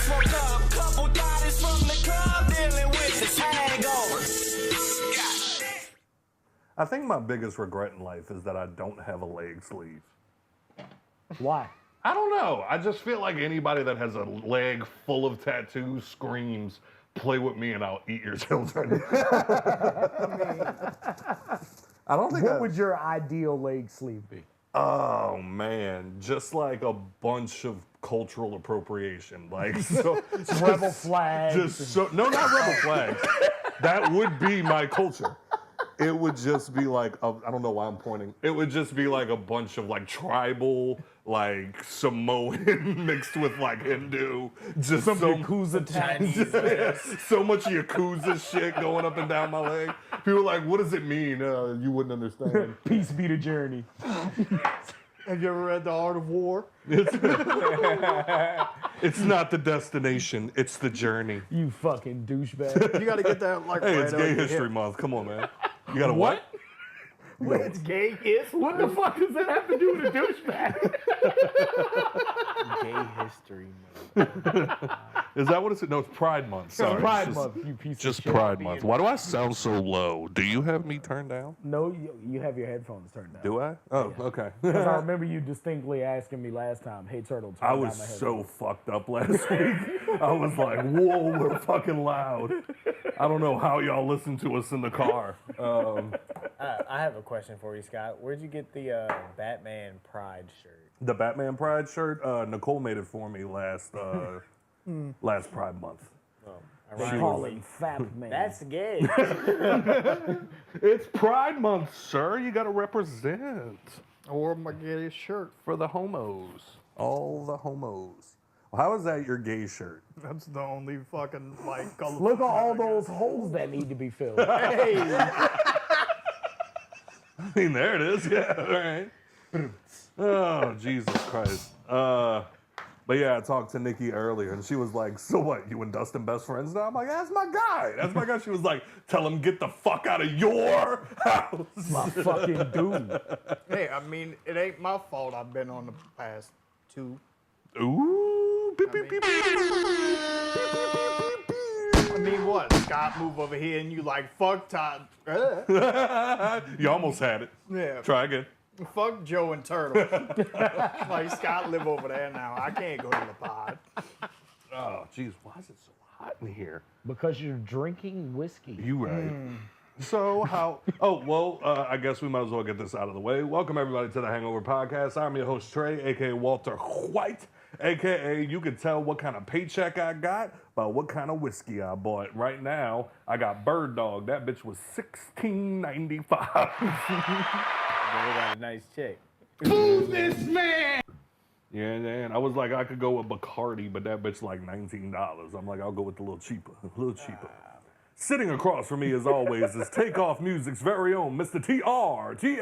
smoke up. Couple bodies from the club dealing with this hangover. I think my biggest regret in life is that I don't have a leg sleeve. Why? I don't know. I just feel like anybody that has a leg full of tattoos screams, "Play with me and I'll eat your children." I don't think. What would your ideal leg sleeve be? Oh man, just like a bunch of cultural appropriation, like so, Rebel flags. No, not rebel flags. That would be my culture. It would just be like I don't know why I'm pointing. It would just be like a bunch of like tribal, like Samoan mixed with like Hindu, just Some so Yakuza tattoos. so much Yakuza shit going up and down my leg. People are like, what does it mean? You wouldn't understand. Peace be the journey. Have you ever read The Art of War? It's not the destination, it's the journey. You fucking douchebag. You got to get that like Hey, right it's on Gay your History hip. Month. Come on, man. You got a what? It's gay history. What the fuck does that have to do with a douchebag? Gay history. Is that what it's? No, it's Pride Month. Sorry. Pride It's Month, you piece Just of shit. Pride Month. Why do I sound so low? Do you have me turned down? No, you have your headphones turned down. Do I? Oh, okay. Because I remember you distinctly asking me last time, "Hey, Turtle, turn I down was my so headphones." fucked up last week. I was like, whoa, we're fucking loud. I don't know how y'all listen to us in the car. I have a question for you, Scott. Where'd you get the Batman Pride shirt? The Batman Pride shirt, Nicole made it for me last Pride Month. They call him Fat Man. That's gay. It's Pride Month, sir. You gotta represent Or my gay shirt. for the homos. All the homos. Well, how is that your gay shirt? That's the only fucking like colorful. Look at all those holes that need to be filled. Hey, I mean, there it is. Yeah, all right. Oh, Jesus Christ. But yeah, I talked to Nikki earlier, and she was like, "So what? You and Dustin best friends now?" I'm like, "That's my guy. That's my guy." She was like, "Tell him get the fuck out of your house." My fucking dude. hey, I mean, it ain't my fault. I've been on the past two. Ooh. Beep, beep, beep, beep. I mean, what? Scott move over here and you like fuck Todd. You almost had it. Yeah. Try again. Fuck Joe and Turtle. Like Scott live over there now. I can't go to the pod. Oh, jeez, why is it so hot in here? Because you're drinking whiskey. You right. So how? Oh well, I guess we might as well get this out of the way. Welcome everybody to the Hangover Podcast. I'm your host Trey, aka Walter White, aka you can tell what kind of paycheck I got by what kind of whiskey I bought. Right now, I got Bird Dog. That bitch was $16.95. They got a nice check. Move this man. Yeah, and I was like, I could go with Bacardi, but that bitch like $19. I'm like, I'll go with a little cheaper, Sitting across from me, as always, is Takeoff Music's very own Mr. TRTL.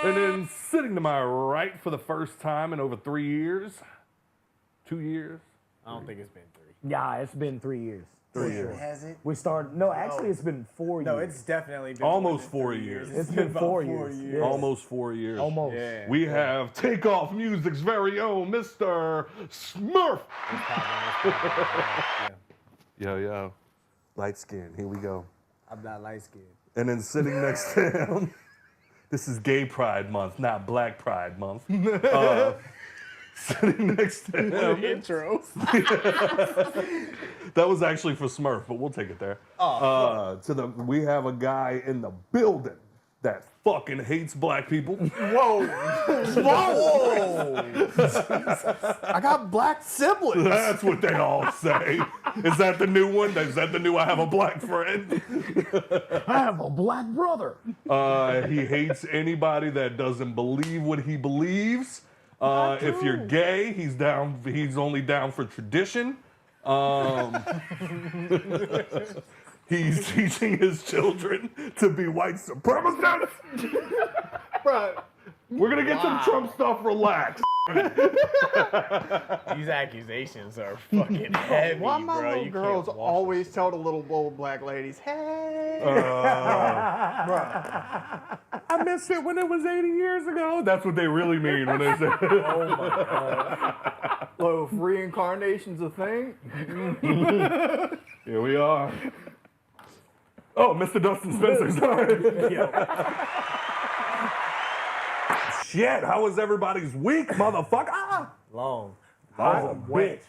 And then sitting to my right for the first time in over 3 years, 2 years. I don't think it's been 3. Yeah, it's been 3 years. 3 years. Has it? We started. No, actually, it's been 4 years. No, it's definitely been Almost more 4 than 3 years. It's been about 4 years. Yeah. Almost 4 years. Almost. Yeah. We have Takeoff Music's very own Mr. Smurf. Yo. Light skin. Here we go. I'm not light skinned. And then sitting next to him, this is Gay Pride Month, not Black Pride Month. Sitting next to him. Intro. That was actually for Smurf, but we'll take it there. We have a guy in the building that fucking hates black people. Whoa. I got black siblings. That's what they all say. Is that the new one? Is that the new I have a black friend? I have a black brother. He hates anybody that doesn't believe what he believes. If you're gay, he's down. He's only down for tradition. He's teaching his children to be white supremacists. Bro, We're gonna get to the Trump stuff. Relax. These accusations are fucking heavy, Why my bro. little You girls can't wash always tell the little old black ladies, hey? I missed it when it was 80 years ago. That's what they really mean when they say. Oh my god. Well, if reincarnation's a thing, Here we are. Oh, Mr. Dustin Spencer, sorry. Shit, how was everybody's week, motherfucker? Long. Oh, wet.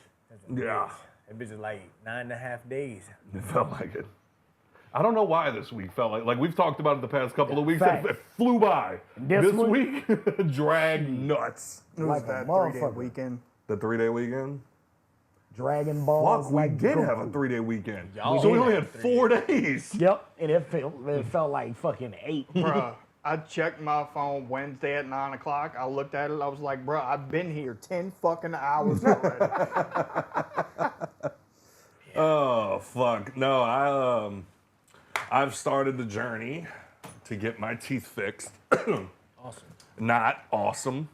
yeah. That bitch is like 9.5 days. It felt like it. I don't know why this week felt like we've talked about it the past couple of weeks. Fact. It flew by. This week, dragged nuts. It was Like a that 3-day motherfucker. weekend. The 3-day weekend? Dragon balls. Fuck, we like did goat. have a 3-day weekend. Y'all So we did only have had 3 4 days. Yep, and it felt like fucking 8. Bruh, I checked my phone Wednesday at 9 o'clock. I looked at it. I was like, bruh, I've been here 10 fucking hours already. Oh, fuck. No, I've started the journey to get my teeth fixed. Awesome. Not awesome.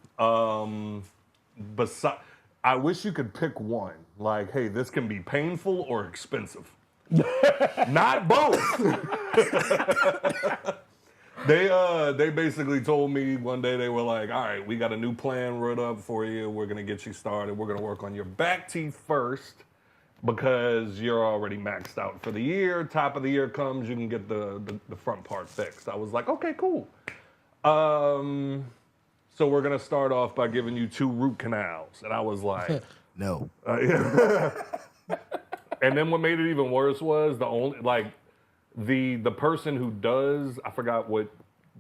I wish you could pick one. Like, hey, this can be painful or expensive. Not both. They basically told me one day, they were like, all right, we got a new plan wrote up for you. We're gonna get you started. We're gonna work on your back teeth first because you're already maxed out for the year. Top of the year comes, you can get the front part fixed. I was like, okay, cool. So we're gonna start off by giving you 2 root canals. And I was like, No. and then what made it even worse was the person who does, I forgot what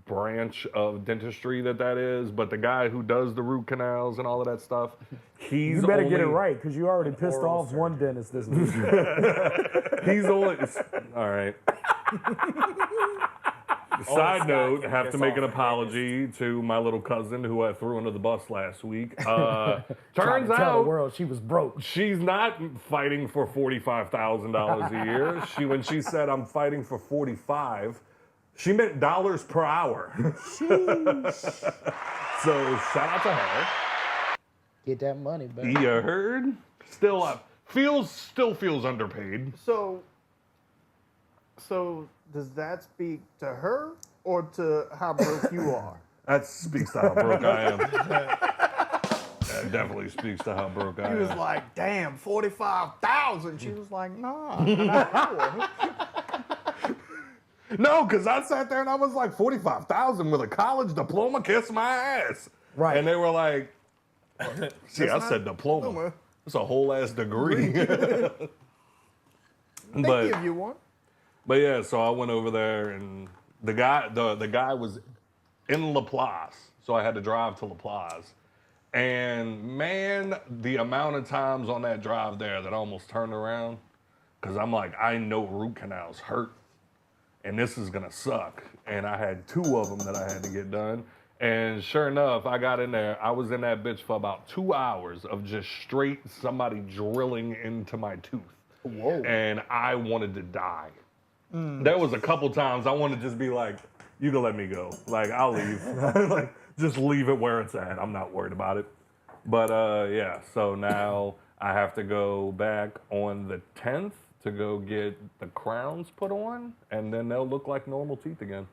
branch of dentistry that is, but the guy who does the root canals and all of that stuff, he's You better only, get it right, because you already pissed oral off one dentist this week. He's only, all right. Side note, Scott have to gets make an off apology to my little cousin who I threw under the bus last week. Trying Turns to tell the out world she was broke. she's not fighting for $45,000 a year. When she said I'm fighting for 45, she meant dollars per hour. So shout out to her. Get that money, baby. You heard? Still up. Still feels underpaid. So does that speak to her or to how broke you are? That speaks to how broke I am. That definitely speaks to how broke I He was am. like, damn, 45,000. She was like, nah, not No, because I sat there and I was like, 45,000 with a college diploma, kiss my ass. Right. And they were like, see, I said diploma. It's a whole ass degree. They but give you one. But yeah, so I went over there and the guy was in Laplace, so I had to drive to Laplace. And man, the amount of times on that drive there that I almost turned around, because I'm like, I know root canals hurt, and this is gonna suck. And I had 2 of them that I had to get done. And sure enough, I got in there. I was in that bitch for about 2 hours of just straight somebody drilling into my tooth. Whoa. And I wanted to die. There was a couple times I wanted to just be like, you can let me go. Like, I'll leave. Like, just leave it where it's at. I'm not worried about it. But yeah, so now I have to go back on the 10th to go get the crowns put on, and then they'll look like normal teeth again.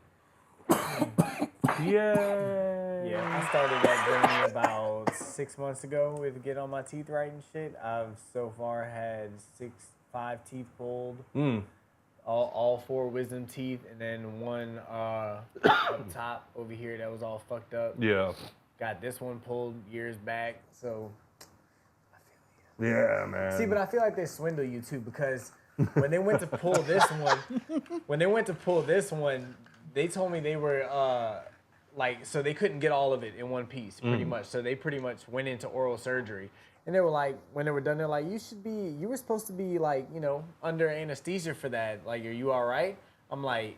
Yay! Yeah, I started that journey about 6 months ago with get on my teeth right and shit. I've so far had 5 teeth pulled. All 4 wisdom teeth, and then one up top over here that was all fucked up. Yeah. Got this one pulled years back, so. Yeah, man. See, but I feel like they swindle you too, because when they went to pull this one, they told me they were so they couldn't get all of it in one piece, pretty much. So they pretty much went into oral surgery. And they were like, when they were done, they're like, you were supposed to be like, under anesthesia for that. Like, are you all right? I'm like,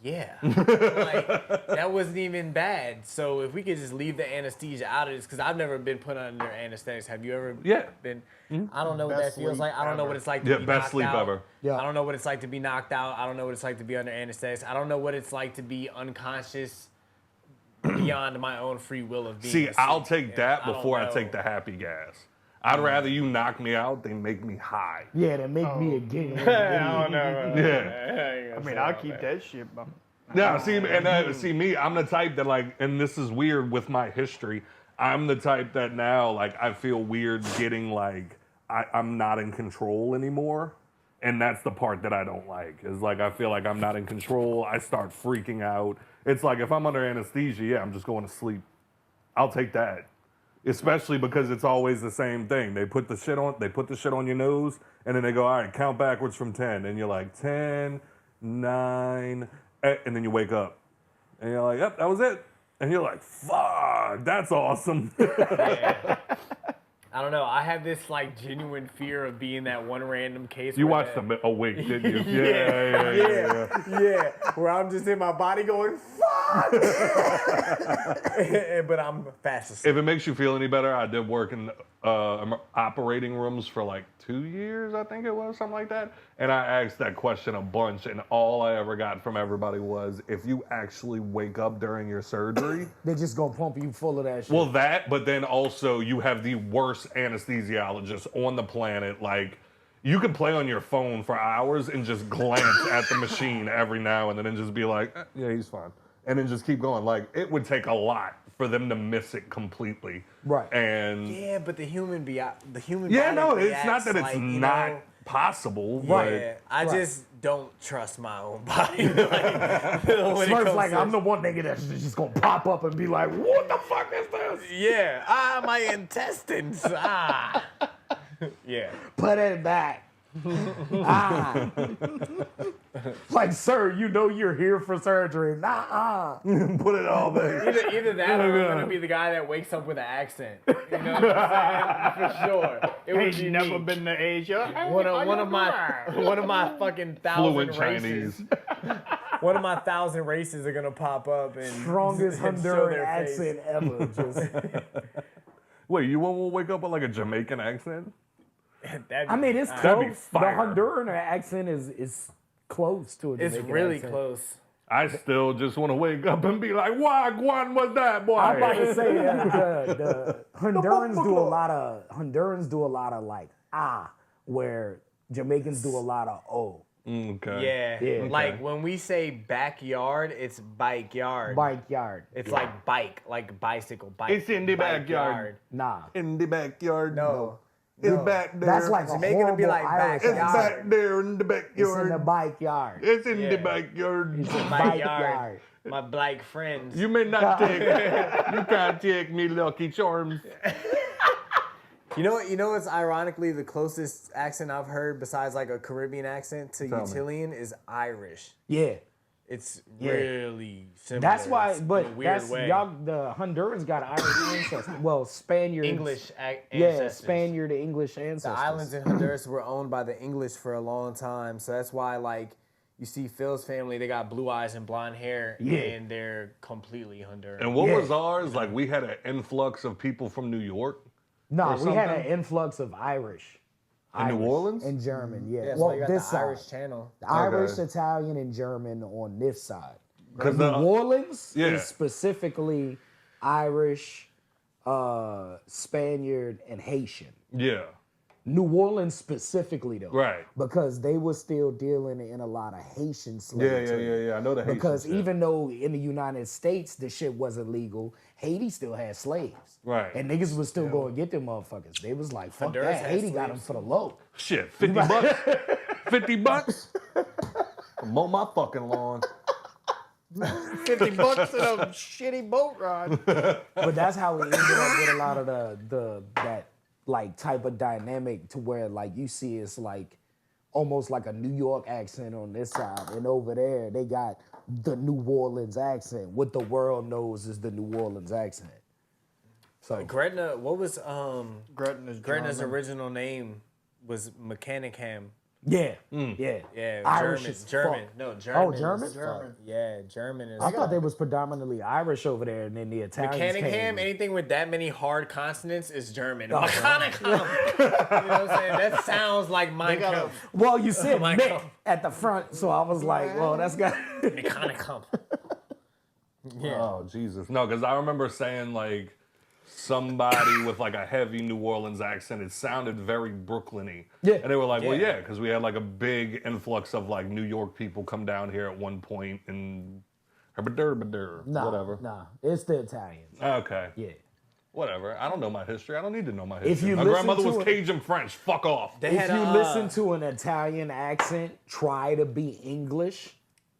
yeah. Like, that wasn't even bad. So if we could just leave the anesthesia out of this, because I've never been put under anesthetics. Have you ever been? I don't know what that Best feels sleep like. I don't know ever. what it's like to be knocked out. best sleep ever. Yeah. I don't know what it's like to be knocked out. I don't know what it's like to be under anesthetics. I don't know what it's like to be unconscious beyond my own free will of being See, asleep. I'll take that don't before I know. take the happy gas. I'd rather you knock me out than make me high. Yeah, that make me a gay. I don't know. Yeah. I mean, I'll keep that shit. Yeah, see me, I'm the type that like, and this is weird with my history. I'm the type that now, like, I feel weird getting like, I'm not in control anymore. And that's the part that I don't like, is like, I feel like I'm not in control. I start freaking out. It's like, if I'm under anesthesia, yeah, I'm just going to sleep. I'll take that. Especially because it's always the same thing. They put the shit on your nose, and then they go, all right, count backwards from 10. And you're like, 10, 9, and then you wake up. And you're like, yep, that was it. And you're like, fuck, that's awesome. I don't know. I have this like genuine fear of being that one random case. You where watched that- them awake, didn't you? Yeah, where I'm just in my body going, fuck! But I'm fast asleep. If it makes you feel any better, I did work in operating rooms for like 2 years, I think it was, something like that. And I asked that question a bunch, and all I ever got from everybody was, if you actually wake up during your surgery, They just gonna pump you full of that shit. well, that, but then also you have the worst anesthesiologist on the planet. Like, you can play on your phone for hours and just glance at the machine every now and then and just be like, yeah, he's fine. And then just keep going. Like, it would take a lot for them to miss it completely. Right. And Yeah, but the human yeah, body no, it's reacts not that it's like, you not know, possible. Yeah, But I just don't trust my own body. When it Smurf's comes like, to- I'm the one nigga that's just gonna pop up and be like, what the fuck is this? Yeah, my intestines. Yeah. Put it back. Like, sir, you know you're here for surgery. Nah. put it all there. Either that or I'm gonna be the guy that wakes up with an accent. You know what I'm saying? For sure. It would Ain't be never me. been to Asia. One of my fucking Fluent 1,000 races. Chinese. One of my 1,000 races are gonna pop up and Strongest and show Honduran their face. accent ever. Just, Wait, you won't wake up with like a Jamaican accent? I mean, it's That'd be close. The fire. Honduran accent is close to a It's Jamaican really accent. close. I still just want to wake up and be like, "Wagwan was that boy?" I'm about to say the Hondurans do a lot of like where Jamaicans do a lot of o. Okay. Yeah. Yeah. Like when we say backyard, it's bike yard. Backyard. It's like bike, like bicycle, bike. It's in the backyard. Nah. In the backyard. No. It's back there. That's like a Jamaican would be horrible like Irish It's backyard. accent. back there in the It's in the backyard. backyard. It's in the Yeah. backyard. Backyard. Backyard. My black friends. You may not take. You can't take me, Lucky Charms. You know what's ironically the closest accent I've heard besides like a Caribbean accent to Tell me. Utillian is Irish. Yeah. It's Yeah. really similar. That's why, It's in a but weird that's way. y'all. The Hondurans got Irish ancestors. Well, Spaniards. English Yeah, ancestors. Spaniard, English ancestors. The islands in Honduras were owned by the English for a long time, so that's why like you see Phil's family, they got blue eyes and blonde hair, Yeah. and they're completely Honduran. And what Yeah. was ours? Like, we had an influx of people from New York. No, or we had an something? influx of Irish. In New Irish Orleans? and German. Yeah. Yeah, so well, you got this the side. Irish channel. The Irish, Okay. Italian, and German on this side. 'Cause New the- Orleans yeah. is specifically Irish, Spaniard, and Haitian. Yeah. New Orleans specifically though, Right. because they were still dealing in a lot of Haitian slavery. Yeah. I know the Haitian Because shit. even though in the United States the shit wasn't legal, Haiti still had slaves. Right. And niggas was still going to get them motherfuckers. They was like, fuck Honduras that. had Haiti got them slaves for the low. Shit, 50 bucks? 50 bucks? Mow my fucking lawn. $50 in a shitty boat ride. But that's how we ended up with a lot of that like type of dynamic to where like you see it's like almost like a New York accent on this side, and over there they got the New Orleans accent. What the world knows is the New Orleans accent. So Gretna, what was Gretna's Gretna's German. original name was Mechanicham. yeah, Mm. yeah, Yeah, Irish German. as German. fuck. No, German. Oh, German? is fuck. Yeah, German is. I thought they was predominantly Irish over there, and then the Italians Mechanicham, came. anything with that many hard consonants is German. Oh. Mechanicham. You know what I'm saying? That sounds like Mein Kampf. Well, you said my Mick God. at the front, so I was like, well, that's got. Mechanicham. Yeah. Oh, Jesus. No, because I remember saying, like, somebody with, like, a heavy New Orleans accent. It sounded very Brooklyn-y. Yeah. And they were like, well, Yeah. yeah, because we had, like, a big influx of, like, New York people come down here at one point and whatever. Nah, it's the Italians. Okay. Yeah. Whatever. I don't know my history. I don't need to know my history. you My listen grandmother to was it- Cajun French. Fuck off. They If had, you listen to an Italian accent, try to be English,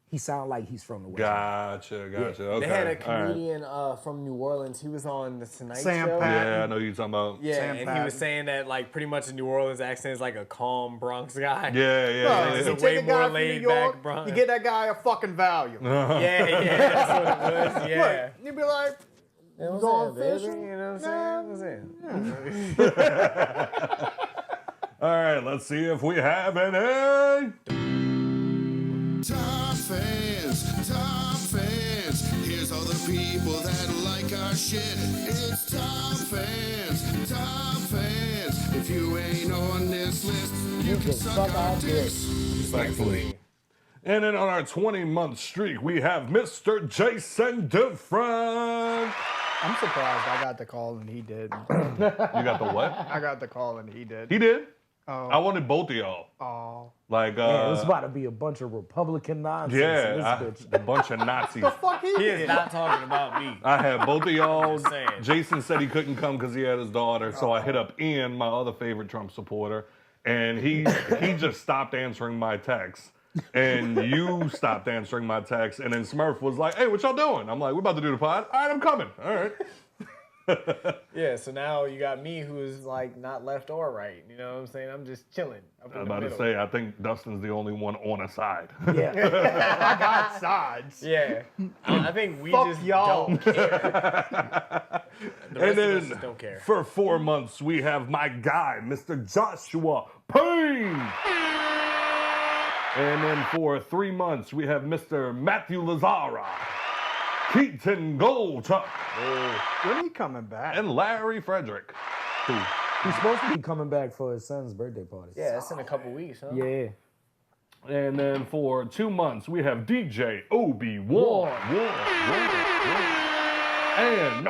he sound like he's from the West. Gotcha. Okay. They had a all right. comedian from New Orleans. He was on the Tonight Sam Show. Patton. Yeah, I know who you're talking about. Yeah, Sam and he Patton. was saying that like pretty much a New Orleans accent is like a calm Bronx guy. Yeah. He's You a take way a guy more from New laid York, back Bronx. you get that guy a fucking value. Yeah, that's what it was. Yeah. Look, you'd be like, You know going what I'm saying, fishing? baby? You know what I'm saying? What's it? All right, let's see if we have any. Top fans. Here's all the people that like our shit. It's top fans. If you ain't on this list, you can suck our dicks. Respectfully. And then on our 20-month streak, we have Mr. Jason DeFront. I'm surprised I got the call and he did. You got the what? I got the call and he did. He did? Oh. I wanted both of y'all. Oh. Like, Yeah, it's about to be a bunch of Republican nonsense in yeah, this bitch. a bunch of Nazis. The fuck he He did? is not talking about me. I had both of y'all. just saying. Jason said he couldn't come because he had his daughter, so I hit up Ian, my other favorite Trump supporter, and he just stopped answering my texts. And you stopped answering my texts, and then Smurf was like, hey, what y'all doing? I'm like, we're about to do the pod. All right, I'm coming. All right. Yeah, so now you got me who's like not left or right. You know what I'm saying? I'm just chilling. Up I was in the about to middle. say, I think Dustin's the only one on a side. Yeah. I got sides. Yeah. I think we Fuck just y'all. don't care. The rest And of us then just don't care. for 4 months, we have my guy, Mr. Joshua Payne. And then for 3 months, we have Mr. Matthew Lazara, Keaton Goldchuck, When he coming back? and Larry Frederick. Who? He's supposed to be coming back for his son's birthday party. Yeah, it's in a couple weeks, huh? Yeah. And then for 2 months, we have DJ Obi-Wan. And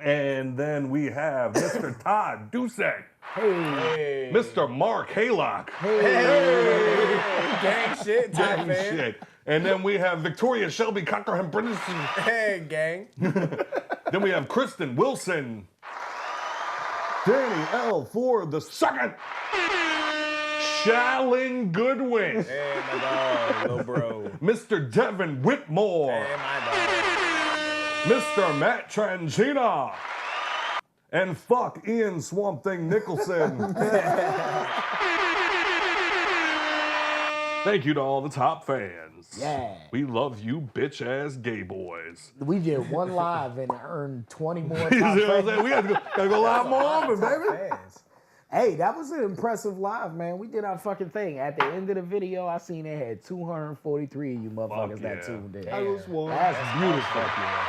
and then we have Mr. Todd Dusek, Hey. Mr. Mark Haylock. Gang shit, type man. Shit. And then we have Victoria Shelby Cockerham Bridgerton. Hey, gang. Then we have Kristen Wilson. Danny L. Ford the second. Shallon Goodwin. Hey, my dog, little bro. Mr. Devin Whitmore. Hey, my dog. Mr. Matt Trangina. And fuck Ian Swamp Thing Nicholson. Thank you to all the top fans. Yeah. We love you bitch ass gay boys. We did one live and earned 20 more You top see what I'm fans. saying? We gotta go live more often, baby. Hey, that was an impressive live, man. We did our fucking thing. At the end of the video, I seen it had 243 of you motherfuckers yeah. that tuned in. That was one. That's beautiful. Fuck yeah.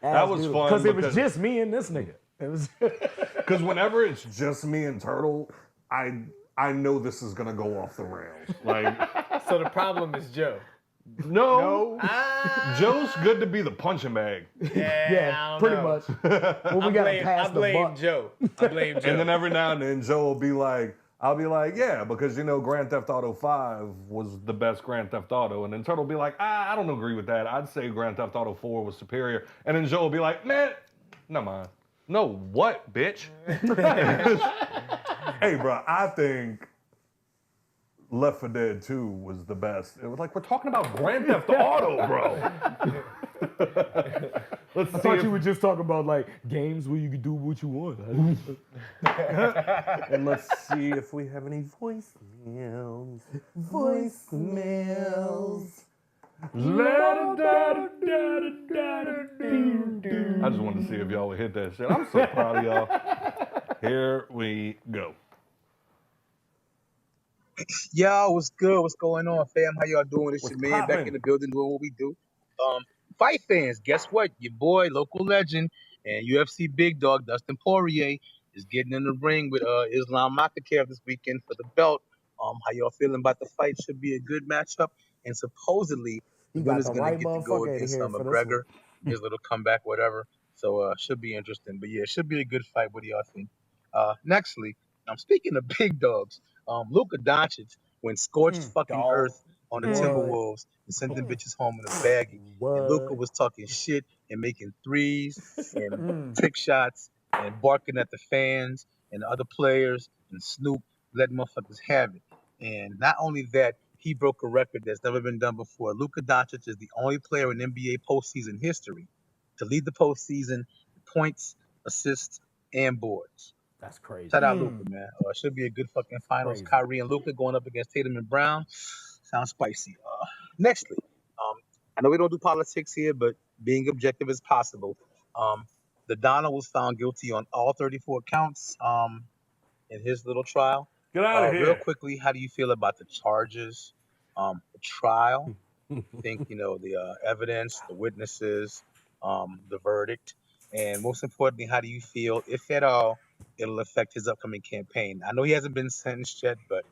That was fun Because it was because- just me and this nigga. It was Because whenever it's just me and Turtle, I know this is gonna go off the rails. Like, So the problem is Joe. no. Ah, Joe's good to be the punching bag. yeah, I don't pretty know. much. Well, we gotta pass I the blame buck. Joe. I blame Joe. And then every now and then Joe will be like, I'll be like, yeah, because you know Grand Theft Auto 5 was the best Grand Theft Auto. And then Turtle will be like, I don't agree with that. I'd say Grand Theft Auto 4 was superior. And then Joe will be like, man, no mind. No what, bitch? Hey, bro, I think Left 4 Dead 2 was the best. It was like, we're talking about Grand Theft Auto, bro. Let's I see thought if, you were just talking about like games where you can do what you want. and let's see if we have any voicemails. Voicemails. I just wanted to see if y'all would hit that shit. I'm so proud of y'all. Here we go. Yo, what's good? What's going on, fam? How y'all doing? It's What's your man back poppin'? in the building doing what we do. Fight fans, guess what? Your boy, local legend, and UFC big dog Dustin Poirier is getting in the ring with Islam Makhachev this weekend for the belt. How y'all feeling about the fight? Should be a good matchup. And supposedly, the You got winner's the going to right get to go motherfucker in against here for this McGregor, one. his little comeback, whatever. So should be interesting. But yeah, it should be a good fight. What do y'all think? Nextly, I'm speaking of big dogs. Luka Doncic went scorched fucking Dog. earth on the What? Timberwolves and sent them bitches home in a baggie. And Luka What? was talking shit and making threes and trick shots and barking at the fans and the other players and Snoop letting motherfuckers have it. And not only that, he broke a record that's never been done before. Luka Doncic is the only player in NBA postseason history to lead the postseason in points, assists, and boards. That's crazy. Shout out Luka, man. Should be a good fucking finals. Crazy. Kyrie and Luka going up against Tatum and Brown. Sounds spicy. Nextly, I know we don't do politics here, but being objective is possible. The Donna was found guilty on all 34 counts in his little trial. Get out of here. Real quickly, how do you feel about the charges, the trial? Think, the evidence, the witnesses, the verdict, and most importantly, how do you feel, if at all, it'll affect his upcoming campaign? I know he hasn't been sentenced yet, but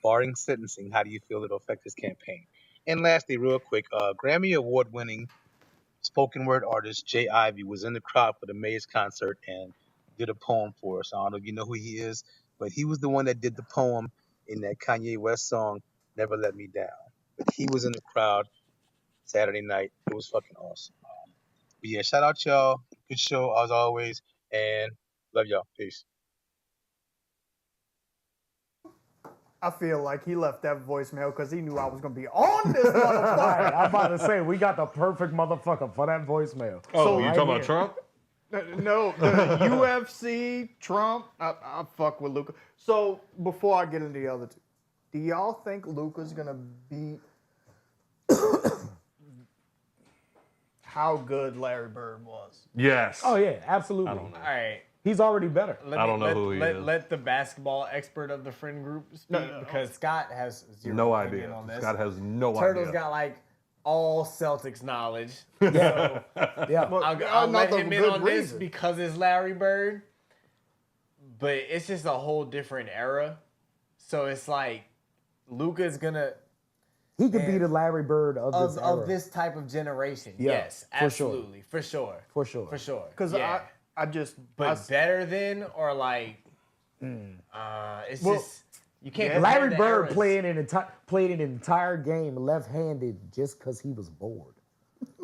barring sentencing, how do you feel it'll affect his campaign? And lastly, real quick, Grammy Award-winning spoken word artist Jay Ivy was in the crowd for the Maze concert and did a poem for us. I don't know if you know who he is, but he was the one that did the poem in that Kanye West song, Never Let Me Down. But he was in the crowd Saturday night. It was fucking awesome. But yeah, shout out y'all. Good show as always. And love y'all. Peace. I feel like he left that voicemail because he knew I was going to be on this motherfucker. Right, I'm about to say, we got the perfect motherfucker for that voicemail. Oh, you right talking about here. Trump? No, the UFC, Trump, I fuck with Luka. So before I get into the other two, do y'all think Luka's going to beat how good Larry Bird was? Yes. Oh, yeah, absolutely. I don't know. All right. He's already better. I don't know who he is. Let the basketball expert of the friend group speak because Scott has zero No opinion idea. on this. Scott has no Turtle's idea. got like all Celtics knowledge. Yeah. Yeah. I'll not let the him in good on this reason. because it's Larry Bird. But it's just a whole different era. So it's like Luka's gonna He could be the Larry Bird of this era. of this type of generation. Yeah, Yes, for sure. absolutely, for sure. For sure. For sure. Because yeah. I just... But better than or like it's Well, just you can't yeah. compare Larry the Bird eras. played an entire game left-handed just because he was bored.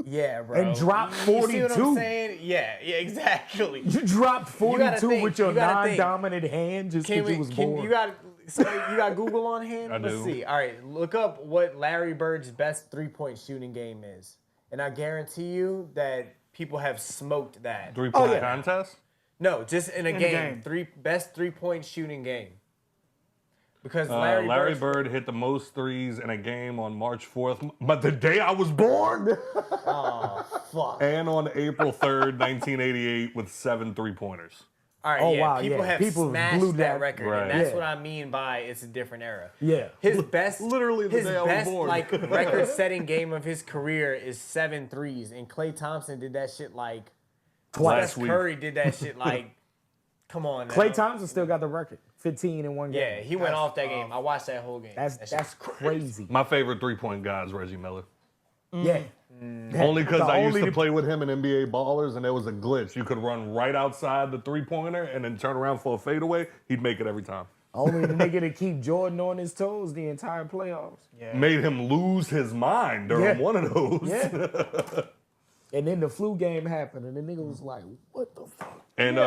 Yeah, bro. And dropped You see what 42. I'm saying? Yeah, exactly. You dropped 42 think, with your you gotta think. non-dominant hand just because you was bored. You got Google on hand? I Let's do. see. All right, look up what Larry Bird's best three-point shooting game is. And I guarantee you that people have smoked that. 3-point contest? No, just in a game. game. Best three-point shooting game. Because Larry Bird's- Bird hit the most threes in a game on March 4th, but the day I was born, Fuck. and on April 3rd, 1988, with 7 3-pointers. All right, Oh, yeah, wow, people yeah. have People smashed blew that that- record, Right. and that's Yeah. what I mean by it's a different era. Yeah. His best, Literally the his day I was best born. like record-setting game of his career is 7 threes, and Klay Thompson did that shit like Last Steph week. Curry did that shit like. Come on, now. Klay Thompson still got the record, 15 in one game. Yeah, he went off that game. I watched that whole game. That's That shit- that's crazy. My favorite 3-point guy is Reggie Miller. Yeah. Only because The I used only to play with him in NBA Ballers, and there was a glitch. You could run right outside the 3-pointer and then turn around for a fadeaway. He'd make it every time. Only the nigga to keep Jordan on his toes the entire playoffs. Made him lose his mind during Yeah. one of those. Yeah. And then the flu game happened, and the nigga was like, what the fuck? And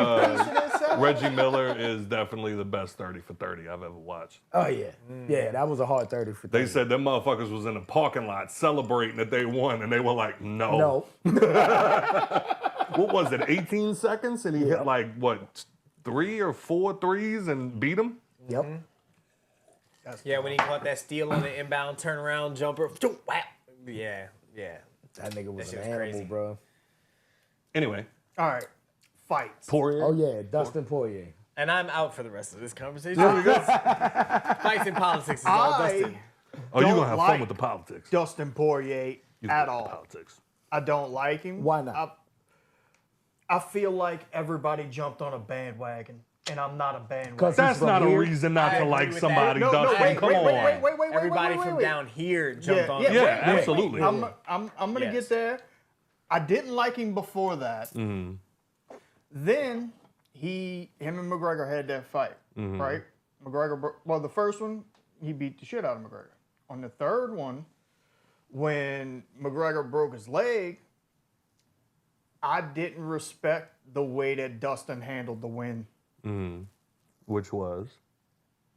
Reggie Miller is definitely the best 30 for 30 I've ever watched. Oh, yeah. Yeah, that was a hard 30 for 30. They said them motherfuckers was in the parking lot celebrating that they won, and they were like, no. No. What was it, 18 seconds? And he hit like, what, 3 or 4 threes and beat him? Yep. Yeah, when he caught that steal on the inbound turnaround jumper. Wow. Yeah, yeah. That nigga was shit an was animal, crazy. bro. Anyway, All right, fights. Poirier. Oh, yeah, Dustin Poirier. And I'm out for the rest of this conversation. Fights and politics is all Dustin. Oh, you're Don't going to have fun like with the politics. Dustin Poirier You at like the all. Politics. I don't like him. Why not? I feel like everybody jumped on a bandwagon and I'm not a bandwagon. 'Cause That's from not a here? reason not I to agree like with somebody, that. Dustin. Come on. Everybody from down here jumped on. Yeah, it. absolutely. I'm gonna Yes. get there. I didn't like him before that. Mm-hmm. Then him and McGregor had that fight, Mm-hmm. right? McGregor, well, the first one he beat the shit out of McGregor. On the third one, when McGregor broke his leg, I didn't respect the way that Dustin handled the win. Which was?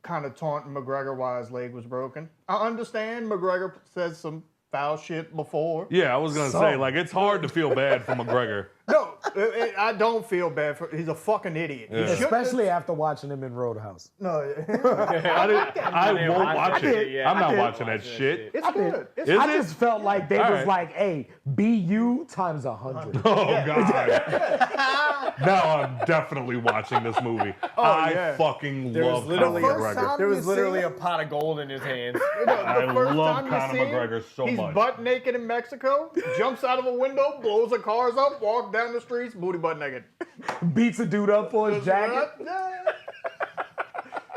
Kind of taunting McGregor while his leg was broken. I understand McGregor said some foul shit before. Yeah, I was gonna say, like, it's hard to feel bad for McGregor. No, I don't feel bad for. He's a fucking idiot. He shouldn't have- Especially after watching him in Roadhouse. No, I won't watch it. Yeah, I'm I not did watching watch that that shit. it's good. It's Is I it? just felt like they All was right. like, hey, BU times 100. Oh God! Now I'm definitely watching this movie. I yeah. fucking There was love literally Conor a first McGregor. time There was you literally see a him? pot of gold in his hands. I first love time you Conor see him, McGregor so he's much. butt naked in Mexico, jumps out of a window, blows the cars up, walks down the streets, booty butt naked. Beats a dude up for his jacket.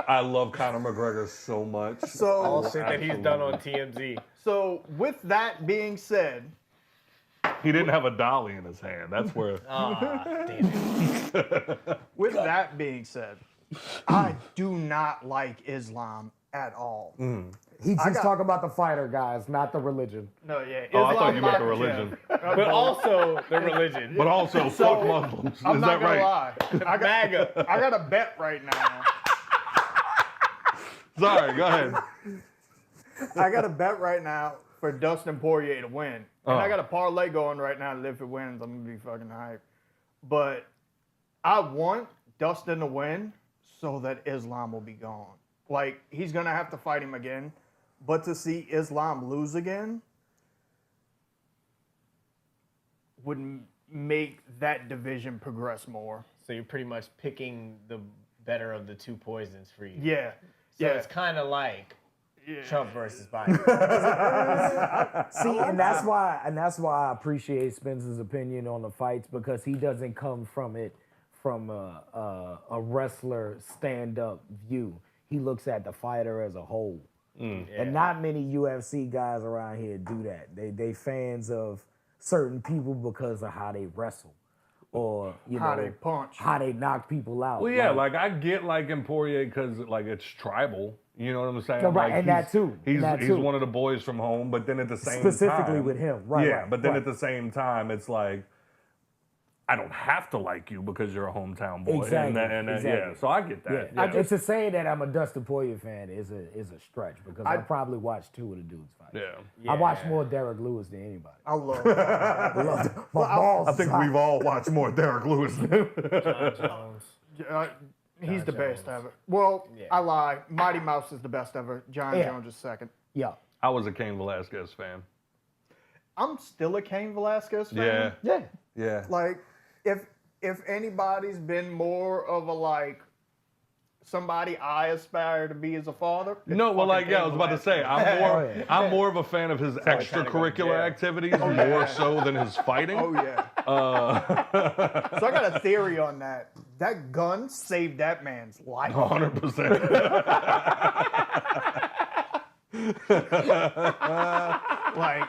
I love Conor McGregor so much. All So, shit that he's done on TMZ. so with that being said, He didn't have a dolly in his hand. That's where. Ah, damn it. with that being said, I do not like Islam at all. He's I just got- talking about the fighter, guys, not the religion. No, yeah. Oh, I thought Islam you meant the Makhachev. religion. But also the religion. But also, fuck Muslims. I'm Is not that gonna right? lie. I got a bet right now. Sorry, go ahead. I got a bet right now for Dustin Poirier to win. And I got a parlay going right now that if it wins, I'm gonna be fucking hyped. But I want Dustin to win so that Islam will be gone. Like, he's gonna have to fight him again. But to see Islam lose again would make that division progress more. So you're pretty much picking the better of the two poisons for you. Yeah. So yeah. it's kind of like Trump versus Biden. See, and that's why I appreciate Spencer's opinion on the fights, because he doesn't come from it from a wrestler stand-up view. He looks at the fighter as a whole. And not many UFC guys around here do that. They fans of certain people because of how they wrestle, or How they punch. how they knock people out. Well, yeah, like I get like in Poirier because like it's tribal. You know what I'm saying? Yeah, right, Like, and that too, He's that he's too. one of the boys from home, but then at the same Specifically time, with him, right, Yeah, right, but then right. at the same time, it's like I don't have to like you because you're a hometown boy. Exactly, Yeah, exactly. so I get that. Yeah. Yeah. To say that I'm a Dustin Poirier fan is a stretch, because I probably watched 2 of the dudes fight. Yeah. I watched more Derek Lewis than anybody. I love My balls I think we've all watched more Derek Lewis than he's the best ever. Well, I lie. Mighty Mouse is the best ever. John Yeah. Jones is second. Yeah. I was a Cain Velasquez fan. I'm still a Cain Velasquez fan. Yeah. Yeah. Yeah. Like, if anybody's been more of a like somebody I aspire to be as a father. it's No, well, fucking like, yeah, I Cain was about to say, Velasquez. I'm more of a fan of his extracurricular activities more so than his fighting. Oh yeah. So I got a theory on that. That gun saved that man's life. 100%. Like,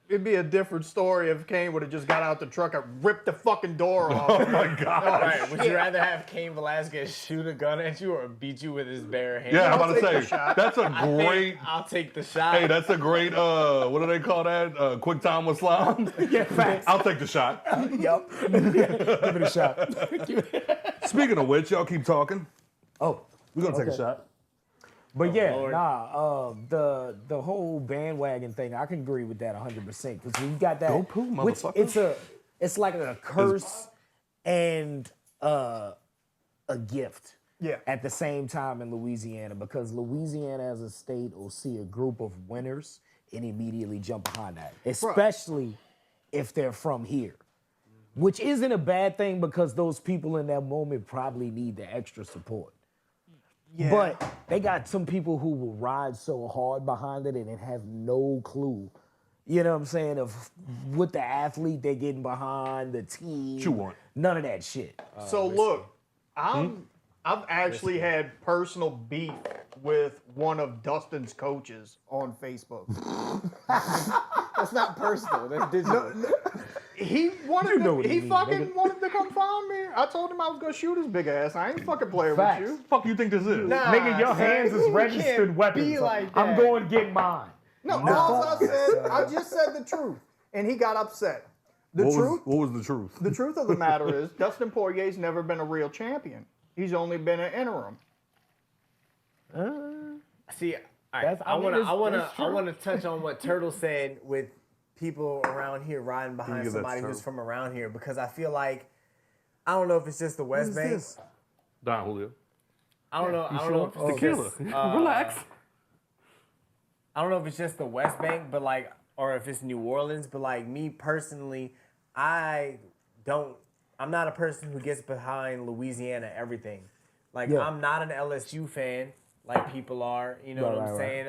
it'd be a different story if Cain would have just got out the truck and ripped the fucking door off. Oh my God. Right. Would you rather have Cain Velasquez shoot a gun at you or beat you with his bare hand? Yeah, I'm about to take the say, shot. that's a I think great, I'll take the shot. hey, that's a great, what do they call that? Quick time with Slime? Yeah, facts. I'll take the shot. Yep. Give it a shot. Speaking of which, y'all keep talking. Oh. We're going to take a Okay. shot. But yeah, Lord. the whole bandwagon thing, I can agree with that 100%, because you got that. Go poo, which motherfucker. it's like a curse and a gift. Yeah. At the same time in Louisiana, because Louisiana as a state will see a group of winners and immediately jump behind that, especially if they're from here. Which isn't a bad thing, because those people in that moment probably need the extra support. Yeah. But they got some people who will ride so hard behind it and have no clue, you know what I'm saying, of what the athlete they're getting behind, the team. What you want? None of that shit. So look, I'm I've actually had personal beef with one of Dustin's coaches on Facebook. That's not personal. That's digital. He wanted know to, what he he mean, fucking nigga. wanted to come find me. I told him I was gonna shoot his big ass. I ain't fucking playing Facts. with you. Fuck you think this is? Nah, Nigga, your son, hands is you registered can't weapons. be like I'm that. going to get mine. No, all I said, I just said the truth, and he got upset. The truth. What was the truth? The truth of the matter is, Dustin Poirier's never been a real champion. He's only been an interim. See, all right, I want it's to touch on what Turtle said with people around here riding behind give that somebody who's Turtle? from around here, because I feel like I don't know if it's just the West Bank. Don Julio. I don't know. I don't know if it's Tequila. just, Relax. I don't know if it's just the West Bank, but like, or if it's New Orleans, but like me personally, I'm not a person who gets behind Louisiana everything. Like, Yeah. I'm not an LSU fan like people are, you know what I'm saying?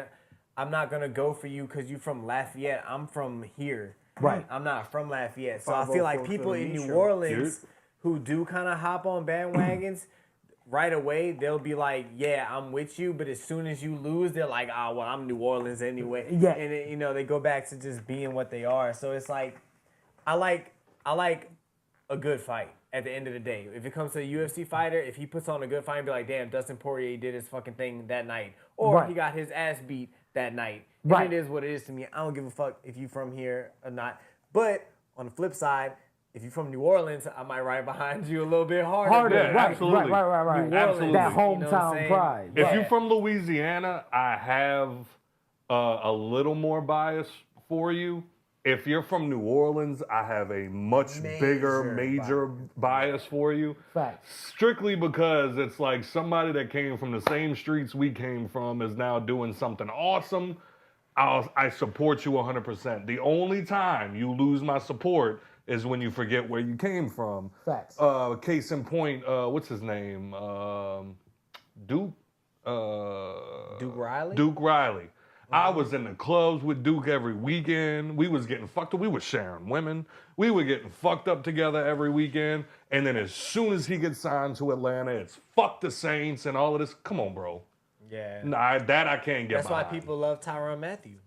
I'm not going to go for you because you're from Lafayette. I'm from here. Right. I'm not from Lafayette. So I feel like 504 people in Philly New show. Orleans who do kind of hop on bandwagons, right away, they'll be like, yeah, I'm with you. But as soon as you lose, they're like, well, I'm New Orleans anyway. Yeah. And, you know, they go back to just being what they are. So it's like, I like a good fight at the end of the day. If it comes to a UFC fighter, if he puts on a good fight and be like, damn, Dustin Poirier did his fucking thing that night. Or Right. he got his ass beat that night. Right. And it is what it is to me. I don't give a fuck if you from here or not. But on the flip side, if you're from New Orleans, I might ride behind you a little bit harder. Yeah, right, absolutely. right. New Absolutely. That Orleans, you know what I'm hometown saying? pride. If Right. you're from Louisiana, I have a little more bias for you. If you're from New Orleans, I have a much major bias for you. Facts. Strictly because it's like somebody that came from the same streets we came from is now doing something awesome. I support you 100%. The only time you lose my support is when you forget where you came from. Facts. Case in point, what's his name? Duke. Duke Riley? Duke Riley. I was in the clubs with Duke every weekend. We was getting fucked up. We was sharing women. We were getting fucked up together every weekend. And then as soon as he gets signed to Atlanta, it's fuck the Saints and all of this. Come on, bro. Yeah. Nah, that I can't get That's why behind. people love Tyrann Mathieu.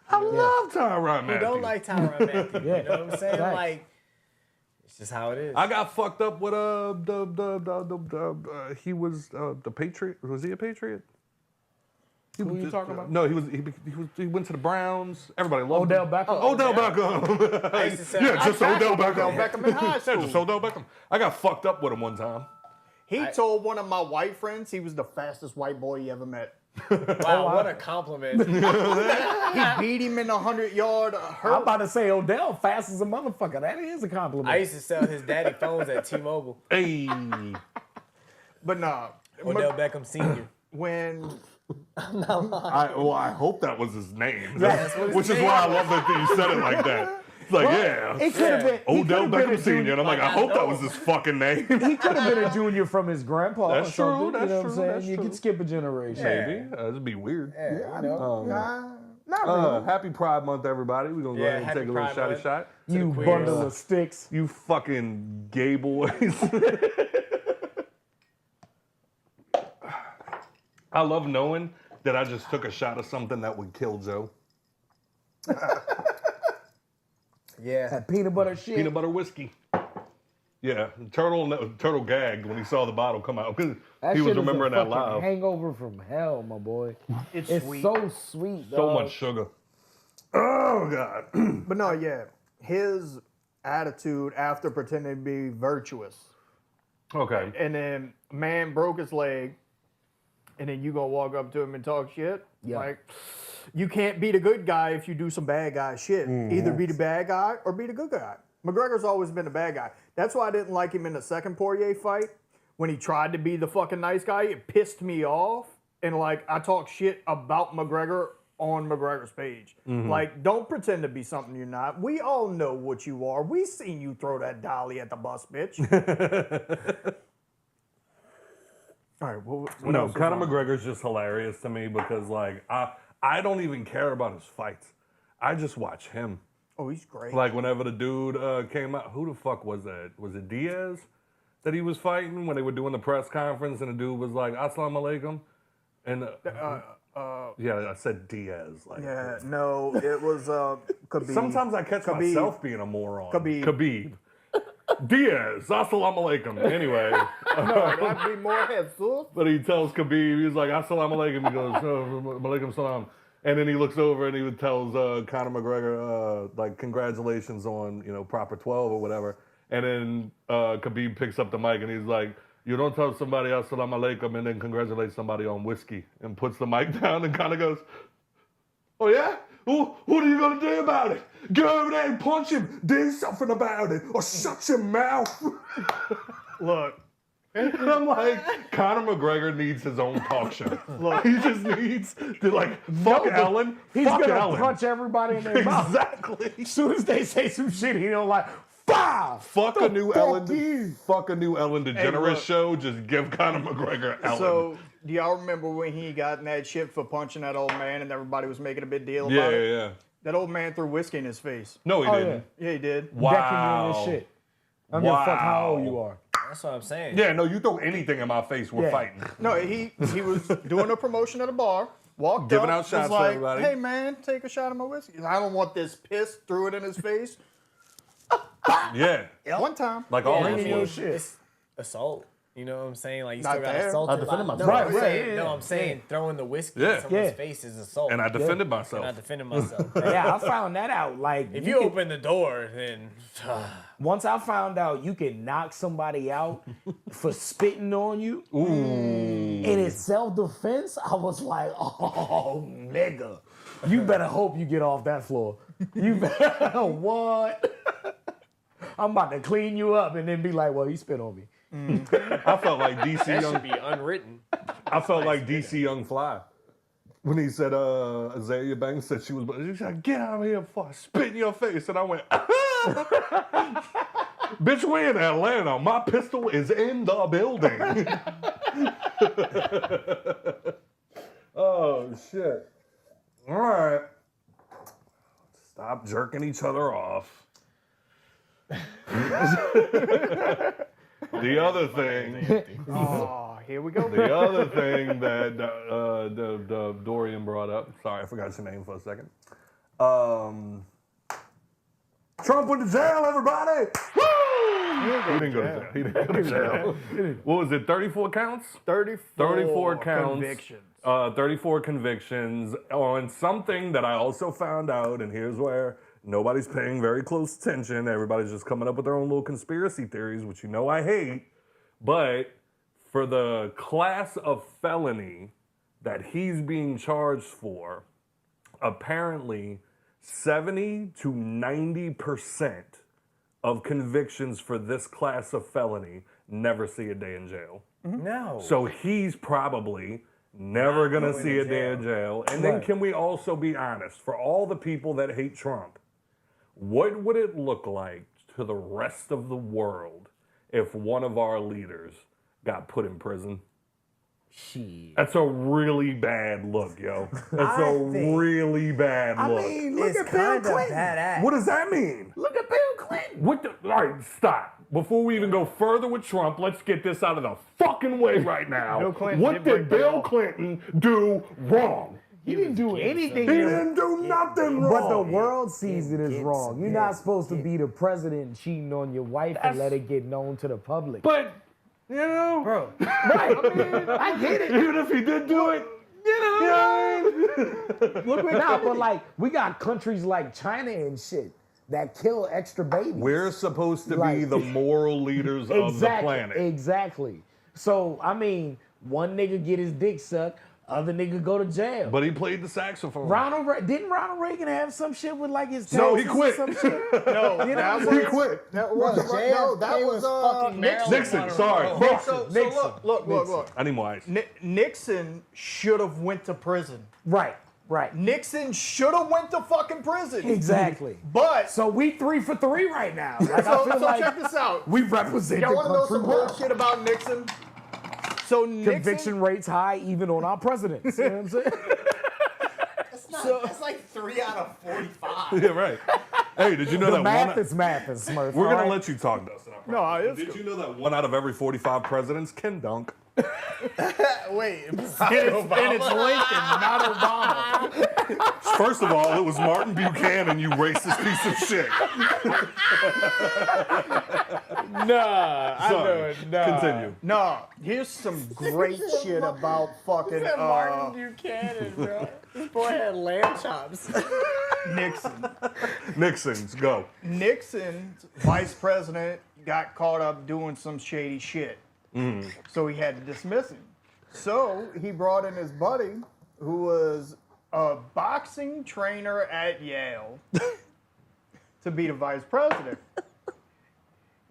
I love Tyrann Who Mathieu. don't like Tyrann Mathieu? Yeah. You know what I'm saying? Facts. Like, it's just how it is. I got fucked up with he was the Patriot. Was he a Patriot? Who you talking about? No, he went to the Browns. Everybody loved Odell him. Beckham? Odell Beckham. I used to say- Yeah, just Odell Beckham. Odell Beckham in high Yeah, school. just Odell Beckham. I got fucked up with him one time. He told one of my white friends he was the fastest white boy he ever met. Wow, what a compliment. He beat him in a 100-yard I'm hurdle. about to say Odell fast as a motherfucker. That is a compliment. I used to sell his daddy phones at T-Mobile. Hey. But nah, Odell Beckham Sr. when I hope that was his name. That's what his Which is name why I was. love that you said it like that. It's like, yeah. It could have been he Odell could've been a Beckham Sr. junior. And I'm like, I hope that was his fucking name. He could have been a junior from his grandpa. That's or something, true, You know that's what I'm true, saying? that's You true. could skip a generation. Maybe. That'd be weird. Yeah, I know. Not really. Happy Pride Month, everybody. We're going to go Yeah, ahead and happy take a little Pride shotty Month. shot. You queers. bundle of sticks. You fucking gay boys. I love knowing that I just took a shot of something that would kill Joe. Yeah. That peanut butter shit. Peanut butter whiskey. Yeah, Turtle gagged when he saw the bottle come out because That he shit was is a remembering that fucking live. hangover from hell, my boy. it's It's sweet. so sweet, So dog. much sugar. Oh God. But no, yeah, his attitude after pretending to be virtuous, Okay. and then man broke his leg, and then you gonna walk up to him and talk shit. Yeah. Like, you can't be the good guy if you do some bad guy shit. Either be the bad guy or be the good guy. McGregor's always been the bad guy. That's why I didn't like him in the second Poirier fight. When he tried to be the fucking nice guy, it pissed me off. And like, I talk shit about McGregor on McGregor's page. Like, don't pretend to be something you're not. We all know what you are. We seen you throw that dolly at the bus, bitch. All right, what No, else was Conor on? McGregor's just hilarious to me because like I don't even care about his fights. I just watch him. Oh, he's great. Like whenever the dude came out, who the fuck was that? Was it Diaz? that he was fighting when they were doing the press conference and the dude was like, Assalamu alaikum? And yeah, I said Diaz. Like, Yeah, no, it was Khabib. sometimes I catch Khabib. myself being a moron. Khabib. Diaz, Assalamu alaikum. Anyway. No, that'd be more Jesus. But he tells Khabib, he's like, Assalamu alaikum. He goes, alaikum salam. And then he looks over and he tells Conor McGregor, like, congratulations on, proper 12 or whatever. And then Khabib picks up the mic and he's like, you don't tell somebody Assalamu alaikum and then congratulate somebody on whiskey. And puts the mic down and kind of goes, oh yeah? What are you going to do about it? Go over there and punch him. Do something about it. Or shut your mouth. Look. And I'm like, Conor McGregor needs his own talk show. Look, he just needs to, like, fuck Ellen. He's fuck gonna Ellen. punch everybody in their mouth. Exactly. As soon as they say some shit, he don't like, bah! Fuck a new fuck Ellen. you. Fuck a new Ellen DeGeneres look. show. Just give Conor McGregor Ellen. So, do y'all remember when he got in that shit for punching that old man and everybody was making a big deal about it? yeah. That old man threw whiskey in his face. No, he Oh, didn't. Yeah, he did. Wow. Decking you in this shit. I don't give a fuck how old you are. That's what I'm saying. Yeah, no, you throw anything in my face, we're Yeah. fighting. No, he was doing a promotion at a bar, walked Giving up, out shots was to like, everybody. hey man, take a shot of my whiskey. I don't want this piss, threw it in his face. Yeah. One time. Like all Bringing of your us. shit. It's assault. You know what I'm saying? Like you Not still got there. assaulted. I defended No, myself. I'm Right, saying, yeah, no, yeah. I'm saying throwing the whiskey Yeah. in someone's Yeah. face is assault. And I defended myself. And I defended myself. Yeah, I found that out. Like, If you open the door, then once I found out you can knock somebody out for spitting on you, and it's self-defense, I was like, oh, nigga, you better hope you get off that floor. You better, what? I'm about to clean you up and then be like, well, he spit on me. I felt like DC that Young. should be unwritten. I felt like DC Young Fly when he said Azalea Banks said she was like, get out of here before I spit in your face, and I went, bitch, we in Atlanta. My pistol is in the building. Oh shit! All right, stop jerking each other off. The other thing. Oh, here we go. The other thing that Dorian brought up, sorry, I forgot your name for a second. Trump went to jail, everybody! Woo! He didn't go to jail. He didn't go to jail. What was it, 34 counts? 34 counts. Convictions. 34 convictions on something that I also found out, and here's where nobody's paying very close attention. Everybody's just coming up with their own little conspiracy theories, which you know I hate. But for the class of felony that he's being charged for, apparently 70 to 90% of convictions for this class of felony never see a day in jail. No. So he's probably never going to going see to a day in jail. And then Right. can we also be honest, for all the people that hate Trump, what would it look like to the rest of the world if one of our leaders got put in prison? Shit. That's a really bad look, yo. That's I a think- really bad I look. mean, look It's at Bill kind of Clinton. badass. What does that mean? Look at Bill Clinton. What the, all right, stop. Before we even go further with Trump, let's get this out of the fucking way right now. Bill Clinton What did break did the Bill law. Clinton do wrong? He didn't do anything. He didn't do nothing wrong. But the world sees it as Get wrong. some- You're yeah, not supposed to be the president cheating on your wife and let it get known to the public. But, you know, Bro, right, I get it. even if he did do it, you know. Nah, but like we got countries like China and shit that kill extra babies. We're supposed to be Like- the moral leaders of the planet. Exactly. So I mean, one nigga get his dick sucked, other nigga go to jail. But he played the saxophone. Didn't Ronald Reagan have some shit with like his No, he taxes or quit. some shit? No, You know that what I'm was, He quit. that was no, that was fucking Nixon. Nixon, sorry. So look. I need more ice. Nixon should have went to prison. Right. Nixon should have went to fucking prison. Exactly. But So we 3 for 3 right now. Like, I so feel like check this out. we represent Y'all the want to know country some well. bullshit about Nixon? So Conviction rates high even on our presidents. You know what I'm saying? That's like 3 out of 45. Yeah, right. Hey, did you know The that math one? is math, is Smurf. We're gonna alright? let you talk, Dustin. I No, promise. it's Did cool. you know that 1 out of every 45 presidents can dunk? Wait, And it's Lincoln, not Obama. First of all, it was Martin Buchanan, you racist piece of shit. nah, I know Sorry. it. Nah. Continue. No, here's some great shit about fucking Martin Buchanan, bro. This boy had lamb chops. Nixon. Nixon's go. Nixon's vice president got caught up doing some shady shit. So he had to dismiss him. So he brought in his buddy, who was a boxing trainer at Yale, to be the vice president.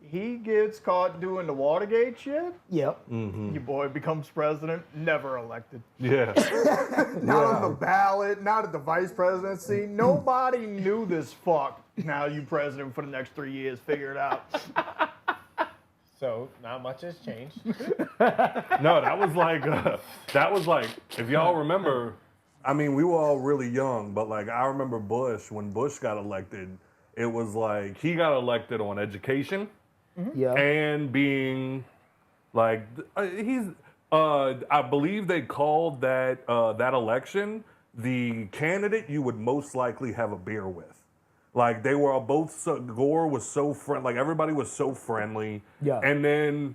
He gets caught doing the Watergate shit. Yep. Your boy becomes president, never elected. Yeah. Not on the ballot, not at the vice presidency. Nobody knew this fuck. Now you president for the next 3 years. Figure it out. So not much has changed. No, that was like, if y'all remember, I mean, we were all really young, but like, I remember Bush, when Bush got elected, it was like, he got elected on education Yeah. and being like, I believe they called that, that election the candidate you would most likely have a beer with. Like they were all both Gore was so friendly, like everybody was so friendly. Yeah. And then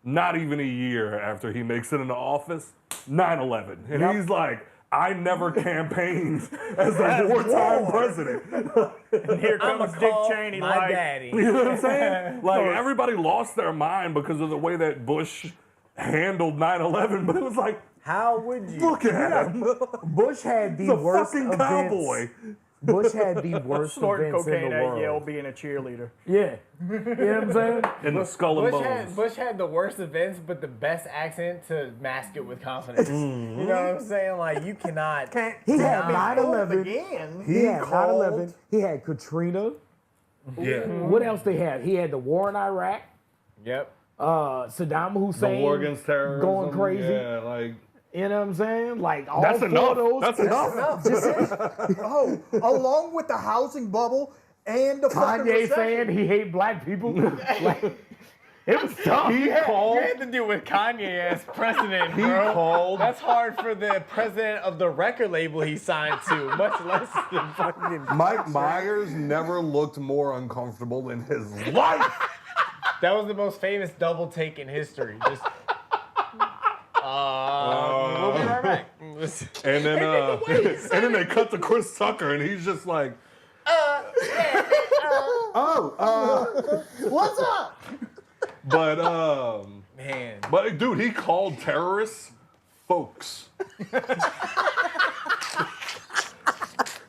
not even a year after he makes it into office, 9/11. And Yep. he's like, I never campaigned as a wartime president. And here I'ma comes Dick call Cheney my like, daddy. You know what I'm saying? Like everybody lost their mind because of the way that Bush handled 9/11, but it was like, How would you? look at him. Bush had the The worst fucking events. cowboy. Bush had the worst snorting events in cocaine the at world. Yale being a cheerleader. Yeah. You know what I'm saying? In the skull and bones. Bush had the worst events, but the best accent to mask it with confidence. You know what I'm saying? Like you cannot. He had Nah. 9/11. Again. He had 9/11. He had Katrina. Yeah. What else they had? He had the war in Iraq. Yep. Saddam The Hussein. war against terrorism. Going crazy. Yeah, like, You know what I'm saying? Like all that's four enough. of those. That's enough. Oh, along with the housing bubble and the fucking Kanye recession. saying he hate black people. Like, it was tough. He You called. had to deal with Kanye as president, He bro. called. That's hard for the president of the record label he signed to, much less the fucking. Mike Myers never looked more uncomfortable in his life. That was the most famous double take in history. Just. We'll be right back. And then, and then they cut to Chris Tucker, and he's just like, What's up? but Man. but dude, he called terrorists folks.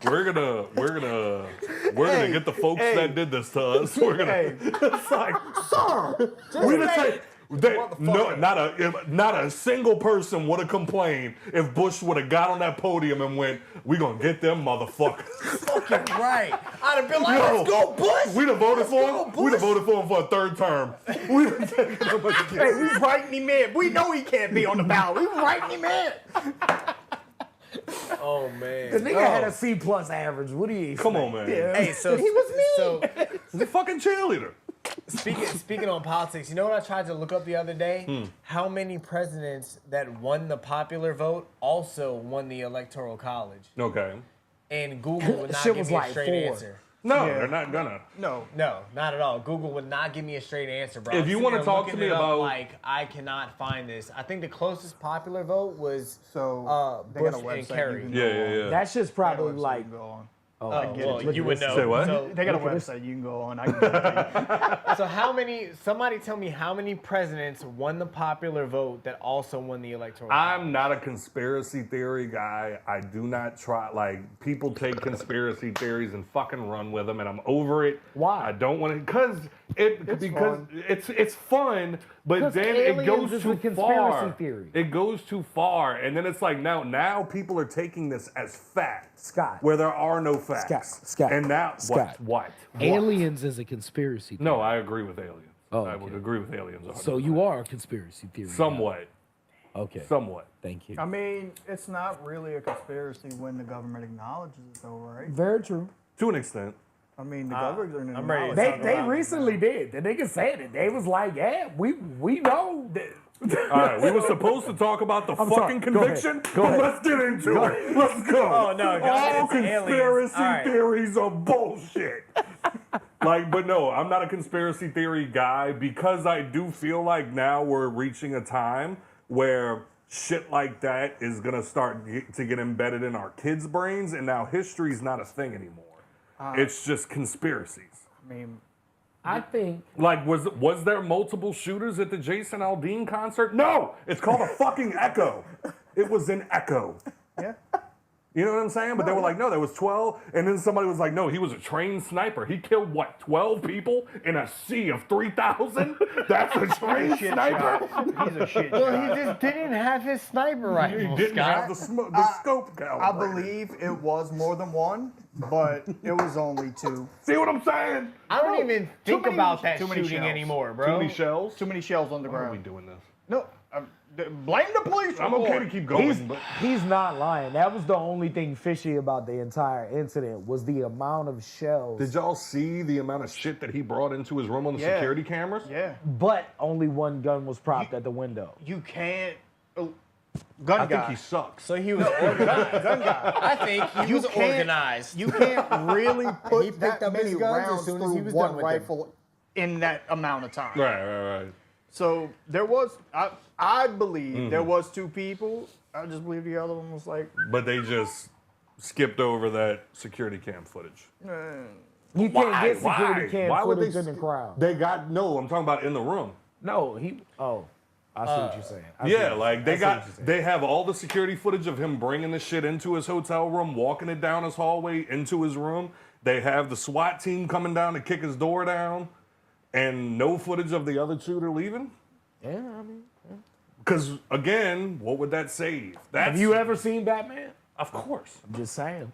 We're gonna get the folks that did this to us. We're gonna. It's like, sir, we didn't say. No, not a single person would have complained if Bush would have got on that podium and went, "We gonna get them motherfuckers." Fucking right. I'd have been like, Yo, let's go, Bush. We'd have voted for him. We'd have voted for him for a third term. We'd have taken him again. Hey, we writing him in. We know he can't be on the ballot. We writing him in. Oh man. The nigga had a C+ average. What do you expect? Come on, man. Hey, so he was so He's a fucking cheerleader. speaking on politics, you know what I tried to look up the other day? How many presidents that won the popular vote also won the electoral college? Okay. And Google would not Shit give was me a like straight 4. answer. No, Yeah. they're not gonna. No. No, not at all. Google would not give me a straight answer, bro. If I'm you sitting wanna there talk to looking me it up about- like I cannot find this. I think the closest popular vote was So they got a Bush and website. Kerry. You can Yeah, go on. yeah, yeah. That shit's They got a probably website like. you can go on. Oh, Oh, get well, it. Look you at would this. know. Say what? So, They got a Look at this. website you can go on. I can give it to you. so how many? Somebody tell me how many presidents won the popular vote that also won the electoral? I'm not a conspiracy theory guy. I do not try. Like, people take conspiracy theories and fucking run with them, and I'm over it. Why? I don't want to, because fun. it's fun, but 'Cause then it aliens goes is too a conspiracy far. theory. It goes too far, and then it's like now people are taking this as fact, Scott. where there are no facts. Scott, And now Scott. what? Aliens is a conspiracy theory. No, I agree with aliens. Oh, I would okay. agree with aliens. 100%. So you are a conspiracy theory. guy. somewhat, Okay. somewhat. Thank you. I mean, it's not really a conspiracy when the government acknowledges it, though, right? Very true. To an extent. I mean, the government. I'm ready to They talk they about it. recently did. The nigga said it. They was like, yeah, we know. All right, we were supposed to talk about the sorry, fucking go ahead, conviction, go but ahead. let's get into it. Let's go. Oh, no, go ahead, All it's aliens. conspiracy All right. theories are bullshit. Like, but no, I'm not a conspiracy theory guy because I do feel like now we're reaching a time where shit like that is gonna start to get embedded in our kids' brains, and now history's not a thing anymore. It's just conspiracies. I mean, I think Like, was there multiple shooters at the Jason Aldean concert? No, it's called a fucking echo. It was an echo. yeah. You know what I'm saying? But they were like, no, there was 12. And then somebody was like, no, he was a trained sniper. He killed, what, 12 people in a sea of 3,000? That's a trained sniper? He's a shit Well, shot. he just didn't have his sniper rifle. He didn't Scott. have the scope I calibrated. believe it was more than one, but it was only two. See what I'm saying? I don't even think many- about that too many shooting shells. anymore, bro. Too many shells? Too many shells on the Why are we ground. doing this? No, blame the police. I'm okay to keep going, but he's not lying. That was the only thing fishy about the entire incident was the amount of shells. did y'all see the amount of shit that he brought into his room on the Yeah. security cameras? Yeah, But only one gun was propped at the window. you can't. Gun I guy. think he sucks. So he was organized. gun guy. I think he was can't- organized. You can't really put He picked that up his many guns as rounds soon as through he was one done with them. rifle in that amount of time. Right. So there was, I believe Mm-hmm. there was two people. I just believe the other one was like, But they just skipped over that security cam footage. You can't get security cam Why would footage they in the crowd. They got, no, I'm talking about in the room. No, I see what you're saying. I see Yeah, what- like I see what you're saying. they have all the security footage of him bringing the shit into his hotel room, walking it down his hallway into his room. They have the SWAT team coming down to kick his door down, and no footage of the other shooter leaving. Yeah, I mean, Because again, what would that save? That's, have you ever seen Batman? Of course. I'm just saying.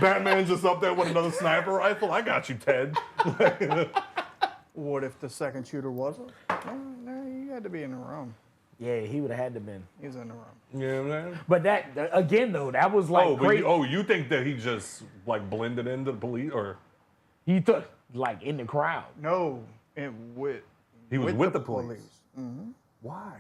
Batman just up there with another sniper rifle. I got you, Ted. what if the second shooter wasn't? No, you had to be in the room. Yeah, he would have had to been. He was in the room. You know what I'm saying? But that again though, that was like But great. you think that he just like blended into the police, or He took like in the crowd. No, and with he was with the police? Why?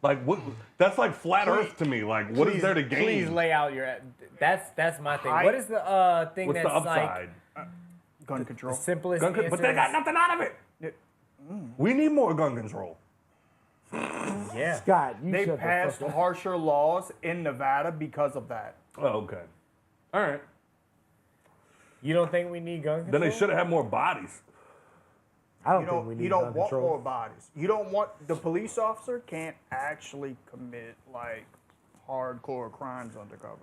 Like what? That's like flat Earth to me. Like what is there to gain? Please lay out your. That's my thing. I- What is the thing What's that's the upside? gun control. like simplest? Gun but they got nothing out of it. We need more gun control. Yeah. Scott, you They shut the passed fuck up. harsher laws in Nevada because of that. Oh, okay. All right. You don't think we need gun control? Then they should have had more bodies. I don't You think don't, we need you don't gun want control. more bodies. You don't want the police officer can't actually commit like hardcore crimes undercover.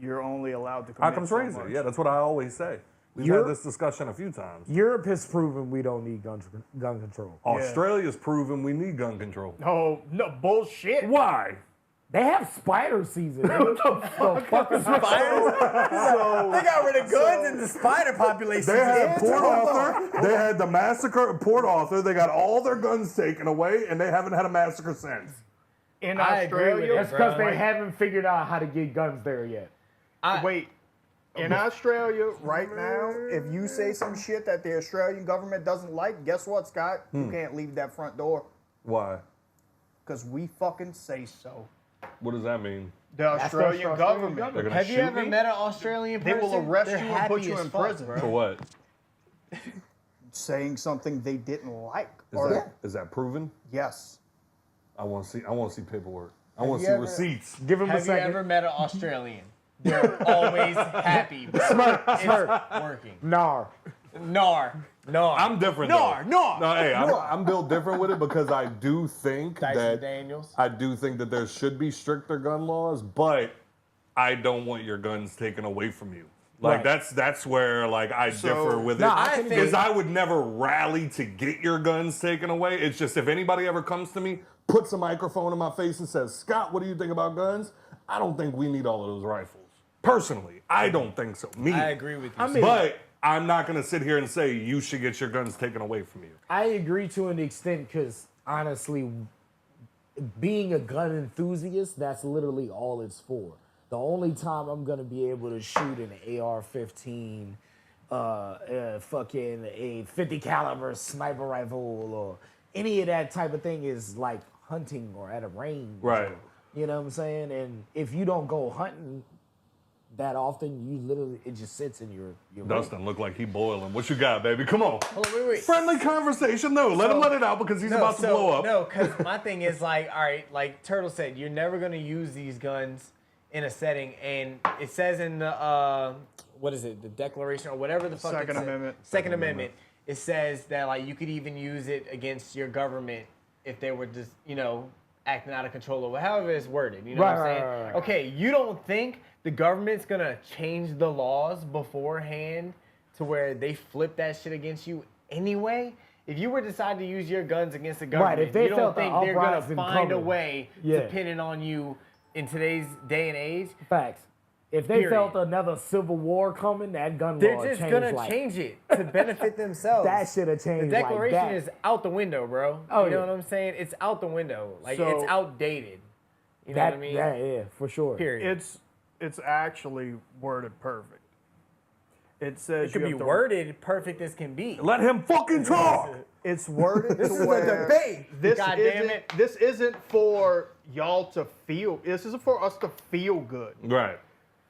You're only allowed to commit Occam's so razor. much. Yeah, that's what I always say. We've You're- had this discussion a few times. Europe has proven we don't need gun control. Australia's proven we need gun control. No bullshit. Why? They have spider season. What the fuck is Spiders? They got rid of guns and the spider population. They had Port Arthur. They had the massacre at Port Arthur. They got all their guns taken away, and they haven't had a massacre since. In I agree with Australia, it, That's because bro. they haven't figured out how to get guns there yet. wait. In Australia right now, if you say some shit that the Australian government doesn't like, guess what, Scott? You can't leave that front door Why? because we fucking say so. What does that mean? The Australian government. They're gonna Have you shoot ever me? met an Australian They person? will arrest They're you and put happy you as in fuck, prison. bro. For what? Saying something they didn't like. Is that proven? Yes. I want to see paperwork. I want to you see ever- receipts. Give him a Have you second. ever met an Australian? They're always happy, bro. It's working. Nar. Nar. I'm different. Nar. though. Nar. No, hey, I'm built different with it because I do think Dyson that Daniels. I do think that there should be stricter gun laws, but I don't want your guns taken away from you. Like Right. that's where like I differ with it. Nah, I can Because agree. I would never rally to get your guns taken away. It's just if anybody ever comes to me, puts a microphone in my face and says, "Scott, what do you think about guns?" I don't think we need all of those rifles. Personally, I don't think so. Me, I agree with you. but I'm not gonna sit here and say you should get your guns taken away from you. I agree to an extent because honestly, being a gun enthusiast, that's literally all it's for. The only time I'm gonna be able to shoot an AR-15, fucking a 50 caliber sniper rifle or any of that type of thing is like hunting or at a range. Right. You know what I'm saying? And if you don't go hunting that often, you literally, it just sits in your room. Dustin look like he boiling. What you got, baby? Come on. Hold on, wait. Friendly conversation. No, let him let it out because he's about to blow up. No, because my thing is like, all right, like Turtle said, you're never gonna use these guns in a setting, and it says in the what is it, the Declaration or whatever the fuck Second it said. Amendment. Second Amendment. It says that like you could even use it against your government if they were just acting out of control or however it's worded. You know what I'm saying? Right. Okay, you don't think the government's gonna change the laws beforehand to where they flip that shit against you anyway? If you were to decide to use your guns against the government, if they you don't felt the think they're gonna uprising find a coming. way Yeah. to pin it on you in today's day and age? Facts. If they Period. felt another civil war coming, that gun They're law just changed, gonna like, change it to benefit themselves. that should have changed The Declaration like that. is out the window, bro. Oh, you know yeah. what I'm saying? It's out the window. Like So- it's outdated. You know that, what I mean? yeah, for sure. Period. It's actually worded perfect. It says It could you be have to- worded perfect as can be. Let him fucking talk. It's worded This to is a where debate. this God isn't, damn it. This isn't for y'all to feel. This is for us to feel good. Right.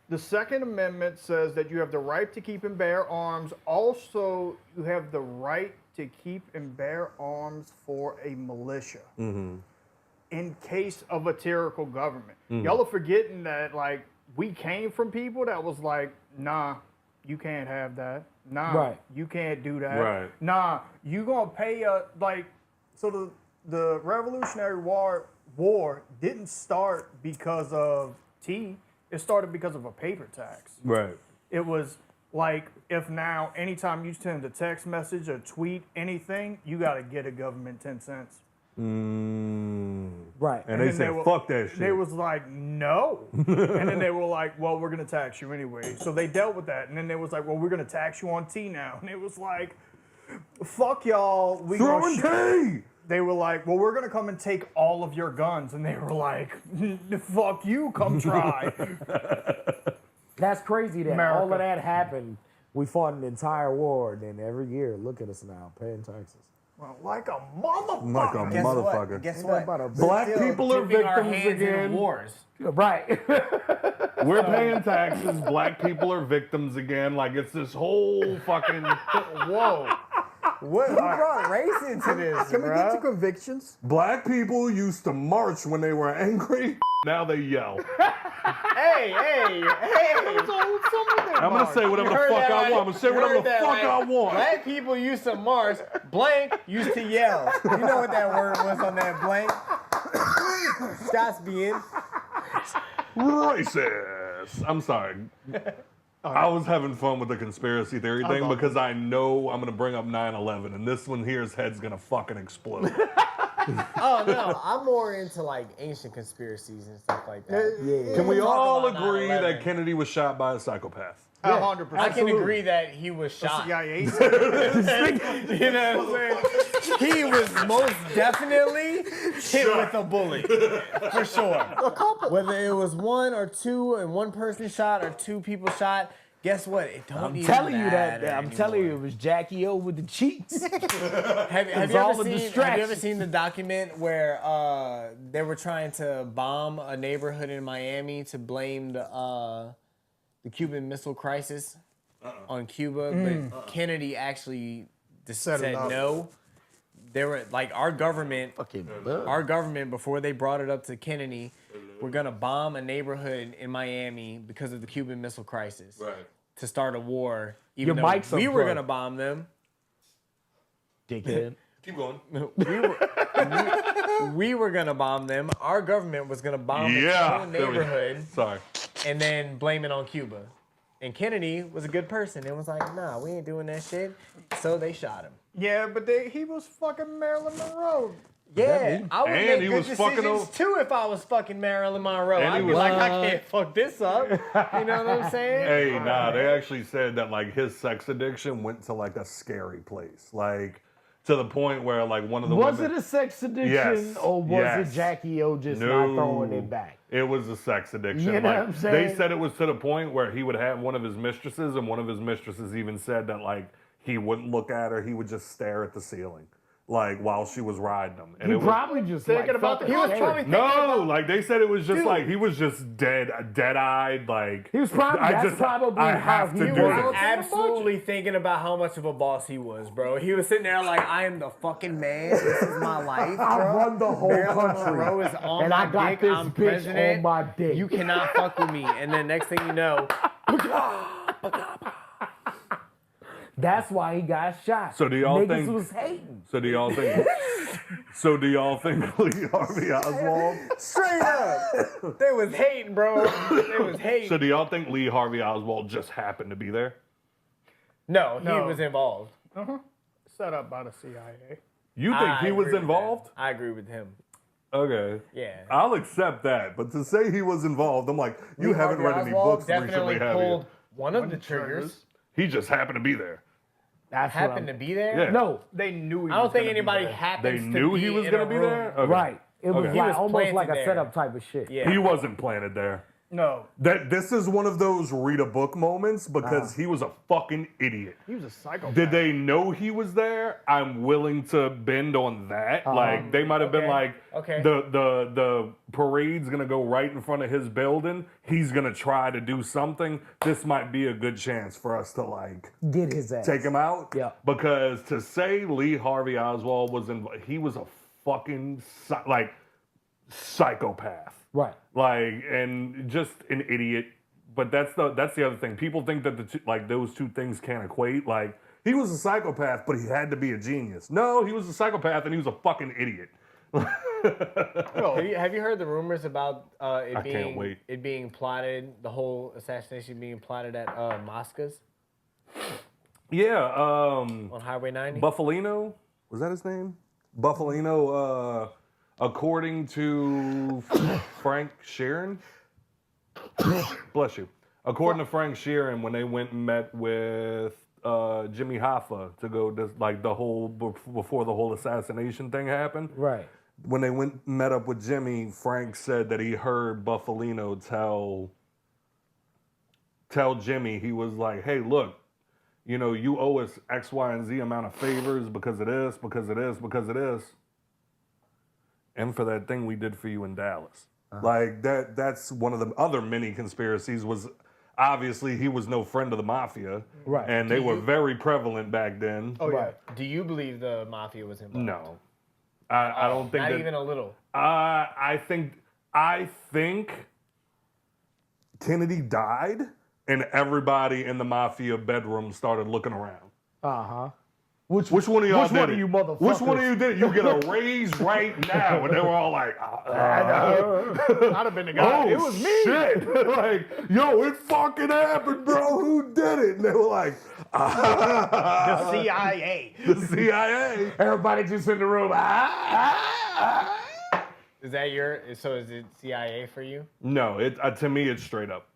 The Second Amendment says that you have the right to keep and bear arms. Also, you have the right to keep and bear arms for a militia in case of a tyrannical government. Y'all are forgetting that, like, we came from people that was like, nah, you can't have that. Nah, Right. you can't do that. Right. Nah, you gonna pay so the Revolutionary War didn't start because of tea. It started because of a paper tax. Right. It was like, if now, anytime you send a text message or tweet anything, you got to get a government 10 cents. Right. And they then said, were- fuck that shit. They was like, no. And then they were like, well, we're going to tax you anyway. So they dealt with that. And then they was like, well, we're going to tax you on tea now. And it was like, fuck y'all. We gonna Throwing shoot- tea. They were like, well, we're going to come and take all of your guns. And they were like, fuck you, come try. That's crazy that America. all of that happened. We fought an entire war, and then every year, look at us now, paying taxes. Well, like a motherfucker. Like a Guess motherfucker. what? Guess Ain't what? that about a Black Still people are dipping our victims hands in again. wars. Right. We're paying taxes. Black people are victims again. Like it's this whole fucking Whoa. What? Who brought race into this, Can we get to bro? convictions? Black people used to march when they were angry. Now they yell. Hey. I'm gonna say whatever the Heard fuck that, I right? want. I'm gonna say You whatever heard the that, fuck right? I want. Black people used to march. Blank used to yell. You know what that word was on that blank? Shots being. Racist. I'm sorry. I was having fun with the conspiracy theory thing because I know I'm gonna bring up 9/11, and this one here's head's gonna fucking explode. Oh no, I'm more into like ancient conspiracies and stuff like that. Yeah. Can we Talk all about agree 9/11. that Kennedy was shot by a psychopath? 100%. I can agree that he was shot. CIA. You know what I'm saying? He was most definitely hit with a bullet, for sure. A couple. Whether it was one or two, and one person shot or two people shot, guess what? It don't I'm even telling you matter that. I'm telling you, it anymore. was Jackie O with the cheeks. Have It's you all ever the seen? Have you distraction. ever seen the document where they were trying to bomb a neighborhood in Miami to blame the Cuban Missile Crisis on Cuba, but Kennedy actually Set it said up. no. They were like our government before they brought it up to Kennedy, we're gonna bomb a neighborhood in Miami because of the Cuban Missile Crisis. Right. To start a war, Your even though mic's we were unplugged. gonna bomb them. Dickhead. Keep going. We were gonna bomb them. Our government was gonna bomb the Yeah. whole neighborhood Sorry. and then blame it on Cuba. And Kennedy was a good person and was like, nah, we ain't doing that shit. So they shot him. Yeah, but he was fucking Marilyn Monroe. Yeah, I would And make he good was fucking decisions over- too if I was fucking Marilyn Monroe. And he I'd be was- like, I can't fuck this up. You know what I'm saying? Hey, nah, they actually said that like his sex addiction went to like a scary place. Like to the point where like one of the Was women, it a sex addiction Yes, or was yes. it Jackie O just No. not throwing it back? It was a sex addiction. You know Like, what I'm saying? they said it was to the point where he would have one of his mistresses, and one of his mistresses even said that like he wouldn't look at her, he would just stare at the ceiling, like while she was riding him. And He it was, probably just Thinking like, about felt the the contract. story. no, like they said it was just like he was just dead-eyed, like He was probably- that's probably I how have he to He do was this. absolutely thinking about how much of a boss he was, bro. He was sitting there like, I am the fucking man. This is my life, bro. I run the whole Marilyn country. Monroe is on And my I got dick. this I'm bitch president. on my dick. You cannot fuck with me. And then next thing you know, That's why he got shot. So do y'all Niggas think- was hating. So do y'all think? So do y'all think Lee Harvey Oswald? straight up, they was hating, bro. They was hating. So do y'all think Lee Harvey Oswald just happened to be there? No, he No. was involved. Set up by the CIA. You think I he was agree with involved? that. I agree with him. Okay. Yeah. I'll accept that, but to say he was involved, I'm like, you Lee haven't Harvey read any Oswald books definitely recently, have pulled you? one of the triggers. He just happened to be there. That's what Happened to I'm- be there. Yeah. No, They knew he I don't was think gonna be anybody there. They happens to knew be he was in going a to be room. there? Okay. right. It was Okay. He like was almost like a planted setup there. type of shit. Yeah. He wasn't planted there. No, This is one of those read a book moments because he was a fucking idiot. he was a psychopath. Did they know he was there? I'm willing to bend on that. Like they might have been Okay. like, Okay. the parade's gonna go right in front of his building. He's gonna try to do something. This might be a good chance for us to like Get his ass. take him out. Yeah. Because to say Lee Harvey Oswald was he was a fucking psychopath. Right. Like, and just an idiot. But that's the other thing. People think that those two things can't equate. Like, he was a psychopath, but he had to be a genius. No, he was a psychopath and he was a fucking idiot. Have you heard the rumors about I can't wait. it being plotted, the whole assassination being plotted at Moscow's Yeah, on Highway 90? Buffalino, was that his name? Buffalino, according to Frank Sheeran. Bless you. According to Frank Sheeran, when they went and met with Jimmy Hoffa to go before the whole assassination thing happened. Right. When they met up with Jimmy, Frank said that he heard Buffalino tell Jimmy, he was like, hey, look, you owe us X, Y, and Z amount of favors because of this, because of this, because of this. And for that thing we did for you in Dallas. Like that's one of the other many conspiracies was obviously he was no friend of the mafia. Right. And they were very prevalent back then. Oh, yeah. Right. Do you believe the mafia was involved? No. I don't think Not that, even a little. I think Kennedy died and everybody in the mafia bedroom started looking around. Uh-huh. Which one of y'all which did one it? of you motherfuckers? Which one of you did it? You get a raise right now. And they were all like, I'd have been the guy. oh, It was me. shit. Like, yo, it fucking happened, bro. Who did it? And they were like, The CIA. the CIA. Everybody just in the room. Is it CIA for you? No, to me, it's straight up.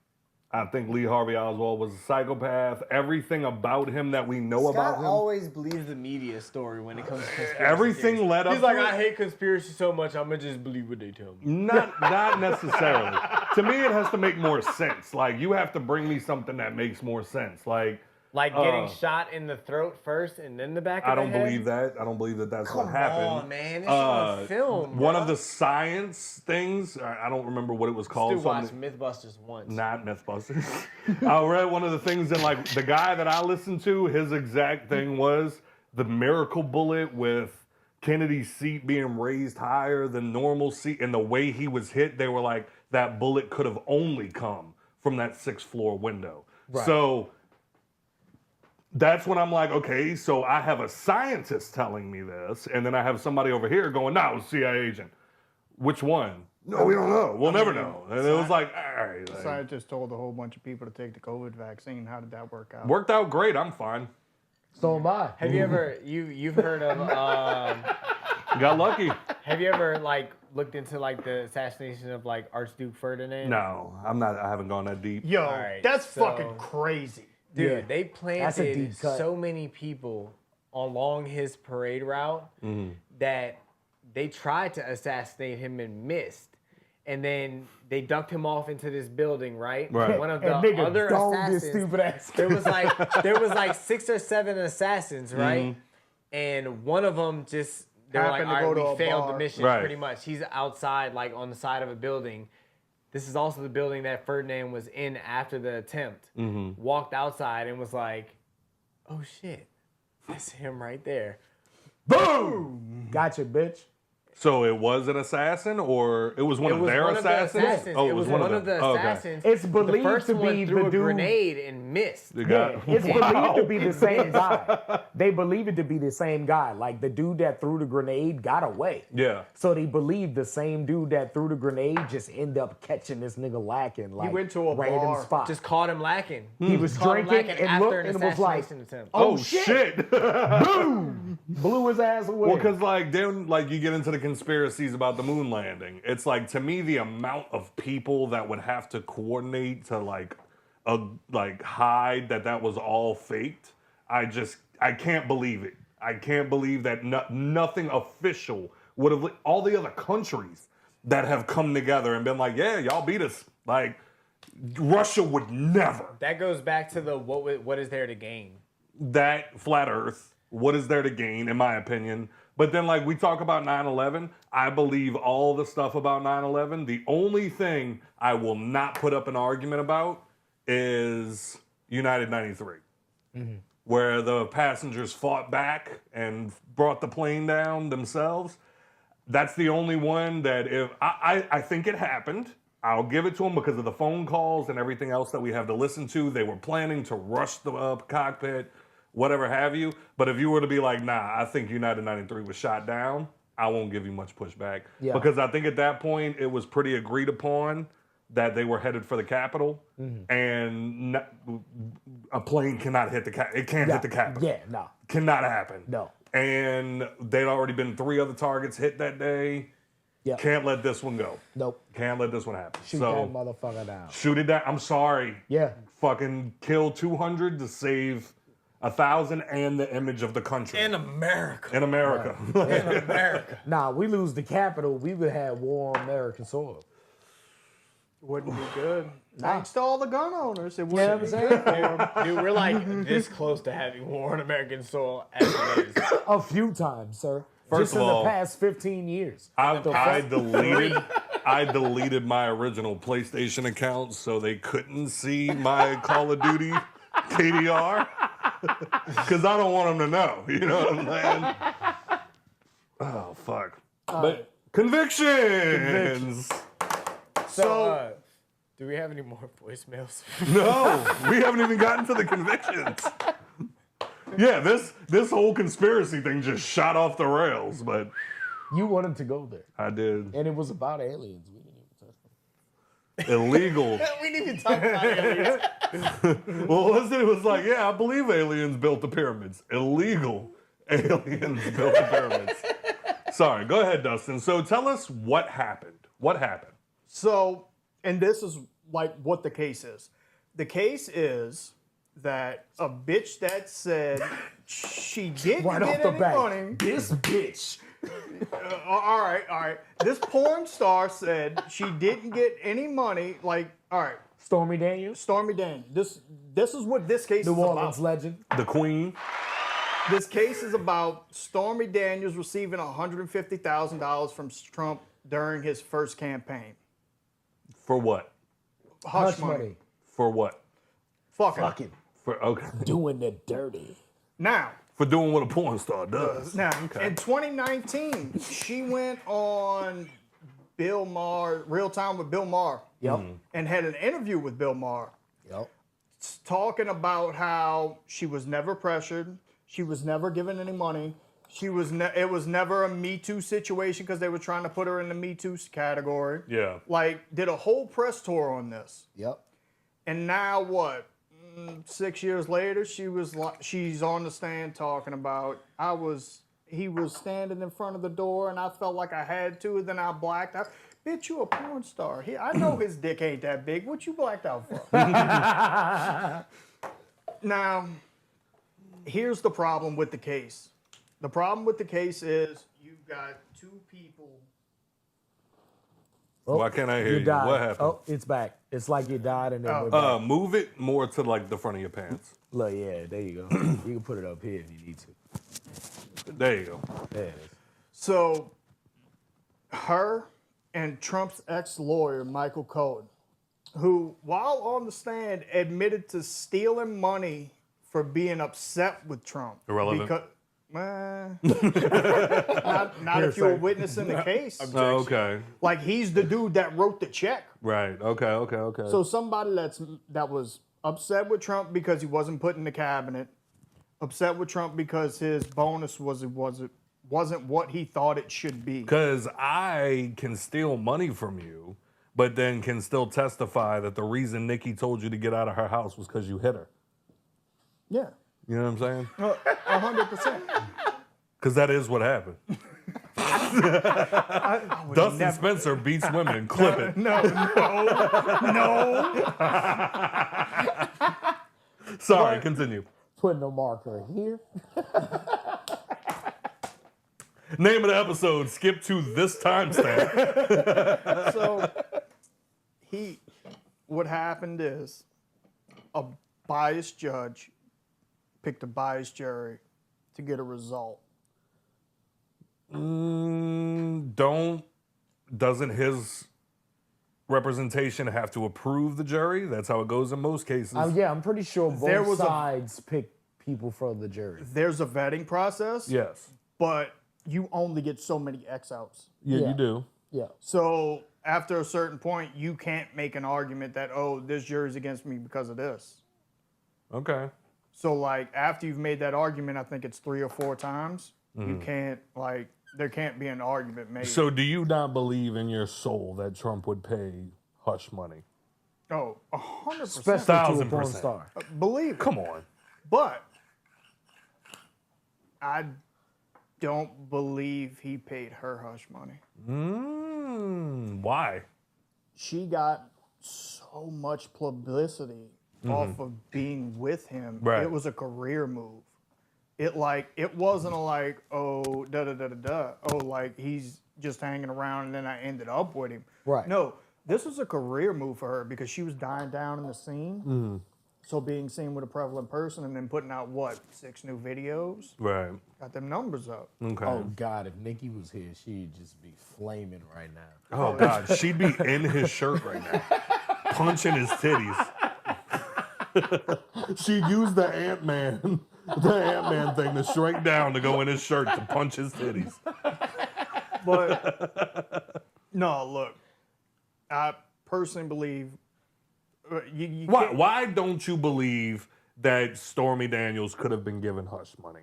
I think Lee Harvey Oswald was a psychopath. Everything about him that we know about him. always believes the media story when it comes to conspiracy Everything theories. led up He's like, to it. I hate conspiracy so much, I'm gonna just believe what they tell me. Not necessarily. To me, it has to make more sense. Like, you have to bring me something that makes more sense. Like Getting shot in the throat first and then the back of I the don't head? believe that. I don't believe that that's Come what happened. on, man. It's on film, One bro. of the science things, I don't remember what it was called. Still watched something- Mythbusters once. Not Mythbusters. I read one of the things, and like the guy that I listened to, his exact thing was the miracle bullet with Kennedy's seat being raised higher than normal seat, and the way he was hit, they were like, that bullet could have only come from that 6th floor window. Right. So that's when I'm like, okay, so I have a scientist telling me this, and then I have somebody over here going, no, it was a CIA agent. Which one? No, we don't know. We'll never know. And it was like, all right. Like, Scientists told a whole bunch of people to take the COVID vaccine. How did that work out? worked out great. I'm fine. So am I. Have you ever you've heard of Got lucky. have you ever looked into the assassination of Archduke Ferdinand? No, I'm not. I haven't gone that deep. Yo, Alright, that's so- fucking crazy. Dude, Yeah. they That's a planted deep cut. so many people along his parade route Mm-hmm. that they tried to assassinate him and missed. And then they dumped him off into this building, right? Right. One of the And nigga other domed this assassins. stupid ass There was like 6 or 7 assassins, right? Mm-hmm. And one of them just they were like, Happened to all go right, to we a failed bar. the mission Right. pretty much. He's outside, like on the side of a building. This is also the building that Ferdinand was in after the attempt. Mm-hmm. Walked outside and was like, oh shit, that's him right there. Boom! Gotcha, bitch. So it was an assassin, or it was one It of was their one of the assassins? assassins. Oh, it was one of the okay. assassins. It's The believed first to one be threw the a dude. grenade and missed. The Yeah, guy. it's believed to be the same Yes. guy. They believe it to be the same guy. Like the dude that threw the grenade got away. Yeah. So they believe the same dude that threw the grenade just ended up catching this nigga lacking. Like went to a random bar. spot. Just caught him lacking. he was Caught him drinking lacking and after looked an and was like, assassination attempt. "Oh, Oh, shit!" shit. Boom! Blew his ass away. Well, because like then like you get into the conspiracies about the moon landing. It's like to me the amount of people that would have to coordinate to like hide that was all faked. I can't believe it. I can't believe that nothing official would have. All the other countries that have come together and been like, yeah, y'all beat us. Like Russia would never. That goes back to the what is there to gain? That flat Earth. What is there to gain, in my opinion? But then, like, we talk about 9/11. I believe all the stuff about 9/11. The only thing I will not put up an argument about is United 93, where the passengers fought back and brought the plane down themselves. That's the only one that if I think it happened. I'll give it to them because of the phone calls and everything else that we have to listen to. They were planning to rush the cockpit, whatever have you. But if you were to be like, nah, I think United 93 was shot down, I won't give you much pushback. Yeah. Because I think at that point it was pretty agreed upon that they were headed for the Capitol, and a plane cannot hit the Capitol. It can't hit the Capitol. Yeah, no. Cannot happen. No. And they'd already been 3 other targets hit that day. Yeah. Can't let this one go. Nope. Can't let this one happen. Shoot so that motherfucker down. shoot it down. I'm sorry. Yeah. Fucking kill 200 to save 1,000 and the image of the country. In America. In America. In America. Nah, we lose the Capitol, we would have war on American soil. Wouldn't be good. Thanks to all the gun owners. It You know wouldn't what be I'm good saying? for 'em. Dude, we're like this close to having war on American soil as it is. A few times, sir. First Just of in all, the past 15 years. I fuck? deleted my original PlayStation account so they couldn't see my Call of Duty KDR. Because I don't want them to know. You know what I'm saying? Oh, fuck. But convictions. So, do we have any more voicemails? No, we haven't even gotten to the convictions. Yeah, this whole conspiracy thing just shot off the rails, but You wanted to go there. I did. And it was about aliens. We didn't even touch them. Illegal. We didn't even talk about aliens. Well, listen, it was like, yeah, I believe aliens built the pyramids. Illegal aliens built the pyramids. Sorry, go ahead, Dustin. So tell us what happened. What happened? So, and this is like what the case is. The case is that a bitch that said she didn't Right get off the any bat. money. This bitch. All right. This porn star said she didn't get any money. Like, all right, Stormy Daniels. Stormy Daniels. This is what this case New is Orleans about. legend. The Queen. This case is about Stormy Daniels receiving $150,000 from Trump during his first campaign. For what? Hush money. For what? Fucking. For okay. Doing the dirty. Now, For doing what a porn star does. in 2019, she went on Bill Maher, Real Time with Bill Maher, Yep. and had an interview with Bill Maher, Yep. talking about how she was never pressured, she was never given any money, it was never a Me Too situation because they were trying to put her in the Me Too category. Yeah. Like, did a whole press tour on this. Yep. And now what? 6 years later, she's on the stand talking about he was standing in front of the door and I felt like I had to, and then I blacked out. Bitch, you a porn star. I know his dick ain't that big. What you blacked out for? Now, here's the problem with the case. The problem with the case is you've got two people. Oh, Why can't I hear you? died. What happened? Oh, it's back. It's like you died and then went back. Move it more to like the front of your pants. Look, yeah, there you go. You can put it up here if you need to. There you go. There it is. So, her and Trump's ex-lawyer, Michael Cohen, who, while on the stand, admitted to stealing money for being upset with Trump. Irrelevant. Not if you were witnessing the case. Oh, okay. Like, he's the dude that wrote the check. Right. Okay. So somebody that was upset with Trump because he wasn't put in the cabinet, upset with Trump because his bonus wasn't what he thought it should be. Because I can steal money from you, but then can still testify that the reason Nikki told you to get out of her house was because you hit her. Yeah. You know what I'm saying? 100%. Because that is what happened. Dustin Spencer beats women. Clip it. No. Sorry, continue. Putting a marker here. Name of the episode, skip to this timestamp. So what happened is a biased judge picked a biased jury to get a result. Doesn't his representation have to approve the jury? That's how it goes in most cases. Yeah, I'm pretty sure There both was a- sides pick people for the jury. There's a vetting process, Yes. but you only get so many X-outs. Yeah, Yeah. you do. Yeah. So after a certain point, you can't make an argument that, oh, this jury's against me because of this. Okay. So, like, after you've made that argument, I think it's 3 or 4 times, you can't, like, there can't be an argument made. So do you not believe in your soul that Trump would pay hush money? Oh, 100%. Especially to a porn 1,000%. star. Believe it. Come on. But I don't believe he paid her hush money. Why? She got so much publicity off of being with him. Right. It was a career move. It wasn't like, oh, oh, like he's just hanging around and then I ended up with him. Right. No, this was a career move for her because she was dying down in the scene. So being seen with a prevalent person and then putting out 6 new videos, Right. got them numbers up. Okay. Oh God, if Nikki was here, she'd just be flaming right now. Oh God, she'd be in his shirt right now, punching his titties. She'd use the Ant-Man thing to shrink down to go in his shirt to punch his titties. But no, look, I personally believe you Why? can't- Why don't you believe that Stormy Daniels could have been given hush money?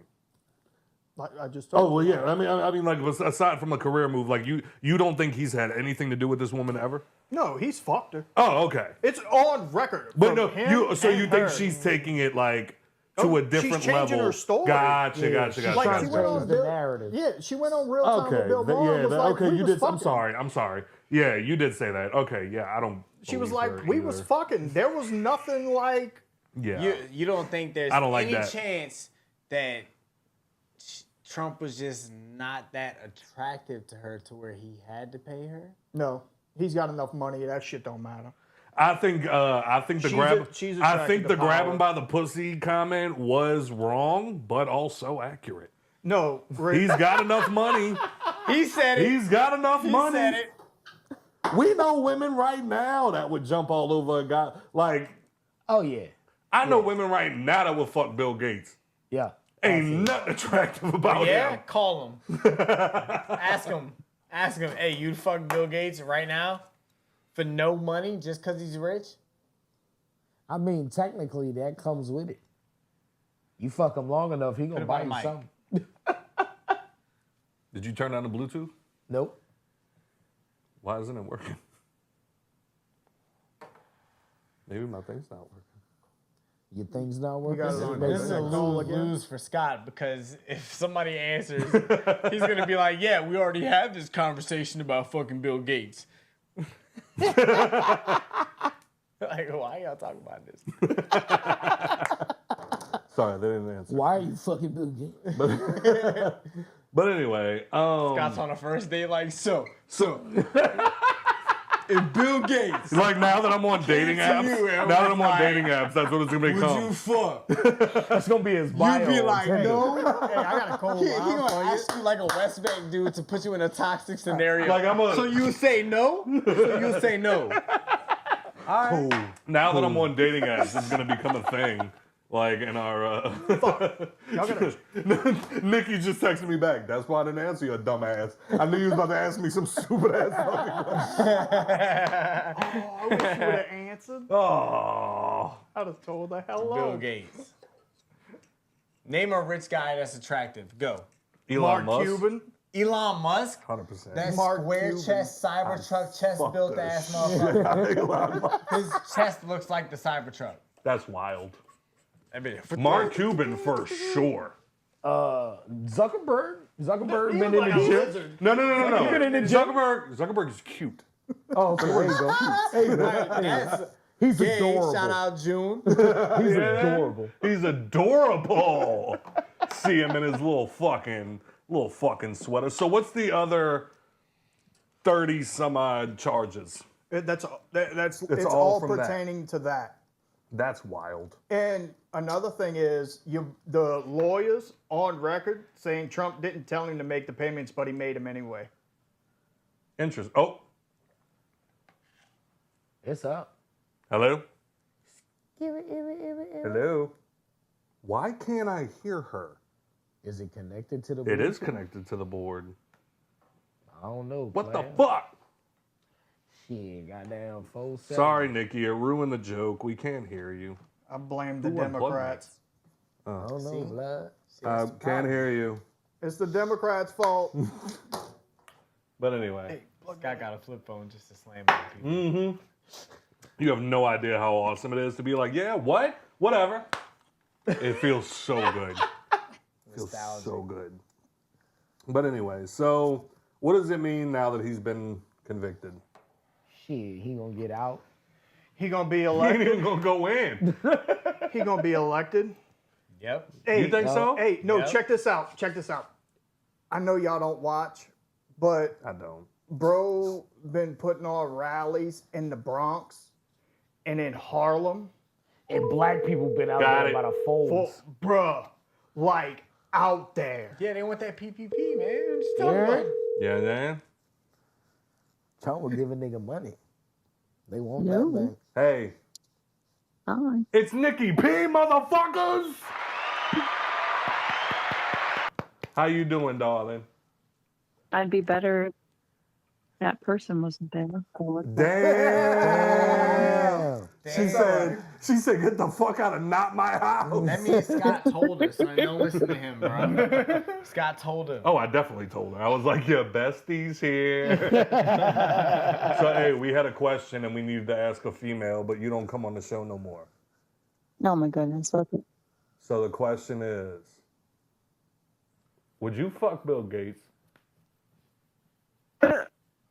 Like I just told Oh well, you. yeah. I mean, like aside from a career move, like you don't think he's had anything to do with this woman ever? No, he's fucked her. Oh, okay. It's on record. But from no, him you and think her. she's taking it like to a different she's changing level? her story. Gotcha. Like, She trying went to on change Bill, the narrative. Yeah, she went on Real Time Okay. with Bill Maher and was like, okay. we You was did. fucking. I'm sorry. Yeah, you did say that. Okay. Yeah, I don't. She was believe like, her we was either. fucking. There was nothing like. Yeah. You don't think there's I don't like any that. chance that Trump was just not that attractive to her to where he had to pay her? No, he's got enough money. That shit don't matter. I think the she's I think attracted the to grab power. him by the pussy comment was wrong, but also accurate. No, He's got enough money. He said it. He's got enough He money. said it. We know women right now that would jump all over a guy. Like, Oh yeah. I know women right now that would fuck Bill Gates. Yeah. Ain't nothing attractive about Yeah, him. call him. Ask him. Hey, you'd fuck Bill Gates right now for no money just because he's rich? I mean, technically that comes with it. You fuck him long enough, he gonna it buy on you mic. something. Did you turn on the Bluetooth? Nope. Why isn't it working? Maybe my thing's not working. Your thing's not working. got it on. This is a lose for Scott because if somebody answers, he's going to be like, yeah, we already had this conversation about fucking Bill Gates. Like, why y'all talking about this? Sorry, they didn't answer. Why are you fucking Bill Gates? But anyway, Scott's on a first date like, so. If Bill Gates like now that I'm on dating apps, that's what it's gonna become. would you fuck? That's gonna be his bio. You'd be on like, Tinder. no. Hey, I got a cold He one. gonna ask you like a West Bank dude to put you in a toxic scenario. Like So you would say no? So you would say no. cool. Now that I'm on dating apps, it's gonna become a thing. Like in our Nikki just texted me back. That's why I didn't answer you, dumbass. I knew you was about to ask me some stupid ass fucking question. I wish you would have answered. Oh. I'd have told the hello. Bill Gates. Name a rich guy that's attractive. Go. Elon Mark Musk. Cuban. Elon Musk. 100%. That Mark square Cuban. chest, Cybertruck chest Fuck built the ass shit motherfucker. out of Elon Musk. His chest looks like the Cybertruck. That's wild. I mean, Mark Cuban for sure. Zuckerberg been in like the a gym. lizard. No. been in the gym? Zuckerberg is cute. Oh, okay, there you go. that's He's gay. adorable. Shout out June. He's adorable. He's adorable. See him in his little fucking sweater. So what's the other 30 some odd charges? It's all all from that. pertaining to that. That's wild. And another thing is, the lawyers on record saying Trump didn't tell him to make the payments, but he made them anyway. Interesting. Oh, It's up. hello? Hello? Why can't I hear her? Is it connected to the It is Bluetooth? connected to the board. I don't know. What the man. fuck? Shit, goddamn 4-7. Sorry, Nikki, it ruined the joke. We can't hear you. I blame the Who unplugged Democrats. I don't know, blood. I can't hear you. It's the Democrats' fault. But anyway. Scott got a flip phone just to slam it. Mm-hmm. You have no idea how awesome it is to be like, yeah, what? Whatever. It feels so good. It feels so good. But anyway, so what does it mean now that he's been convicted? Shit, he gonna get out. He gonna be He ain't elected. even gonna go in. He gonna be elected. Yep. Hey, You think so? Hey, no, Yep. check this out. Check this out. I know y'all don't watch, but I don't. bro been putting on rallies in the Bronx and in Harlem. And black people been out Got there it. by the For, folds. bruh, like out there. Yeah, they want that PPP, man. I'm just talking about. Yeah, man. Trump will give a nigga money. They want No. that, man. Hey, Hi. it's Nikki P, motherfuckers. How you doing, darling? I'd be better if that person wasn't there. Damn. She said, get the fuck out of not my house. That means Scott told her, son. Don't listen to him, bro. Scott told him. Oh, I definitely told her. I was like, your bestie's here. So, hey, we had a question and we needed to ask a female, but you don't come on the show no more. Oh my goodness. Okay. So the question is, would you fuck Bill Gates?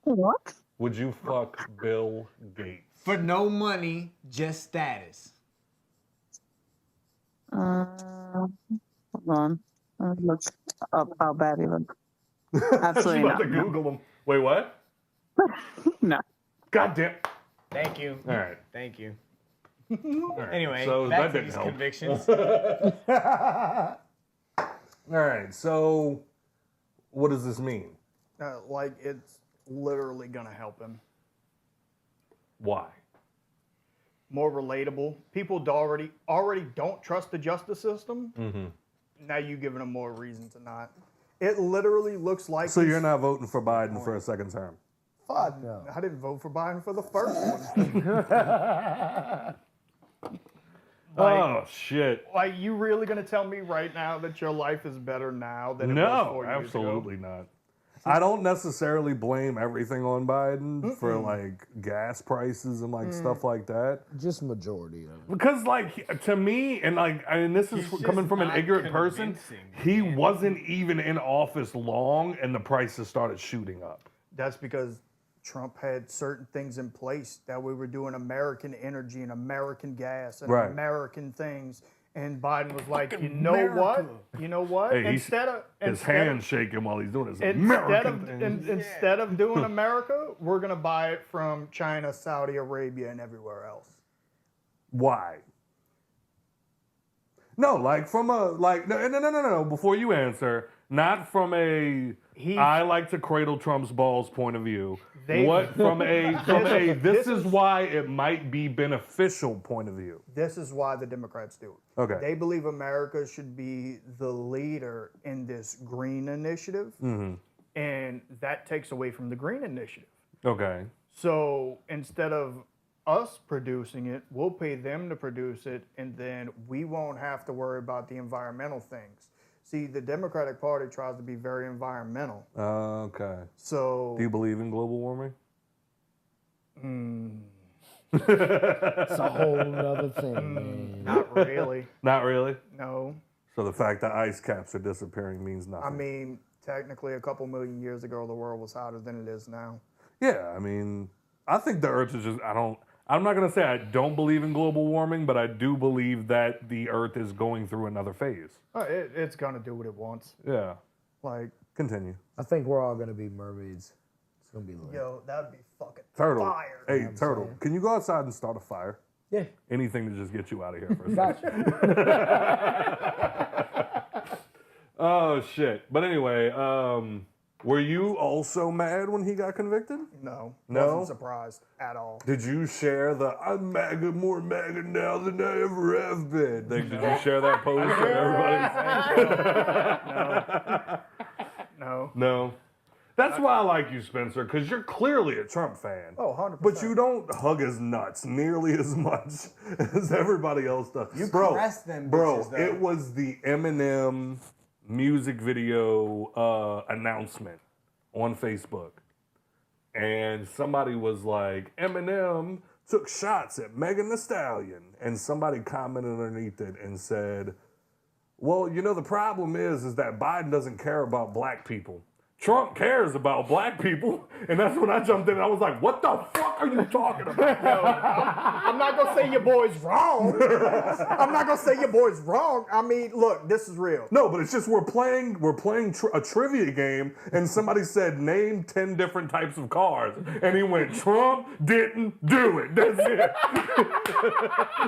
What? Would you fuck Bill Gates? For no money, just status. Hold on. Look up how bad he looks. Absolutely She's about not. to Google him. Wait, what? No. God damn. Thank you. All right. Thank you. All right. Anyway, so back that to didn't these help. convictions. All right. So what does this mean? Like it's literally gonna help him. Why? More relatable. People already don't trust the justice system. Mm-hmm. Now you giving them more reason to not. It literally looks like. So you're not voting for Biden for a second term? Fuck no. I didn't vote for Biden for the first one. Oh shit! Like you really gonna tell me right now that your life is better now than it was No, 4 years absolutely ago? not. I don't necessarily blame everything on Biden for like gas prices and like stuff like that. Just majority of it. Because like to me, and like, and this is He's coming just from an not ignorant person, convincing, he man. wasn't even in office long, and the prices started shooting up. That's because Trump had certain things in place that we were doing American energy and American gas and Right. American things. And Biden was like, you know what? Hey, Instead his of hand shaking while he's doing his instead American of thing. instead of doing America, we're gonna buy it from China, Saudi Arabia, and everywhere else. Why? No, like from a no. Before you answer, not from a I like to cradle Trump's balls point of view. From a this is why it might be beneficial point of view. This is why the Democrats do it. Okay. They believe America should be the leader in this green initiative, and that takes away from the green initiative. Okay. So instead of us producing it, we'll pay them to produce it, and then we won't have to worry about the environmental things. See, the Democratic Party tries to be very environmental. Okay. So Do you believe in global warming? It's a whole other thing, man. Not really. Not really? No. So the fact that ice caps are disappearing means nothing. I mean, technically, a couple million years ago, the world was hotter than it is now. Yeah, I mean, I think the Earth is just, I'm not going to say I don't believe in global warming, but I do believe that the Earth is going through another phase. It's going to do what it wants. Yeah. Like, Continue. I think we're all gonna be mermaids. It's gonna be lit. yo, that would be fucking Turtle. fire. Hey, Turtle, can you go outside and start a fire? Yeah. Anything to just get you out of here for a Gotcha. second. Oh, shit. But anyway, were you also mad when he got convicted? No. No? Wasn't surprised at all. Did you share the I'm MAGA, more MAGA now than I ever have been? Like, did you share that post with everybody? No. No. That's why I like you, Spencer, because you're clearly a Trump fan. Oh, 100%. But you don't hug his nuts nearly as much as everybody else does. You bro, caress them bro, bitches, though. it was the Eminem music video announcement on Facebook. And somebody was like, Eminem took shots at Megan Thee Stallion. And somebody commented underneath it and said, well, you know, the problem is that Biden doesn't care about black people. Trump cares about black people. And that's when I jumped in and I was like, what the fuck are you talking about? Yo, I'm not going to say your boy's wrong. I'm not going to say your boy's wrong. I mean, look, this is real. No, but it's just we're playing a trivia game and somebody said, name 10 different types of cars. And he went, Trump didn't do it. That's it.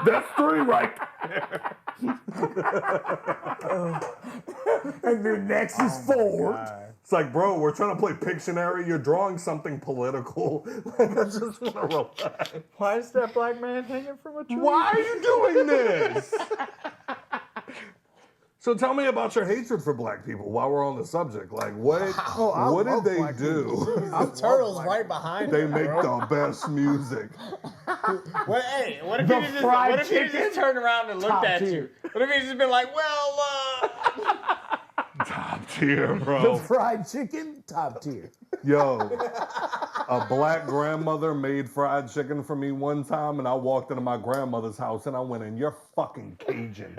That's 3 right there. And then next is Ford. It's like, bro, we're trying to play Pictionary. You're drawing something political. Like, I just want to relax. Why is that black man hanging from a tree? Why are you doing this? So tell me about your hatred for black people while we're on the subject. Like, what did they do? Turtle's right behind They him, make bro. the best music. What if The he fried just chicken? turned around and looked Top at tier. you? What if he's just been like, well, Top tier, The bro. fried chicken, top tier. Yo, a black grandmother made fried chicken for me one time, and I walked into my grandmother's house and I went in, you're fucking Cajun.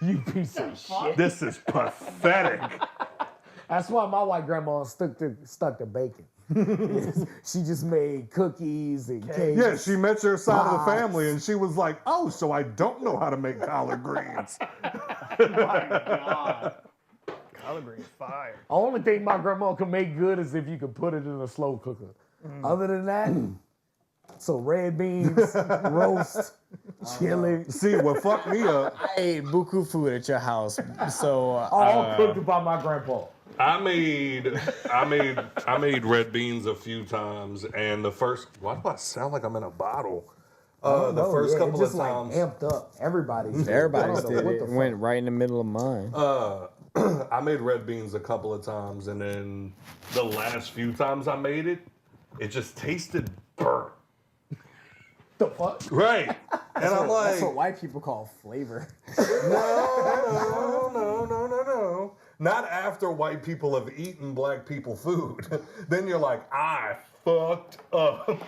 You piece of shit. This is pathetic. That's why my white grandma stuck to bacon. She just made cookies and cakes. Yeah, she met your side of the Pies. family and she was like, oh, so I don't know how to make collard greens. Collard greens fire. The only thing my grandma can make good is if you could put it in a slow cooker. Other than that, so red beans, roast, chili, See, what fucked me up, I ate buku food at your house, so all cooked by my grandpa. I made red beans a few times, and why do I sound like I'm in a bottle? The first it couple just of times, amped up. Everybody's everybody's I don't know did what it. the It fuck. went right in the middle of mine. I made red beans a couple of times, and then the last few times I made it, it just tasted burnt. The fuck? Right. And I'm like, That's what white people call flavor. no. Not after white people have eaten black people food. Then you're like, I fucked up.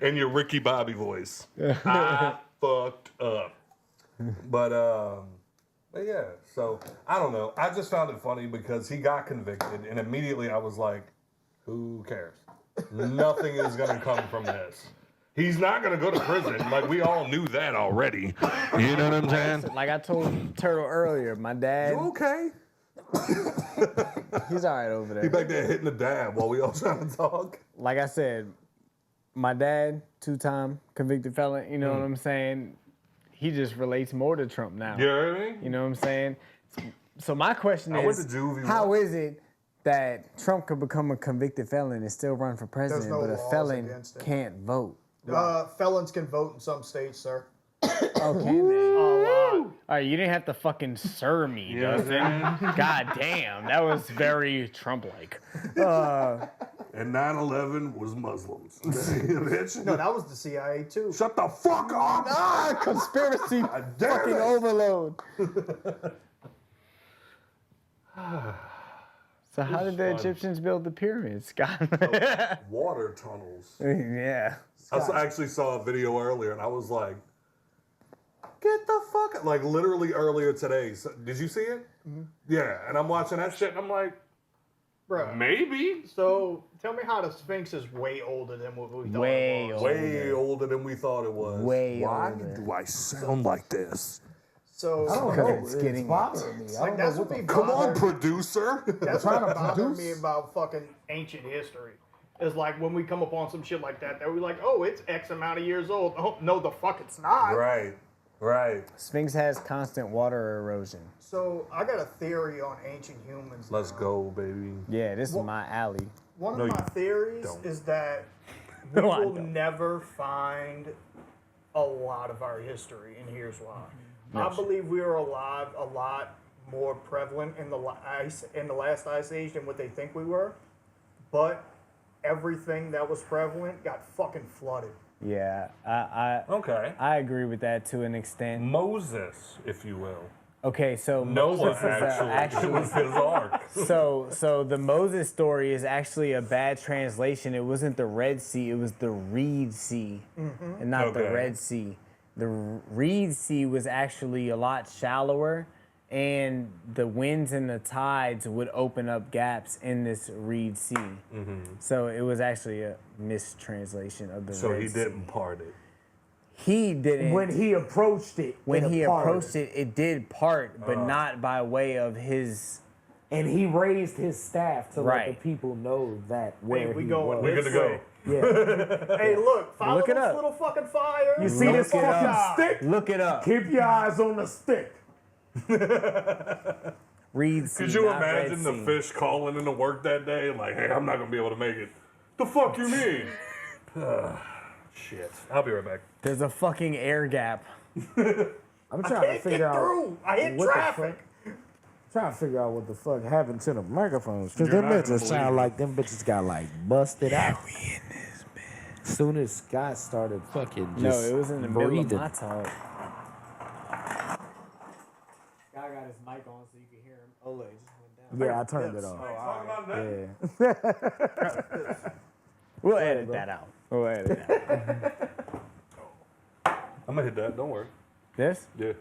In your Ricky Bobby voice. I fucked up. But yeah, so I don't know. I just found it funny because he got convicted and immediately I was like, who cares? Nothing is gonna come from this. He's not gonna go to prison. Like we all knew that already. You know what I'm saying? Like I told Turtle earlier, my dad, You okay? he's all right over He there. back there hitting the dab while we all trying to talk. Like I said, my dad, 2-time convicted felon, you know what I'm saying? He just relates more to Trump now. You heard me? You know what I'm saying? So my question I went is, to juvie how once. is it that Trump could become a convicted felon and still run for president, no but a laws felon against it. can't vote? Felons can vote in some states, sir. Oh, can they? All right, you didn't have to fucking sir me, Dustin. God damn, that was very Trump-like. And 9/11 was Muslims. Bitch. No, that was the CIA too. Shut the fuck up! Conspiracy God damn fucking it. overload. So how did the fun. Egyptians build the pyramids, Scott? Water tunnels. Yeah. I actually saw a video earlier and I was like, get the fuck, like literally earlier today. So, did you see it? Yeah, and I'm watching that shit and I'm like, Bruh. maybe. So tell me how the Sphinx is way older than what we thought Way it was. older. Way older than we thought it was. Way Why older. do I sound like this? So I don't Because know. it's It's getting- bothering me. I like don't that's know what what be the Come on, bothering- producer. That's trying what to bothers produce. me about fucking ancient history. Is like when we come upon some shit like that we're like, oh, it's X amount of years old. Oh, no, the fuck it's not. Right, right. Sphinx has constant water erosion. So I got a theory on ancient humans. Let's now. go, baby. Yeah, this is my alley. One No, of my you theories don't. is that we No, I will don't. never find a lot of our history, and here's why. No I believe we are alive a lot more prevalent in the last ice age than what they think we were, but everything that was prevalent got fucking flooded. Yeah, Okay. I agree with that to an extent. Moses, if you will. Okay, so Noah Moses is actually. It was his ark. so the Moses story is actually a bad translation. It wasn't the Red Sea, it was the Reed Sea, and not the Okay. Red Sea. The Reed Sea was actually a lot shallower, and the winds and the tides would open up gaps in this Reed Sea. So it was actually a mistranslation of the So Red he Sea. didn't part it. He didn't. When he approached it, When it he parted. approached it, it did part, but not by way of his. and he raised his staff to let Right. the people know that where we he going was. We're good to go. Yeah. Hey, look, follow Look it this up. little fucking fire. You see this Look it fucking up. stick? Look it up. Keep your eyes on the stick. Reed Sea. Could you not Red imagine the Sea. fish calling into work that day? Like, hey, I'm not going to be able to make it. The fuck you mean? Shit. I'll be right back. There's a fucking air gap. I'm trying to Can't figure get out. through. I hit what the traffic. Trying to figure out what the fuck happened to the microphones. Because You're them not gonna bitches sound believe like them bitches got like busted out. As soon as Scott started fucking No, just it was in the breathing. middle of my talk. Guy got his mic on so you could hear him. Oh, look, it just went down. Yeah, I turned it off. Yeah. We'll edit that out. We'll edit that out. I'm going to hit that. Don't worry. This? Yeah.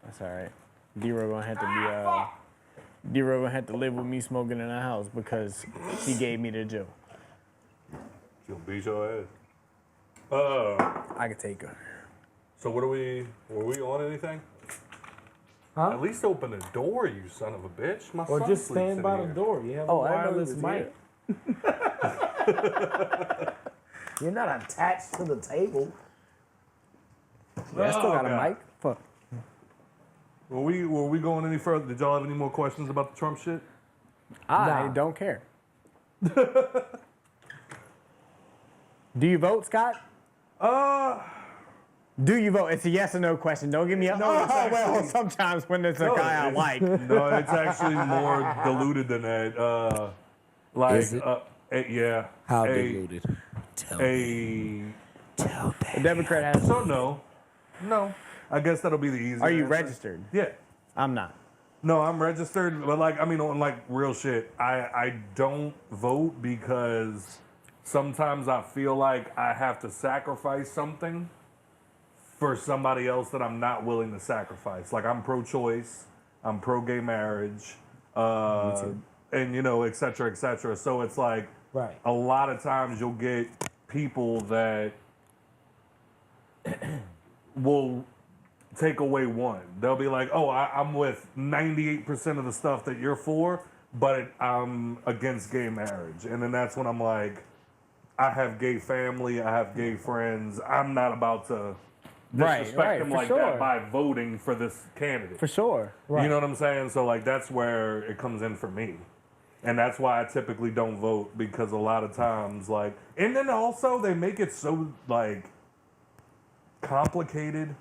That's all right. D-Ro gonna have to be D-Ro gonna have to live with me smoking in the house because she gave me the Joe. She'll beat your ass. I could take her. So what are we? Were we on anything? Huh? At least open the door, you son of a bitch. My Or son just sleeps stand in by here. the door. You have Oh, a I didn't know wireless he was mic. You're not attached to the table. Yeah, I still got God. a mic. Fuck. Were we going any further? Did y'all have any more questions about the Trump shit? I Nah. don't care. Do you vote, Scott? Do you vote? It's a yes or no question. Don't give me a well. Sometimes when there's a guy I like. No, it's actually more diluted than that. Is it? Yeah. How a, diluted? Tell me. A A Democrat has. so no. I guess that'll be the easiest. Are you registered? Yeah. I'm not. No, I'm registered, but like, I mean, on like real shit, I don't vote because sometimes I feel like I have to sacrifice something for somebody else that I'm not willing to sacrifice. Like I'm pro-choice, I'm pro-gay marriage, and you know, et cetera, et cetera. So it's like Right. a lot of times you'll get people that will take away one. They'll be like, oh, I'm with 98% of the stuff that you're for, but I'm against gay marriage. And then that's when I'm like, I have gay family, I have gay friends. I'm not about to disrespect them like that by voting for this candidate. For sure. Right. You know what I'm saying? So like that's where it comes in for me. And that's why I typically don't vote, because a lot of times like, and then also they make it so like complicated.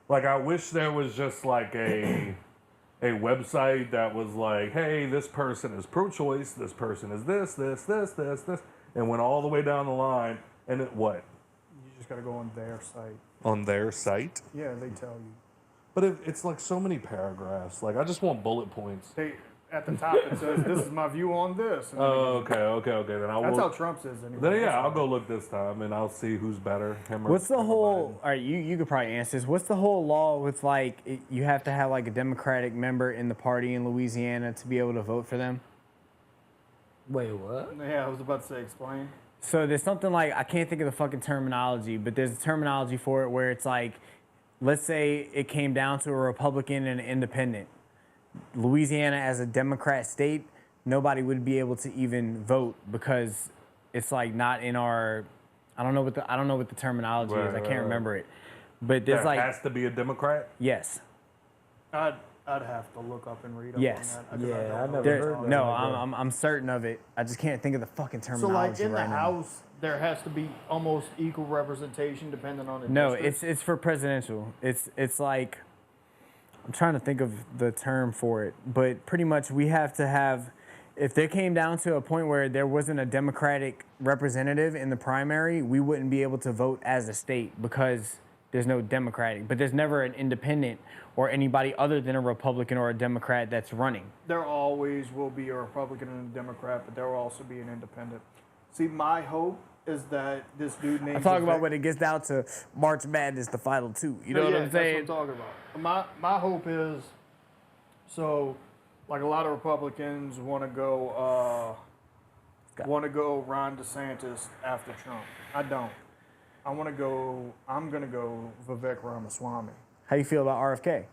Like I wish there was just like a website that was like, hey, this person is pro-choice, this person is this, and went all the way down the line. And it what? You just gotta go on their site. On their site? Yeah, they tell you. But it's like so many paragraphs. Like I just want bullet points. At the top it says, "This is my view on this." And Okay. Then that's how Trump's is anyway. Then yeah, I'll go look this time and I'll see who's better. Him or What's the whole? Biden. All right, you could probably answer this. What's the whole law with like you have to have like a Democratic member in the party in Louisiana to be able to vote for them? Wait, what? Yeah, I was about to say, explain. So there's something like, I can't think of the fucking terminology, but there's a terminology for it where it's like, let's say it came down to a Republican and an independent. Louisiana as a Democrat state, nobody would be able to even vote because it's like not in our, I don't know what the terminology is. I can't remember it. But there's There like, has to be a Democrat? yes. I'd have to look up and read up Yes. on that. Yeah, I never There, heard that. no, I'm certain of it. I just can't think of the fucking So terminology like in the right now. House, there has to be almost equal representation depending on the No, district. it's for presidential. It's like, I'm trying to think of the term for it, but pretty much we have to have, if there came down to a point where there wasn't a Democratic representative in the primary, we wouldn't be able to vote as a state because there's no Democratic, but there's never an independent or anybody other than a Republican or a Democrat that's running. There always will be a Republican and a Democrat, but there will also be an independent. See, my hope is that this dude named... I'm talking about when it gets down to March Madness, the final two. You know what I'm saying? That's what I'm talking about. My hope is, so, like a lot of Republicans want to go Ron DeSantis after Trump. I don't. I'm gonna go Vivek Ramaswamy. How you feel about RFK?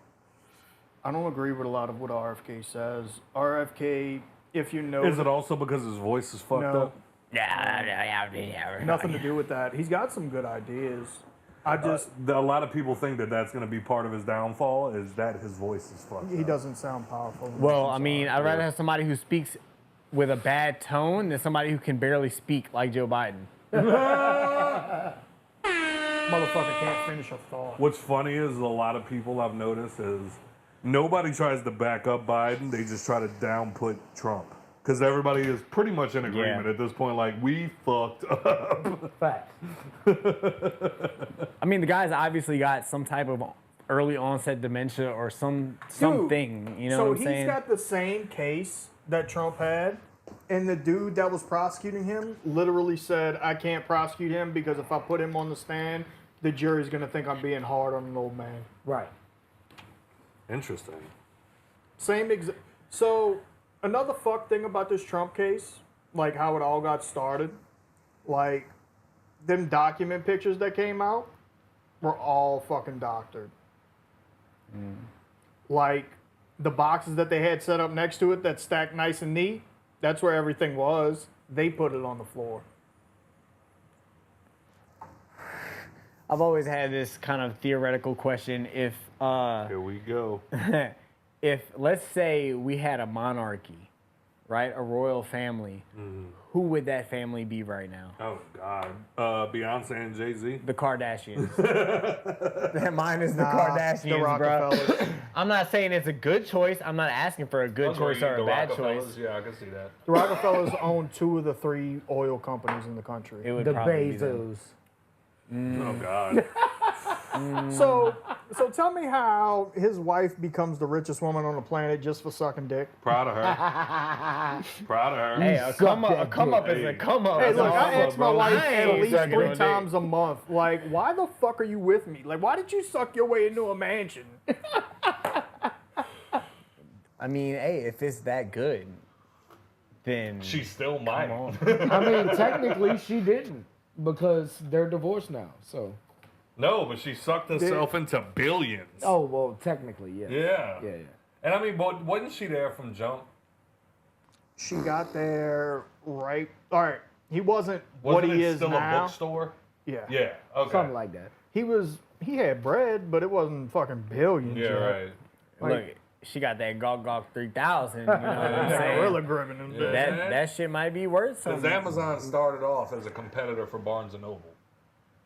I don't agree with a lot of what RFK says. RFK, if you know... Is it also because his voice is fucked up? Nothing to do with that. He's got some good ideas. I just... A lot of people think that that's going to be part of his downfall, is that his voice is fucked up. he doesn't sound powerful. Well, I mean, I'd rather have somebody who speaks with a bad tone than somebody who can barely speak like Joe Biden. Motherfucker can't finish a thought. What's funny is a lot of people I've noticed is nobody tries to back up Biden. They just try to downput Trump. Because everybody is pretty much in agreement at this point. Like, we fucked up. Fact. I mean, the guy's obviously got some type of early onset dementia or something. You know what I'm saying? So he's got the same case that Trump had, and the dude that was prosecuting him literally said, I can't prosecute him because if I put him on the stand, the jury's going to think I'm being hard on an old man. Right. Interesting. So, another fuck thing about this Trump case, like how it all got started, like, them document pictures that came out were all fucking doctored. Like, the boxes that they had set up next to it that stacked nice and neat, that's where everything was. They put it on the floor. I've always had this kind of theoretical question. If Here we go. if let's say we had a monarchy, right, a royal family, who would that family be right now? Oh, God. Beyonce and Jay-Z? The Kardashians. Mine is the The Kardashians, bro. Rockefellers. I'm not saying it's a good choice. I'm not asking for a good choice or a bad choice. Yeah, I can see that. The Rockefellers own 2 of the 3 oil companies in the country. It would The probably be them. Bezos. Oh, God. So tell me how his wife becomes the richest woman on the planet just for sucking dick. Proud of her. Proud of her. Hey, a come up is a come up. Hey, look, I awesome, ask my bro. wife I at ain't least sucking 3 no times a month, like, why the fuck are you with me? Like, why did you suck your way into a mansion? I mean, hey, if it's that good, then She's still mine. I mean, technically, she didn't because they're divorced now. So No, but she sucked herself into billions. Oh well, technically, yeah. Yeah. Yeah. And I mean, but wasn't she there from jump? She got there right. All right. He wasn't Wasn't what he it is still now. a bookstore? Yeah. Yeah. Okay. Something like that. He had bread, but it wasn't fucking billions. Yeah, yet. right. Look, she got that Gog 3000. You know what I'm That saying? gorilla grip in them bitches. That shit might be worth Because something. Amazon started off as a competitor for Barnes & Noble.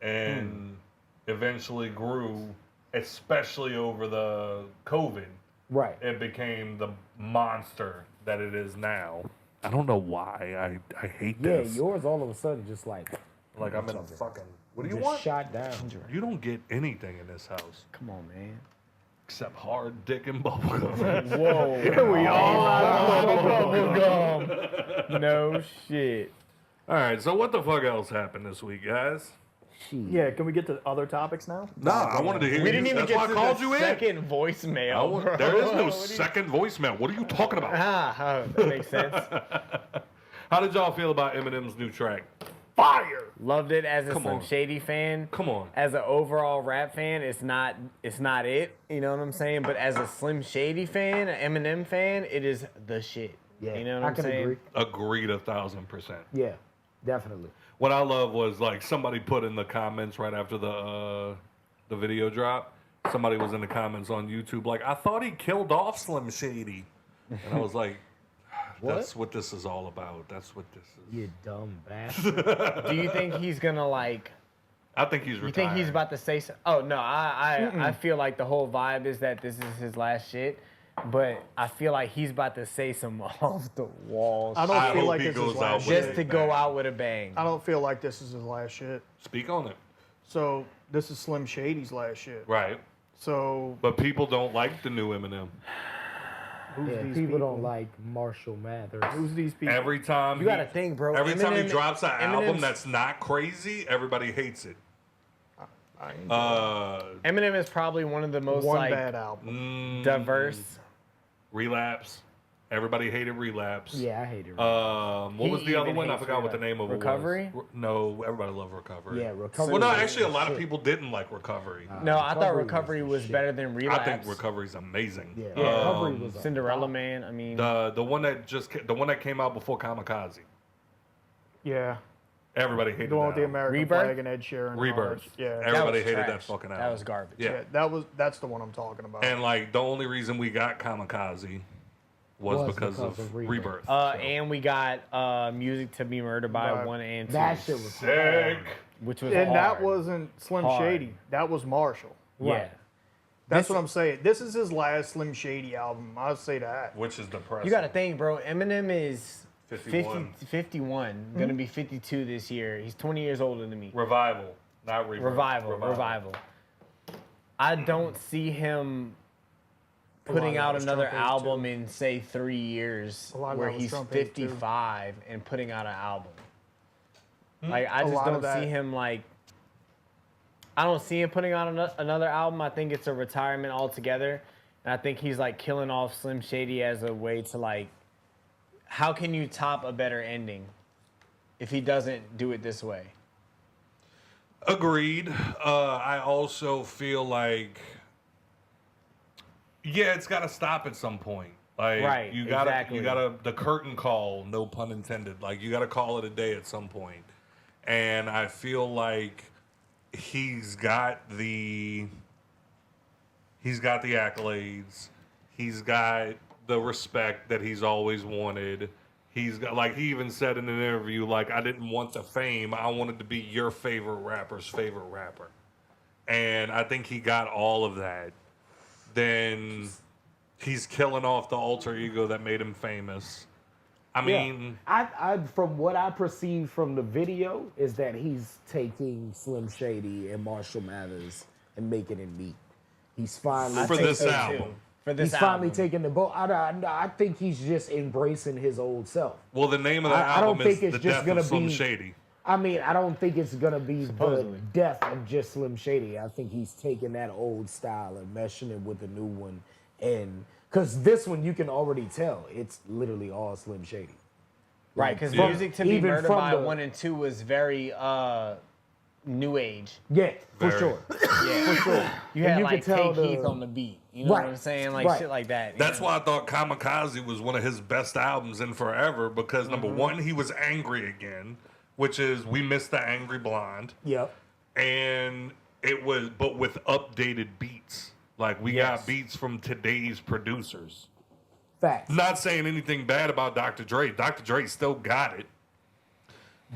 And eventually grew, especially over the COVID. Right. It became the monster that it is now. I don't know why. I hate Yeah, this. yours all of a sudden just like I'm in a fucking... What do you just want? shot down. You don't get anything in this house. Come on, man. Except hard dick and bubblegum. Whoa. We all No shit. All right, so what the fuck else happened this week, guys? Yeah, can we get to other topics now? Nah, I wanted to hear We you. didn't even That's get why to I called the you in. second voicemail. Bro. There is no What do you- second voicemail. What are you talking about? That makes sense. How did y'all feel about Eminem's new track? Fire! Loved it as a Come Slim on. Shady fan. Come on. As an overall rap fan, it's not it. You know what I'm saying? But as a Slim Shady fan, an Eminem fan, it is the shit. Yeah, You know what I I'm can saying? agree. Agreed 1,000%. Yeah, definitely. What I love was like somebody put in the comments right after the video drop. Somebody was in the comments on YouTube like, I thought he killed off Slim Shady, and I was like, that's what this is all about. That's what this is. You dumb bastard. Do you think he's gonna like? I think he's You retired. think he's about to say? Oh no, I feel like the whole vibe is that this is his last shit. But I feel like he's about to say some off the wall I shit don't feel hope like he this is goes his out last with just shit. to go out with a bang. I don't feel like this is his last shit. Speak on it. So this is Slim Shady's last shit. Right. So But people don't like the new Eminem. who's Yeah, these people don't like Marshall Mathers. Who's these people? Every time You gotta think, bro. Every time he Eminem- drops an album Eminem's- that's not crazy, everybody hates it. I ain't Eminem is probably one of the most one like bad album. diverse. Relapse. Everybody hated Relapse. Yeah, I hate it. What was He the other even one? I hates forgot what the Relapse. name of Recovery? it was. No, everybody loved Recovery. Yeah, Recovery. Well, no, was actually, a the lot of shit. people didn't like Recovery. No, I thought Recovery Recovery was was the shit. better than Relapse. I think Recovery's amazing. Yeah, Yeah. Recovery was a Cinderella bop. Man. I mean, The one that came out before Kamikaze. Yeah. Everybody hated The one that with the album. American Rebirth? flag and Ed Sheeran. and all Rebirth. that. Yeah. that Everybody was hated trash. that fucking album. That was garbage. Yeah. That's the one I'm talking about. And like the only reason we got Kamikaze was because of Rebirth. And we got Music to Be Murdered by Right. 1 and 2. That shit was Sick. Which was And hard. that wasn't Slim Hard. Shady. That was Marshall. Yeah. That's what I'm saying. This is his last Slim Shady album. I'll say that. Which is depressing. You got to think, bro. Eminem is 51. 51. Going to be 52 this year. He's 20 years older than me. Revival, not Rebirth. Revival. I don't see him putting out was another Trump age, album too. in, say, 3 years A lot of where that was he's Trump age, too. 55 and putting out an album. Like, I A just lot of don't that. see him, like... I don't see him putting out another album. I think it's a retirement altogether. And I think he's, like, killing off Slim Shady as a way to, like... How can you top a better ending if he doesn't do it this way? Agreed. I also feel like, yeah, it's got to stop at some point. Like, Right, you gotta, exactly. you gotta, the curtain call, no pun intended. Like, you gotta call it a day at some point. And I feel like he's got the accolades. He's got the respect that he's always wanted. He's got, like, he even said in an interview, like, I didn't want the fame. I wanted to be your favorite rapper's favorite rapper. And I think he got all of that. Then he's killing off the alter ego that made him famous. I mean, I from what I perceive from the video is that he's taking Slim Shady and Marshall Mathers and making it neat. He's finally for think this so, too. album. For this He's album. finally taking the boat. I think he's just embracing his old self. Well, the name of the I don't album is think it's The just Death gonna of Slim be- Shady. I mean, I don't think it's gonna be Supposedly. the death of just Slim Shady. I think he's taking that old style and meshing it with the new one, and because this one you can already tell it's literally all Slim Shady. Right, because Yeah. Music to Be Even Murdered from by the- 1 and 2 was very new age. Yeah, for Very. sure. Yeah, for sure. You And had you like could tell Take Heath the- on the beat. You know what Right, I'm saying? Like right. shit like that. you That's know? why I thought Kamikaze was one of his best albums in forever because number one, he was angry again, which is we missed the Angry Blonde, Yep. and it was but with updated beats. Like we Yes. got beats from today's producers. Facts. Not saying anything bad about Dr. Dre. Dr. Dre still got it.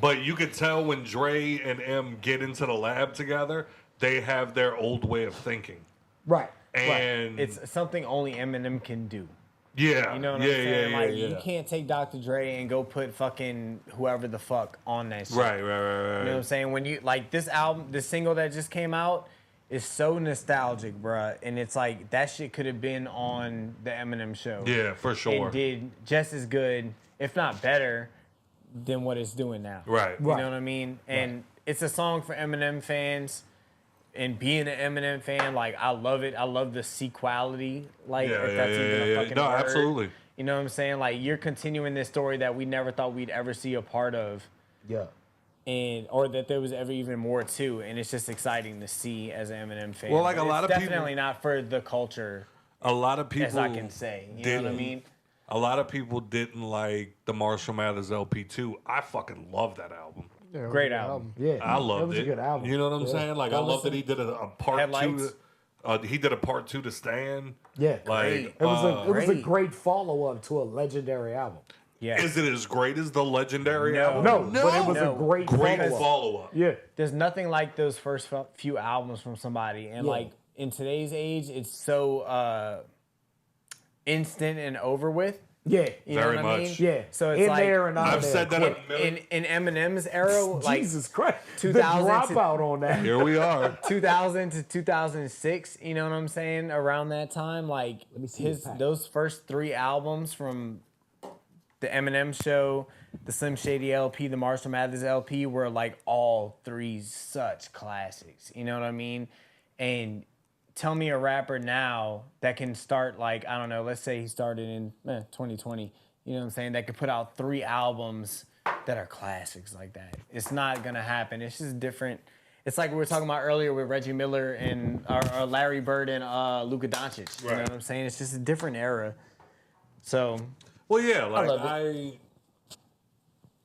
But you could tell when Dre and M get into the lab together, they have their old way of thinking. Right. And It's something only Eminem can do. yeah, You know what yeah, I'm saying? yeah, Like yeah, you can't take Dr. Dre and go put fucking whoever the fuck on that shit. Right. You know what I'm saying? When you like this album, this single that just came out is so nostalgic, bruh. And it's like that shit could have been on the Eminem show. Yeah, for sure. And did just as good, if not better, than what it's doing now. Right. You know what I mean? And it's a song for Eminem fans. And being an Eminem fan, like I love it. I love the sequality, like if that's even a fucking No, word. absolutely. You know what I'm saying? Like you're continuing this story that we never thought we'd ever see a part of, Yeah. and or that there was ever even more to. And it's just exciting to see as an Eminem fan. Well, like a But lot it's of people- definitely not for the culture, A lot of people, as I can say. You know what I didn't- mean? A lot of people didn't like the Marshall Mathers LP2. I fucking love that album. Yeah, it was a Great good album. Yeah. I loved It was it. a good album. You know what I'm Yeah. saying? Like I love that he did a part Headlights. two. He did a part two to Stan. Yeah. Like It was a Great. great follow up to a legendary album. Yeah. is it as great as the legendary No. album? No, but it was No. a great Great follow up. follow up. Yeah. There's nothing like those first few albums from somebody, and Yeah. like in today's age, it's so instant and over with. Yeah. You know Very what I mean? much. Yeah. So it's in like there and out I've there. said that a million. in Eminem's era, like Jesus Christ. 2000 the to- dropout on that. Here we are. 2000 to 2006. You know what I'm saying? Around that time, like me see his pack. those first 3 albums from the Eminem Show, the Slim Shady LP, the Marshall Mathers LP were like all 3 such classics. You know what I mean? And tell me a rapper now that can start like, I don't know, let's say he started in 2020, you know what I'm saying, that could put out 3 albums that are classics like that. It's not gonna happen. It's just different. It's like we were talking about earlier with Reggie Miller and or Larry Bird and Luka Doncic. You know Right. what I'm saying? It's just a different era. So Well, yeah, like love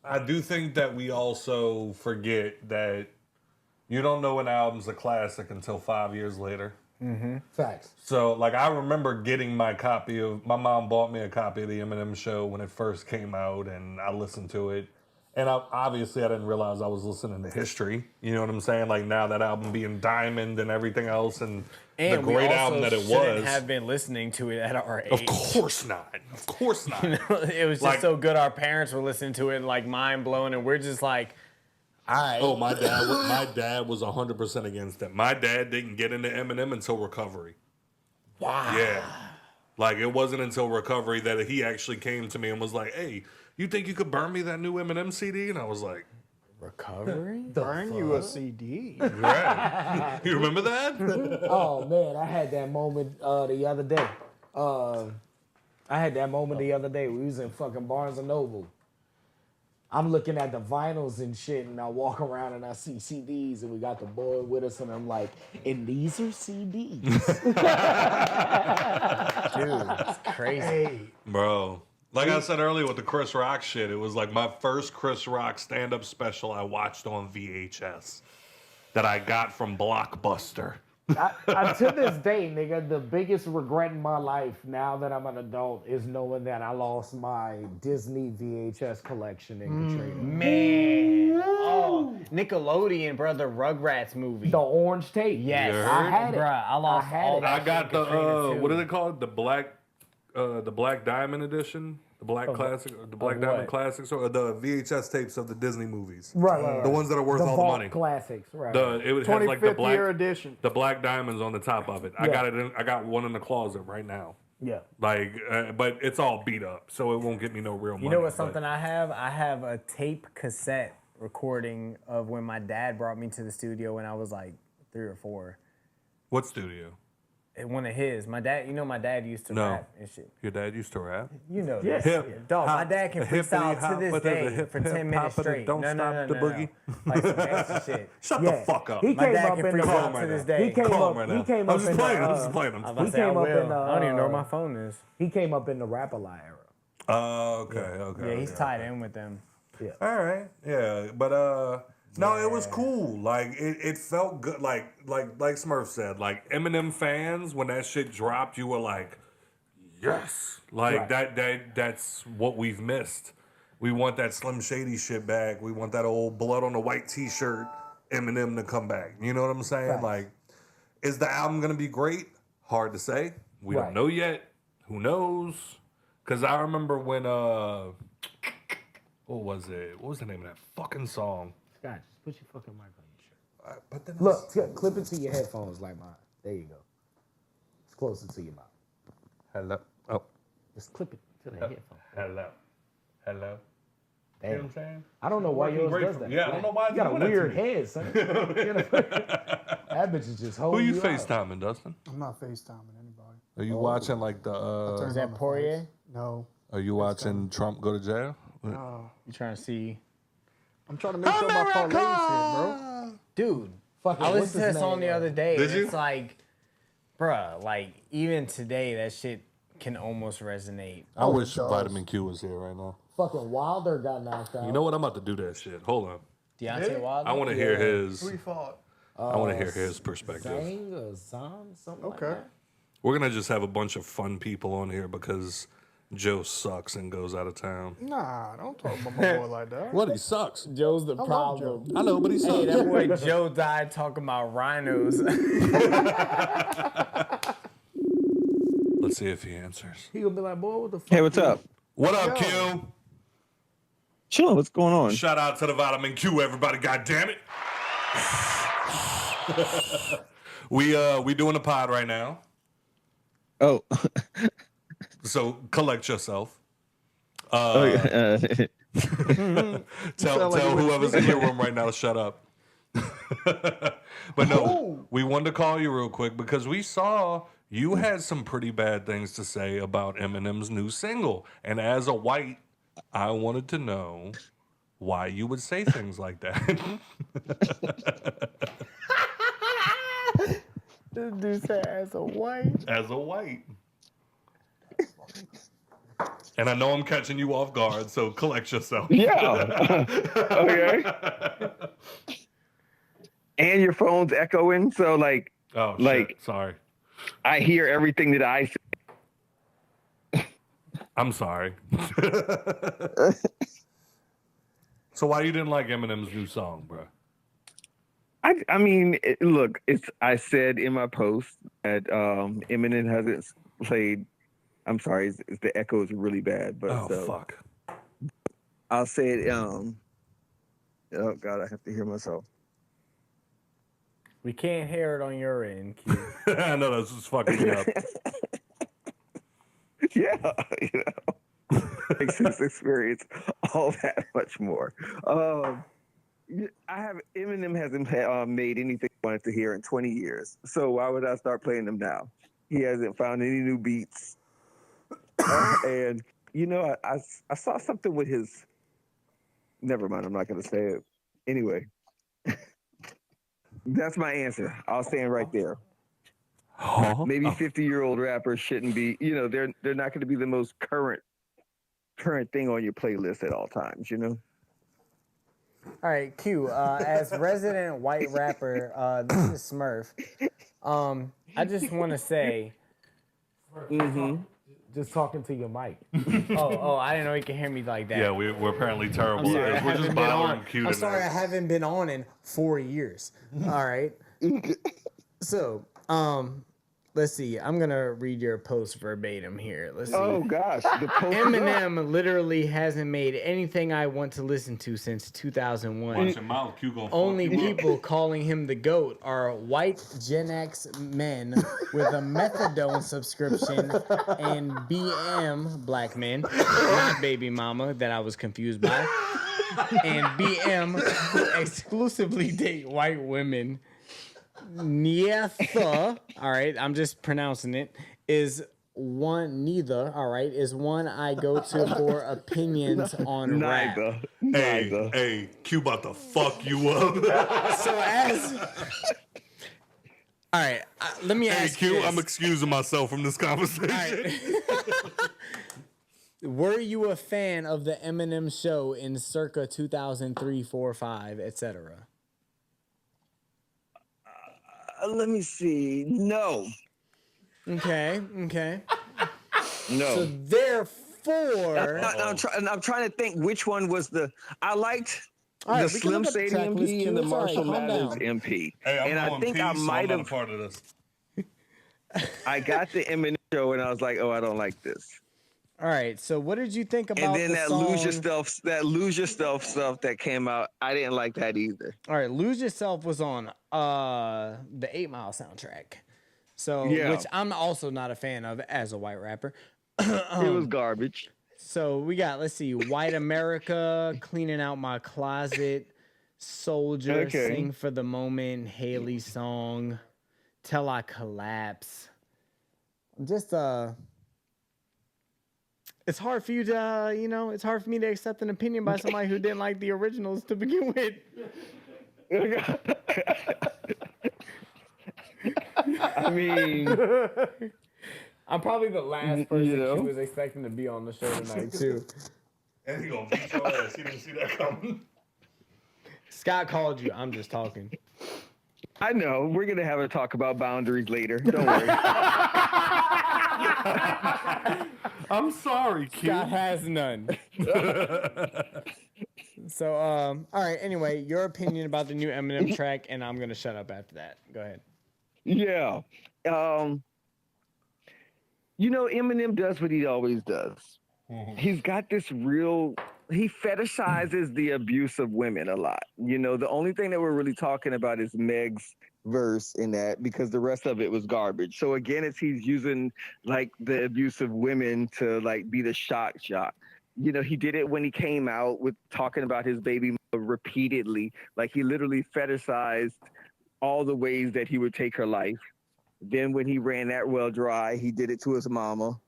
I do think that we also forget that you don't know an album's a classic until 5 years later. Facts. So, like, I remember getting my my mom bought me a copy of the Eminem Show when it first came out, and I listened to it. And obviously, I didn't realize I was listening to history. You know what I'm saying? Like, now that album being Diamond and everything else, and the we great also album that it shouldn't was. have been listening to it at our age. Of course not. Of course not. It was just Like- so good. Our parents were listening to it, like mind blown, and we're just like, all right. Oh, my dad was 100% against it. My dad didn't get into Eminem until Recovery. Wow. Yeah. Like, it wasn't until Recovery that he actually came to me and was like, hey, you think you could burn me that new Eminem CD? And I was like, Recovery? Burn you a CD. right. You remember that? Oh man, I had that moment the other day. We was in fucking Barnes and Noble. I'm looking at the vinyls and shit, and I walk around and I see CDs, and we got the boy with us, and I'm like, and these are CDs. Dude, it's crazy. Bro. Like I said earlier with the Chris Rock shit, it was like my first Chris Rock stand-up special I watched on VHS that I got from Blockbuster. I, to this day, nigga, the biggest regret in my life now that I'm an adult is knowing that I lost my Disney VHS collection in Katrina. Man. Oh, Nickelodeon, bro, the Rugrats movie. The orange tape. Yes. You I had it. Bruh, I lost had all it. that I got shit the in Katrina, too. what are they called? The Black Diamond edition, the Black Classic, the Black Diamond what? Classics, or the VHS tapes of the Disney movies. Right. The ones that are worth The all the Vault money. classics, right. It would have like the 25th year edition. the black diamonds on the top of it. I Yeah. got it. I got one in the closet right now. Yeah. Like, but it's all beat up, so it won't get me no real money. You know what's but- something I have? I have a tape cassette recording of when my dad brought me to the studio when I was like 3 or 4. What studio? One of his. My dad, my dad used to No. rap and shit. Your dad used to rap? You know Yeah. this. Hip, Dog, my hop, dad can hippity freestyle hop, to this but there's a day hip, for hip 10 minutes hop, but it straight. don't No, stop the boogie. Like some gangster shit. Shut Yeah. the fuck up. He My came dad up can in the Call freestyle him right to this now. day. He came Call up. him right He now. came I'm up just in playing. the. I'm just playing. I'm I just was about to playing. say, I came up will. in the, I don't even know where my phone is. He came up in the Rap-A-Lot era. Oh, okay. Yeah, he's tied in with them. All right, yeah, but no, it was cool. Like it felt good. Like Smurf said, like Eminem fans, when that shit dropped, you were like, yes, like that's what we've missed. We want that Slim Shady shit back. We want that old blood on the white T-shirt Eminem to come back. You know what I'm saying? Right. Like, is the album gonna be great? Hard to say. We don't know yet. Who knows? Because I remember when what was it? What was the name of that fucking song? Scott, just put your fucking mic on your shirt. But then Look, clip it to your headphones like mine. There you go. It's closer to your mouth. Hello. Oh. Just clip it to the headphones. Hello. Hello. Damn. You know what I'm saying? I don't know why Working yours great does for that. me. Yeah, I don't know why You got a doing that to weird me. head, son. That bitch is just holding Who you you out. FaceTiming, Dustin? I'm not FaceTiming anybody. Are you watching like the Turn Is on that the Poirier? face. No. are you watching Trump go to jail? No. You trying to see? I'm trying to make sure my parlays hit, bro. Dude, Fuck it, I what's listened to his this song name, the other day. Did you? It's like, bruh, like even today that shit can almost resonate. I wish does. Vitamin Q was here right now. Fucking Wilder got knocked out. You know what? I'm about to do that shit. Hold on. Deontay Wilder? I want to hear his. Who you fought? I want to hear his perspective. Zang or Zan, something like Okay. that. We're gonna just have a bunch of fun people on here because Joe sucks and goes out of town. Nah, don't talk about my boy like that. What? He sucks. Joe's the love problem. I know, but he Hey, sucks. that boy Joe died talking about rhinos. Let's see if he answers. He gonna be like, boy, what the fuck? Hey, what's up? What up, Q? Chilling. What's going on? Shout out to the Vitamin Q, everybody. God damn it. We doing a pod right now, Oh, so collect yourself. okay. Tell whoever's in your room right now to shut up. But no, we wanted to call you real quick because we saw you had some pretty bad things to say about Eminem's new single. And as a white, I wanted to know why you would say things like that. This dude said as a white. As a white. And I know I'm catching you off guard, so collect yourself. Yeah. Okay. And your phone's echoing, so like Oh, Like- shit. Sorry. I hear everything that I say. I'm sorry. So why you didn't like Eminem's new song, bro? I mean, look, I said in my post that Eminem hasn't played. I'm sorry, the echo is really bad, but Oh, fuck. I'll say it. Oh God, I have to hear myself. We can't hear it on your end, Q. I know that's just fucking me up. Yeah, makes this experience all that much more. Eminem hasn't made anything I wanted to hear in 20 years, so why would I start playing them now? He hasn't found any new beats, and I saw something with his. Never mind, I'm not going to say it. Anyway, that's my answer. I'll stand right there. Maybe 50-year-old rappers shouldn't be. They're not going to be the most current thing on your playlist at all times. All right, Q. As resident white rapper, this is Smurf. I just want to say. Just talking to your mic. Oh, I didn't know you could hear me like that. Yeah, we're apparently terrible Sorry, at this. We're just bothering Q I'm tonight. sorry, I haven't been on in 4 years. All right. So, let's see. I'm gonna read your post verbatim here. Let's see. Oh gosh, the post. Eminem literally hasn't made anything I want to listen to since 2001. Watch your mouth, Q gonna Only fuck you up. people calling him the GOAT are white Gen X men with a methadone subscription and BM black men, not baby mama that I was confused by, and BM who exclusively date white women. Nietha, all right, I'm just pronouncing it, is one, neither, all right, is one I go to for opinions on rap. Neither. Hey, Q about to fuck you up. So as... All right, let me ask you Q, this. I'm excusing myself from this conversation. Right. Were you a fan of the Eminem show in circa 2003, 4, 5, etc.? Let me see. No. Okay. No. So therefore... I'm trying to think which one was the... I liked... All right, the Slim Shady MP and the Marshall Mathers MP. Hey, I'm and I going think P, I so might I'm have... not a part of this. I got the Eminem show and I was like, oh, I don't like this. All right, so what did you think about and then the that song? Lose Yourself stuff that came out, I didn't like that either. All right, Lose Yourself was on the 8 Mile soundtrack. So, Yeah. which I'm also not a fan of as a white rapper. It was garbage. So we got, let's see, White America, Cleaning Out My Closet, Soldier, Okay. Sing for the Moment, Haley's Song, Till I Collapse. Just it's hard for you to, it's hard for me to accept an opinion by somebody who didn't like the originals to begin with. I mean, I'm probably the last person who was expecting to be on the show tonight, too. And he gonna beat your ass. He didn't see that coming. Scott called you. I'm just talking. I know. We're going to have a talk about boundaries later. Don't worry. I'm sorry, Q. Scott has none. So, all right. Anyway, your opinion about the new Eminem track, and I'm going to shut up after that. Go ahead. Yeah. Eminem does what he always does. Mm-hmm. He's got this he fetishizes the abuse of women a lot. The only thing that we're really talking about is Meg's verse in that, because the rest of it was garbage. So again, he's using like the abuse of women to like be the shock jock. He did it when he came out with talking about his baby mother repeatedly. Like he literally fetishized all the ways that he would take her life. Then when he ran that well dry, he did it to his mama.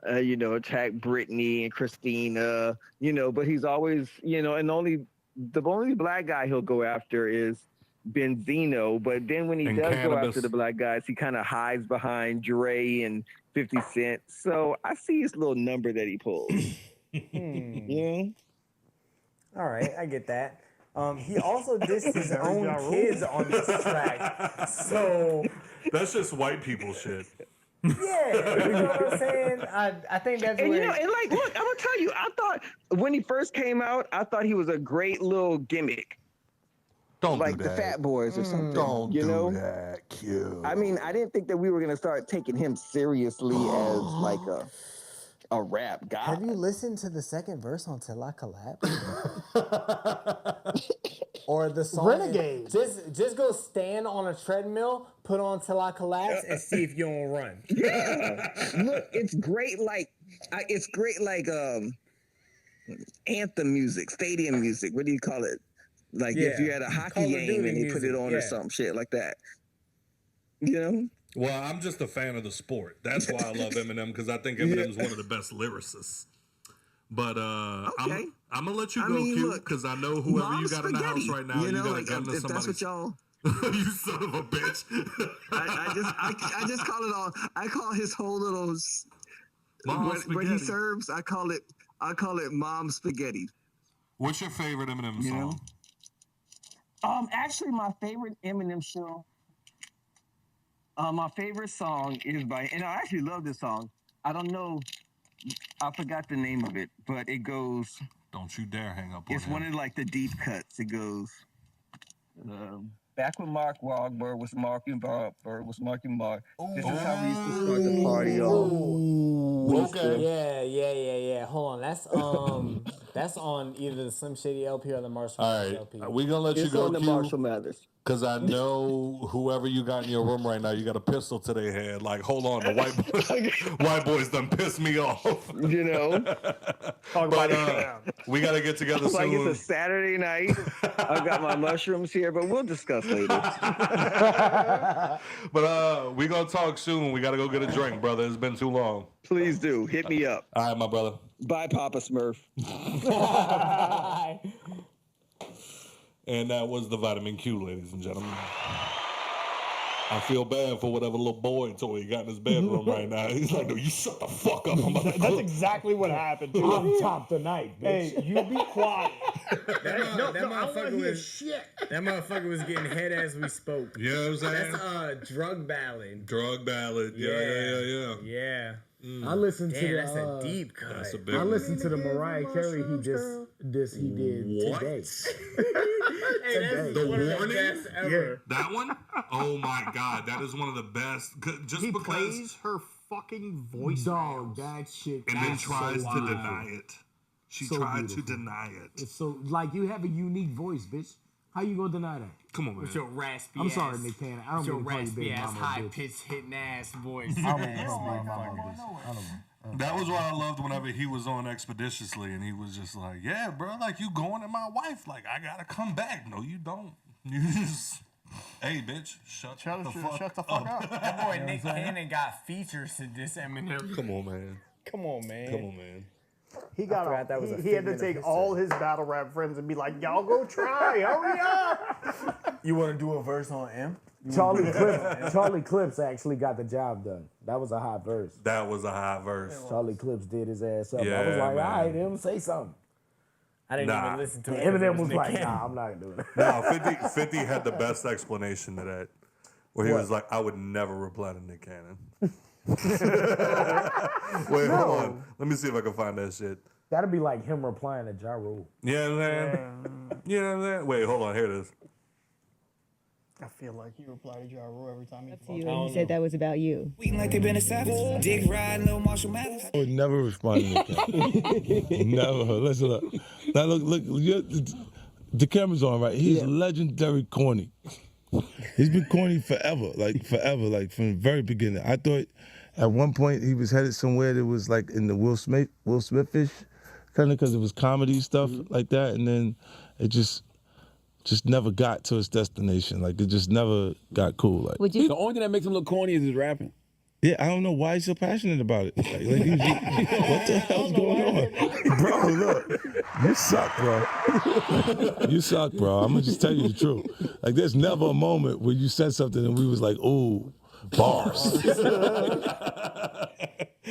Attacked Brittany and Christina, but he's always, and the only black guy he'll go after is Benzino. But then when he does go after the black guys, he kind of hides behind Dre and 50 Cent. So I see his little number that he pulls. Yeah. All right, I get that. He also dissed his own kids on this track. So that's just white people shit. Yeah, you know what I'm saying? I think that's and where... look, I'm gonna tell you, I thought when he first came out, I thought he was a great little gimmick. Don't like do the that. Fat Boys or something. Don't do that, Q. I mean, I didn't think that we were gonna start taking him seriously as like a rap guy. Have you listened to the second verse on Till I Collapse? Or the song Renegade. Just go stand on a treadmill, put on Till I Collapse, and see if you don't run. Yeah. Look, it's great like anthem music, stadium music. What do you call it? Like if you had a hockey game and they put it on or some shit like that. Well, I'm just a fan of the sport. That's why I love Eminem, because I think Eminem's one of the best lyricists. But okay. I'm gonna let you go, Q, because I know whoever you got in the house right now, you got a gun to somebody. That's what y'all. You son of a bitch. I just call it all. I call his whole little. When he serves, I call it mom spaghetti. What's your favorite Eminem song? Actually, my favorite Eminem song. My favorite song is and I actually love this song. I don't know. I forgot the name of it, but it goes. Don't you dare hang up on It's him. one of like the deep cuts. It goes. Back when Mark Wahlberg was Marky Mark. This is how we used to start the party off. Okay. Yeah. Hold on. That's That's on either the Slim Shady LP or the Marshall All Mathers right, LP. we gonna let you It's go, on the Q, Marshall Mathers. because I know whoever you got in your room right now, you got a pistol to their head. Like, hold on, the white boys done pissed me off. You know, Talk about it. We gotta get together like soon. it's a Saturday night. I've got my mushrooms here, but we'll discuss later. But we gonna talk soon. We gotta go get a drink, brother. It's been too long. Please do. Hit me up. All right, my brother. Bye, Papa Smurf. And that was the Vitamin Q, ladies and gentlemen. I feel bad for whatever little boy toy he got in his bedroom right now. He's like, no, you shut the fuck up. I'm about to That's cook. exactly what happened. Too. I'm top tonight, bitch. Hey, you be quiet. That motherfucker was getting head as we spoke. You know what I'm saying? That's drug ballad. Drug ballad. Yeah. Yeah. I listened to Damn, the, that's a deep cut. That's a big I one. listened to the Mariah Carey he did What? today. Hey, that's The one of the Warning? best ever. That one? Oh my God, that is one of the best. Just He because, plays her fucking voice. Dog, that shit. and then that's tries so to beautiful. deny it. She So tried to beautiful. deny it. It's so like you have a unique voice, bitch. How you gonna deny that? Come on, man. With your raspy I'm ass. sorry, Nick Cannon. I don't With your mean to call you raspy big ass, mama, high bitch. pitched, hitting ass voice. I don't mean to call you big mama, bitch. I don't know. That was what I loved whenever he was on Expeditiously, and he was just like, "Yeah, bro, like you going at my wife, like I gotta come back." No, you don't. You just, hey, bitch, shut the fuck up. That boy Nick Cannon got features to this Eminem. Come on, man. Come on, man. Come on, man. He got. forgot that was a He had to figment of take history. all his battle rap friends and be like, "Y'all go try, hurry up." You want to do a verse on M? Charlie Clips actually got the job done. That was a hot verse. That was a high verse. Charlie Clips did his ass up. I was Yeah, like, man. all right, him say something. I didn't Nah. even listen to And it. 'cause it Eminem was Nick like, Cannon. nah, I'm not doing it. No, 50 had the best explanation to that, where he was like, "I would never reply to Nick Cannon." Wait, hold on. Let me see if I can find that shit. That'd be like him replying to Ja Rule. You know what I'm saying? You know what I'm saying? Wait, hold on. Here it is. I feel like he replied to Ja Rule every time he To you, and he said that was about you. Eating like they been a savage. Dick riding, little Marshall Mathers. I would never respond to that. Never. Listen, look. Now, look. The camera's on, right? He's legendary corny. He's been corny forever, like from the very beginning. I thought at one point he was headed somewhere that was like in the Will Smith-ish, kind of because it was comedy stuff like that, and then it just never got to its destination. Like it just never got cool. Like Would you? The only thing that makes him look corny is his rapping. yeah, I don't know why he's so passionate about it. Like, what the hell's going on? Bro, look. You suck, bro. You suck, bro. I'm going to just tell you the truth. Like, there's never a moment where you said something and we was like, ooh, bars.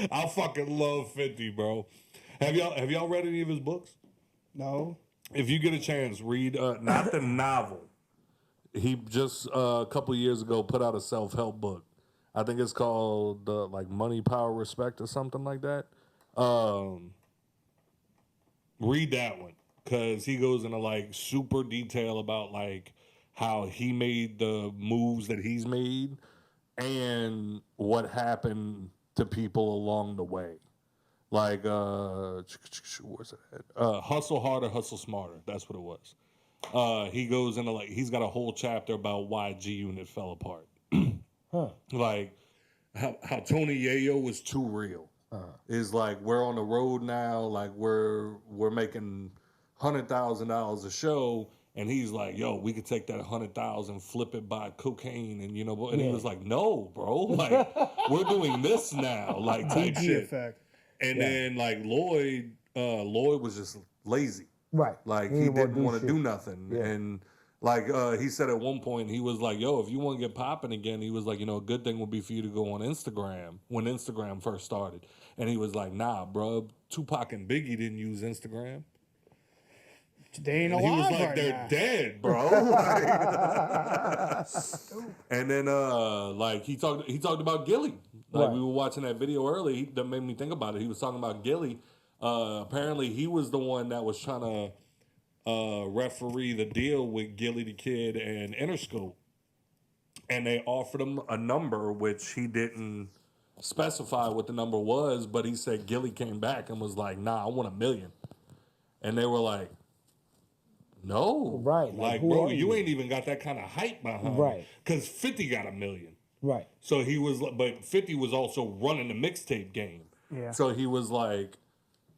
I fucking love 50, bro. Have y'all read any of his books? No. If you get a chance, read not the novel. He just a couple years ago put out a self-help book. I think it's called like Money, Power, Respect or something like that. Read that one because he goes into like super detail about like how he made the moves that he's made and what happened to people along the way. Like, where's it at? Hustle Harder, Hustle Smarter. That's what it was. He goes into like, he's got a whole chapter about why G Unit fell apart. Like, how Tony Yayo was too real. Is like, we're on the road now, like we're making $100,000 a show, and he's like, yo, we could take that 100,000, flip it by cocaine, and and he was like, no, bro, like we're doing this now, like type DG shit. effect. And then like Lloyd was just lazy. Right. Like He he didn't wanna didn't do want to shit. do nothing. Yeah. And like he said at one point, he was like, yo, if you want to get popping again, he was like, a good thing would be for you to go on Instagram when Instagram first started. And he was like, nah, bro, Tupac and Biggie didn't use Instagram. They ain't And he was alive like, right they're now. dead, bro. And then like he talked about Gilly. Like we were watching that video earlier, that made me think about it. He was talking about Gilly. Apparently he was the one that was trying to referee the deal with Gilly the Kid and Interscope. And they offered him a number which he didn't specify what the number was, but he said Gilly came back and was like, nah, I want $1 million. And they were like, no. Right. Like, who bro, are you ain't even got that kind of hype behind Right. Because 50 got 1 million. Right. So he was, but 50 was also running the mixtape game. Yeah. So he was like,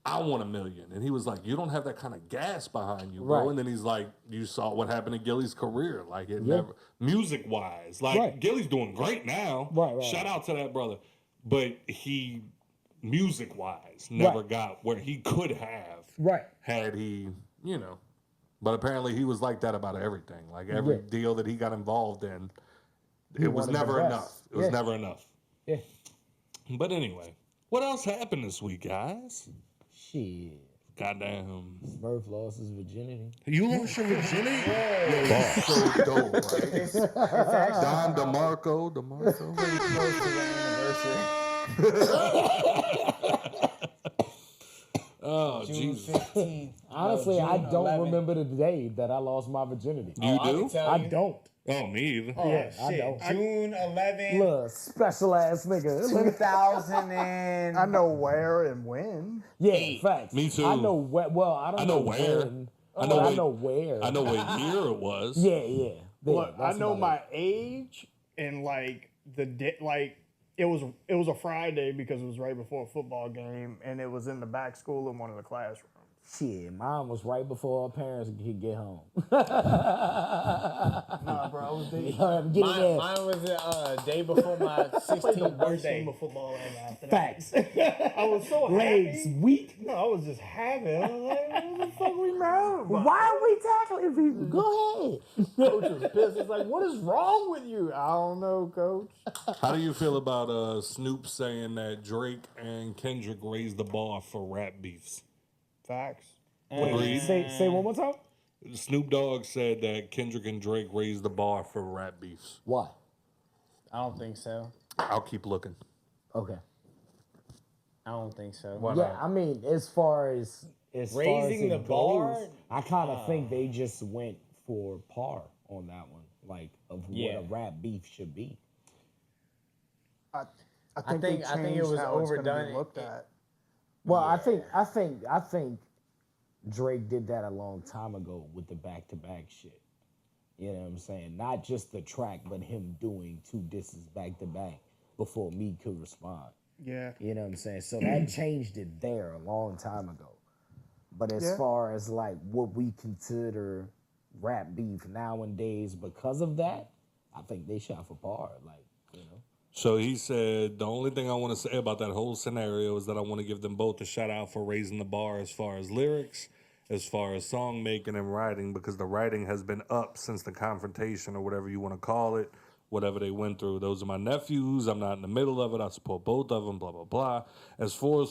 I want 1 million. And he was like, you don't have that kind of gas behind you, bro. Right. And then he's like, you saw what happened to Gilly's career. Like, it Yeah. never, music wise. Like, Right. Gilly's doing great now. Right. Shout out to that brother. But he, music wise, never got where he could have. Right. Had he, you know. But apparently he was like that about everything. Like, every deal that he got involved in, it was wanted the never best. enough. It was never enough. Yeah. But anyway, what else happened this week, guys? Shit. Goddamn. Smurf lost his virginity. You lost your virginity? Yeah, so dope, right? It's actually Don DeMarco. pretty close to the anniversary. Oh, June Jesus. 15th. Honestly, June I don't 11th. remember the day that I lost my virginity. You I do? can tell I you. don't. Oh, me either. Oh, Yeah, I shit. don't. June 11th, Look, special ass nigga. 2000 and... I know where and when. Yeah, facts. Me too. I know where. Well, I don't I know know where. when, I but know I what- know where. I know what year it was. Yeah, yeah. Look, I that's know about my age and like the day, like it was a Friday because it was right before a football game and it was in the back school in one of the classrooms. it. Shit, mine was right before our parents could get home. Nah, bro, I was dating. Get it in. Mine was the day before my 16th birthday. of football and after that. Facts. I was so Legs happy. weak. No, I was just happy. I was like, what the fuck we mad about? Why are we tackling people? Go ahead. Coach was pissed. It's like, what is wrong with you? I don't know, coach. How do you feel about Snoop saying that Drake and Kendrick raised the bar for rap beefs? Facts. Agreed. Say one more time. Snoop Dogg said that Kendrick and Drake raised the bar for rap beefs. Why? I don't think so. I'll keep looking. Okay. I don't think so. Yeah, I mean, as far as Raising it the bar? goes, I kind of think they just went for par on that one, like of Yeah. what a rap beef should be. I think they it was changed how it's gonna be overdone. looked at. Well, I think Drake did that a long time ago with the back-to-back shit. You know what I'm saying? Not just the track, but him doing 2 disses back-to-back before me could respond. Yeah. You know what I'm saying? So that changed it there a long time ago. But as Yeah. far as like what we consider rap beef nowadays because of that, I think they shot for par. Like, you know. So he said, the only thing I want to say about that whole scenario is that I want to give them both a shout out for raising the bar as far as lyrics, as far as song making and writing, because the writing has been up since the confrontation or whatever you want to call it, whatever they went through. Those are my nephews. I'm not in the middle of it. I support both of them, blah, blah, blah. As far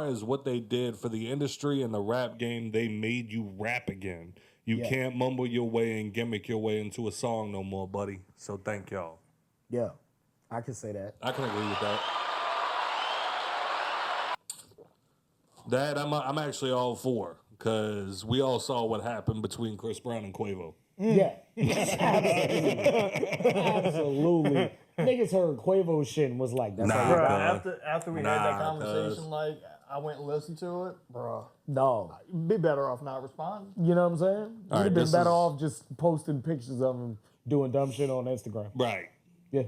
as what they did for the industry and the rap game, they made you rap again. You can't mumble your way and gimmick your way into a song no more, buddy. So thank y'all. Yeah, I can say that. I can agree with that. That I'm actually all for, because we all saw what happened between Chris Brown and Quavo. Yeah. Absolutely. Niggas heard Quavo shit and was like, that's Nah, all Bro, right. after we had that conversation, like I went and listened to it, bro. No. Be better off not responding. You know what I'm saying? All You'd right, have been this better is- off just posting pictures of him doing dumb shit on Instagram. Right. Yeah.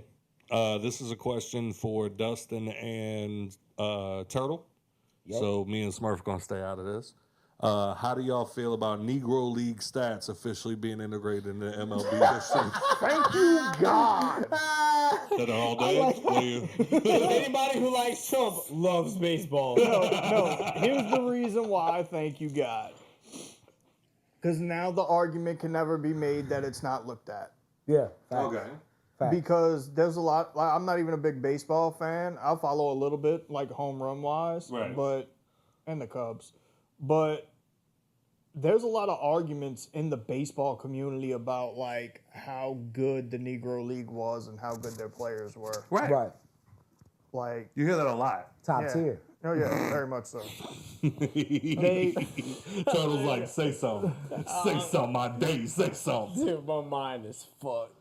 This is a question for Dustin and Turtle. Yep. So me and Smurf going to stay out of this. How do y'all feel about Negro League stats officially being integrated into MLB history? Thank you, God. That are all dead? What do you- Anybody who likes Trump loves baseball. No. Here's the reason why I thank you, God. Because now the argument can never be made that it's not looked at. Yeah. Facts. Okay. Facts. Because there's a lot. Like, I'm not even a big baseball fan. I'll follow a little bit, like home run wise, Right. and the Cubs. But there's a lot of arguments in the baseball community about like how good the Negro League was and how good their players were. Right. Like You hear that a lot. Top yeah. tier. Oh yeah, very much so. Turtle's like, say something. Say something, my day. Say something. Dude, my mind is fucked.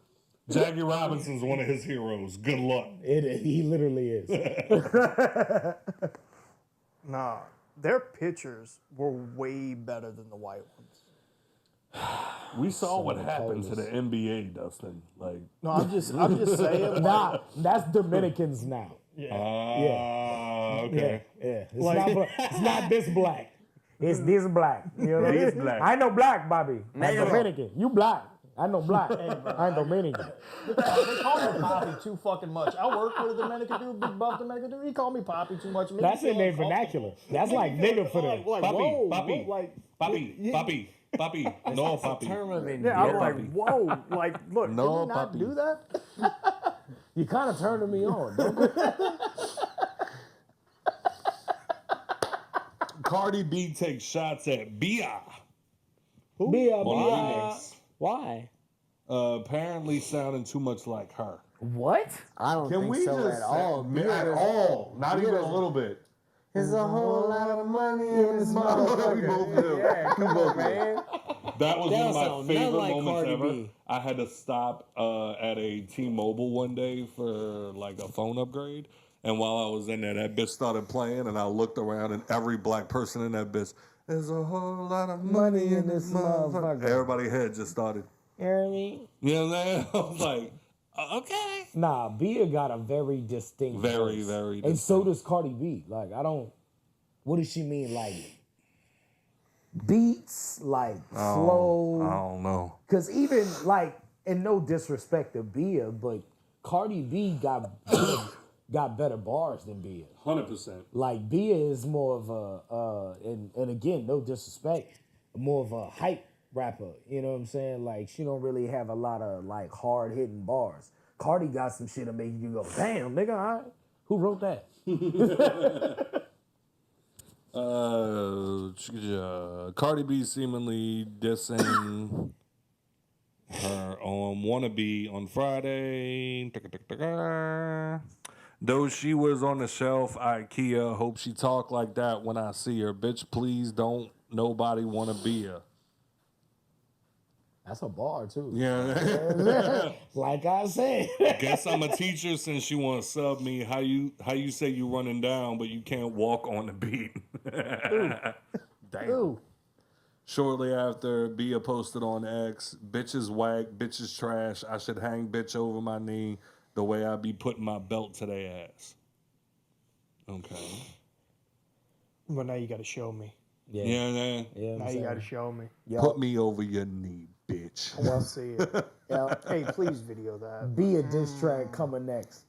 Jackie Robinson's one of his heroes. Good luck. He literally is. Nah, their pictures were way better than the white ones. We saw what happened to the NBA, Dustin. Like, no, I'm just saying. Nah, that's Dominicans now. Yeah. Okay. Yeah. It's not this black. It's this black. You know what I mean? Black. I ain't no black, Bobby. I'm Dominican. You black. I know black. I'm Dominican. They call me Poppy too fucking much. I work with a Dominican dude, big buff Dominican dude. He called me Poppy too much. That's in their vernacular. That's like nigga for them. Papi. No, Papi. Yeah, I'm like, whoa. Like, look, no, can you not do that? You kind of turning me on, don't you? Cardi B takes shots at Bia. Why? Apparently sounding too much like her. What? I don't Can think we so just at all. at all? Not even a little bit. There's a whole lot of money in this motherfucker. Yeah, come on, man. That was one of my sound favorite like moments Cardi ever. B. I had to stop at a T-Mobile one day for like a phone upgrade. And while I was in there, that bitch started playing, and I looked around, and every black person in that bitch, there's a whole lot of money in this motherfucker. Everybody's head just started. You know what I mean? You know what I'm saying? I was like, okay. Nah, Bia got a very distinct Very, voice. very And so does Cardi B. Like, what does she mean? Like, beats, like, flow? I don't know. Because even, like, and no disrespect to Bia, but Cardi B got better bars than Bia. 100%. Like, Bia is more of a, and again, no disrespect, more of a hype rapper. You know what I'm saying? Like, she don't really have a lot of, like, hard-hitting bars. Cardi got some shit that make you go, damn, nigga, all right. Who wrote that? Cardi B seemingly dissing her on Wannabe on Friday. Though she was on the shelf, IKEA, hope she talk like that when I see her. Bitch, please don't nobody want to be her. That's a bar, too. Yeah. Like I said. Guess I'm a teacher since she want to sub me. How you say you running down, but you can't walk on the beat. Damn. Ooh. Shortly after, Bia posted on X, bitches whack, bitches trash. I should hang bitch over my knee the way I be putting my belt to their ass. Okay. Well, now you got to show me. Yeah. Now you got to show me. Put me over your knee, bitch. I want to see it. Yeah. Hey, please video that. Be a diss track coming next.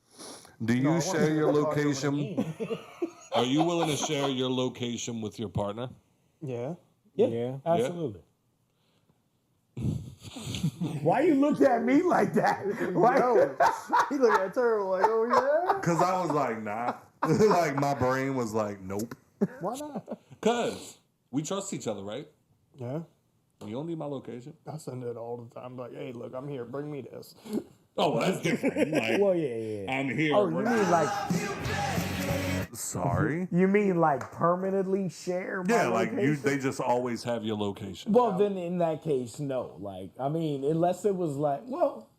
Do you share your location? Are you willing to share your location with your partner? Yeah. Yeah, absolutely. Why you look at me like that? Why? He looked at her like, oh yeah. Because I was like, nah. Like my brain was like, nope. Why not? Because we trust each other, right? Yeah. You don't need my location. I send it all the time. Like, hey, look, I'm here. Bring me this. Oh, well, that's different. Like, well, yeah. I'm here. Oh, you mean like? Sorry. You mean like permanently share? My location? They just always have your location. Well, then in that case, no. Like, I mean, unless it was like, well,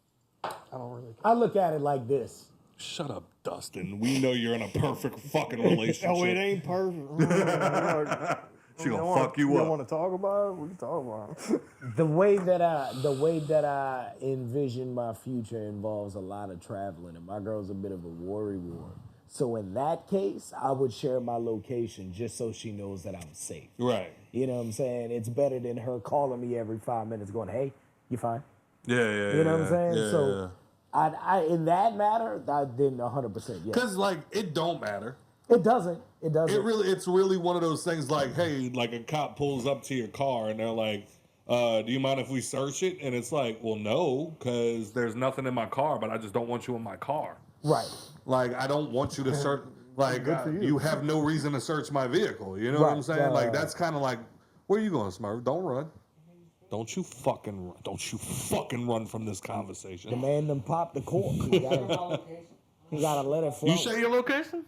I don't really. I look at it like this. Shut up, Dustin. We know you're in a perfect fucking relationship. Oh, it ain't perfect. She gonna fuck you up. You want to talk about it? We can talk about it. The way that I envision my future involves a lot of traveling, and my girl's a bit of a worrywart. So in that case, I would share my location just so she knows that I'm safe. Right. You know what I'm saying? It's better than her calling me every 5 minutes going, hey, you fine? Yeah. You know what I'm saying? Yeah, so I in that matter, I didn't 100% yes. Because, like, it don't matter. It doesn't. It's really one of those things like, hey, like a cop pulls up to your car and they're like, do you mind if we search it? And it's like, well, no, because there's nothing in my car, but I just don't want you in my car. Right. Like, I don't want you to search. Like, you have no reason to search my vehicle. You know what I'm saying? Like, that's kind of like, where are you going, Smurf? Don't run. Don't you fucking run. Don't you fucking run from this conversation. The man done popped the cork. You gotta let it flow. You share your location?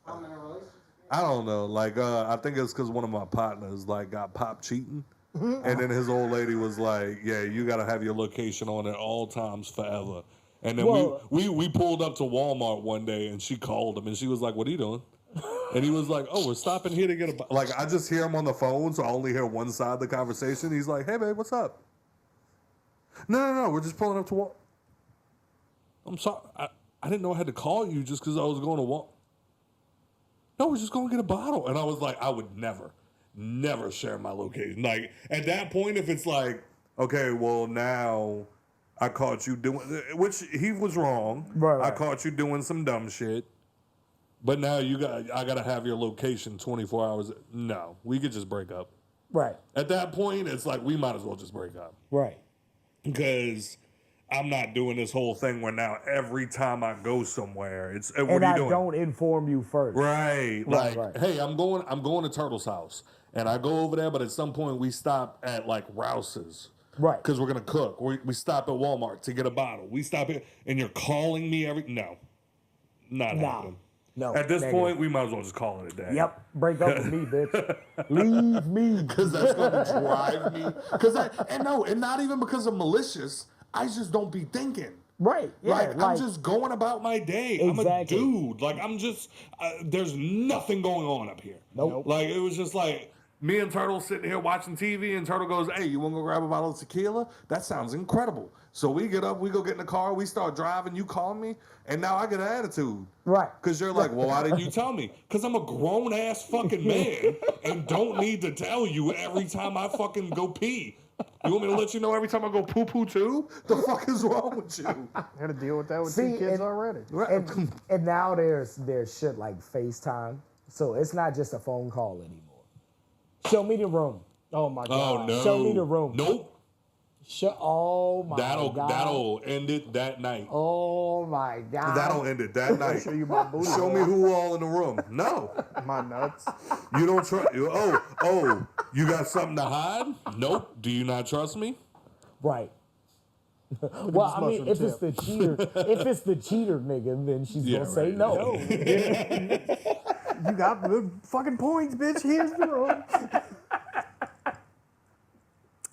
I'm in a relationship. I don't know. Like, I think it's because one of my partners, like, got popped cheating. And then his old lady was like, yeah, you got to have your location on at all times forever. And then we pulled up to Walmart one day and she called him and she was like, what are you doing? And he was like, "Oh, we're stopping here to get a..." Like, I just hear him on the phone, so I only hear one side of the conversation. He's like, "Hey, babe, what's up?" No, we're just pulling up to walk. I'm sorry. I didn't know I had to call you just because I was going to walk. No, we're just going to get a bottle. And I was like, I would never share my location. Like, at that point, if it's like, okay, well, now I caught you doing, which he was wrong. Right. I caught you doing some dumb shit. But now I got to have your location 24 hours. No, we could just break up. Right. At that point, it's like, we might as well just break up. Right. Because I'm not doing this whole thing where now every time I go somewhere, it's what And are you I doing? don't inform you first. Right. Like, right. hey, I'm going to Turtle's house. And I go over there, but at some point we stop at like Rouse's. Right. Because we're gonna cook. We stop at Walmart to get a bottle. We stop here and you're calling me not happening. No. At this negative. point, we might as well just call it a day. Yep. Break up with me, bitch. Leave me. Because that's gonna drive me. And not even because of malicious. I just don't be thinking. Right. Yeah. Like, I'm just going about my day. Exactly. I'm a dude. Like, I'm just, there's nothing going on up here. Nope. Like, it was just like, me and Turtle sitting here watching TV, and Turtle goes, "Hey, you want to go grab a bottle of tequila? That sounds incredible." So we get up, we go get in the car, we start driving, you call me, and now I get an attitude. Right. Because you're like, well, why didn't you tell me? Because I'm a grown-ass fucking man and don't need to tell you every time I fucking go pee. You want me to let you know every time I go poo-poo too? The fuck is wrong with you? I had to deal with that with two kids already. And now there's shit like FaceTime. So it's not just a phone call anymore. Show me the room. Oh my God. Oh, no. Show me the room. Nope. Oh my God. That'll end it that night. Oh my God. That'll end it that night. Show you my booty. Show me who all in the room. No. My nuts. You don't trust. Oh, you got something to hide? Nope. Do you not trust me? Right. Well, I mean, if it's the cheater nigga, then she's gonna say no. You got the fucking points, bitch. Here's the room.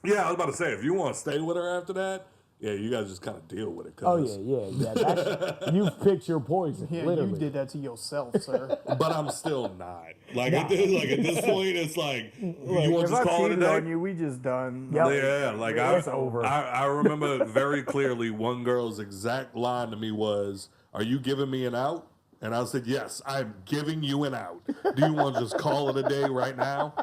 Yeah, I was about to say, if you want to stay with her after that, yeah, you guys just kind of deal with it. Oh yeah. You've picked your poison. Yeah, literally. you did that to yourself, sir. But I'm still not. Like, at this point, it's like, you want to just call it a day? On you, we just done. Yep. Yeah, like It's over. I remember very clearly one girl's exact line to me was, "Are you giving me an out?" And I said, "Yes, I'm giving you an out. Do you want to just call it a day right now?"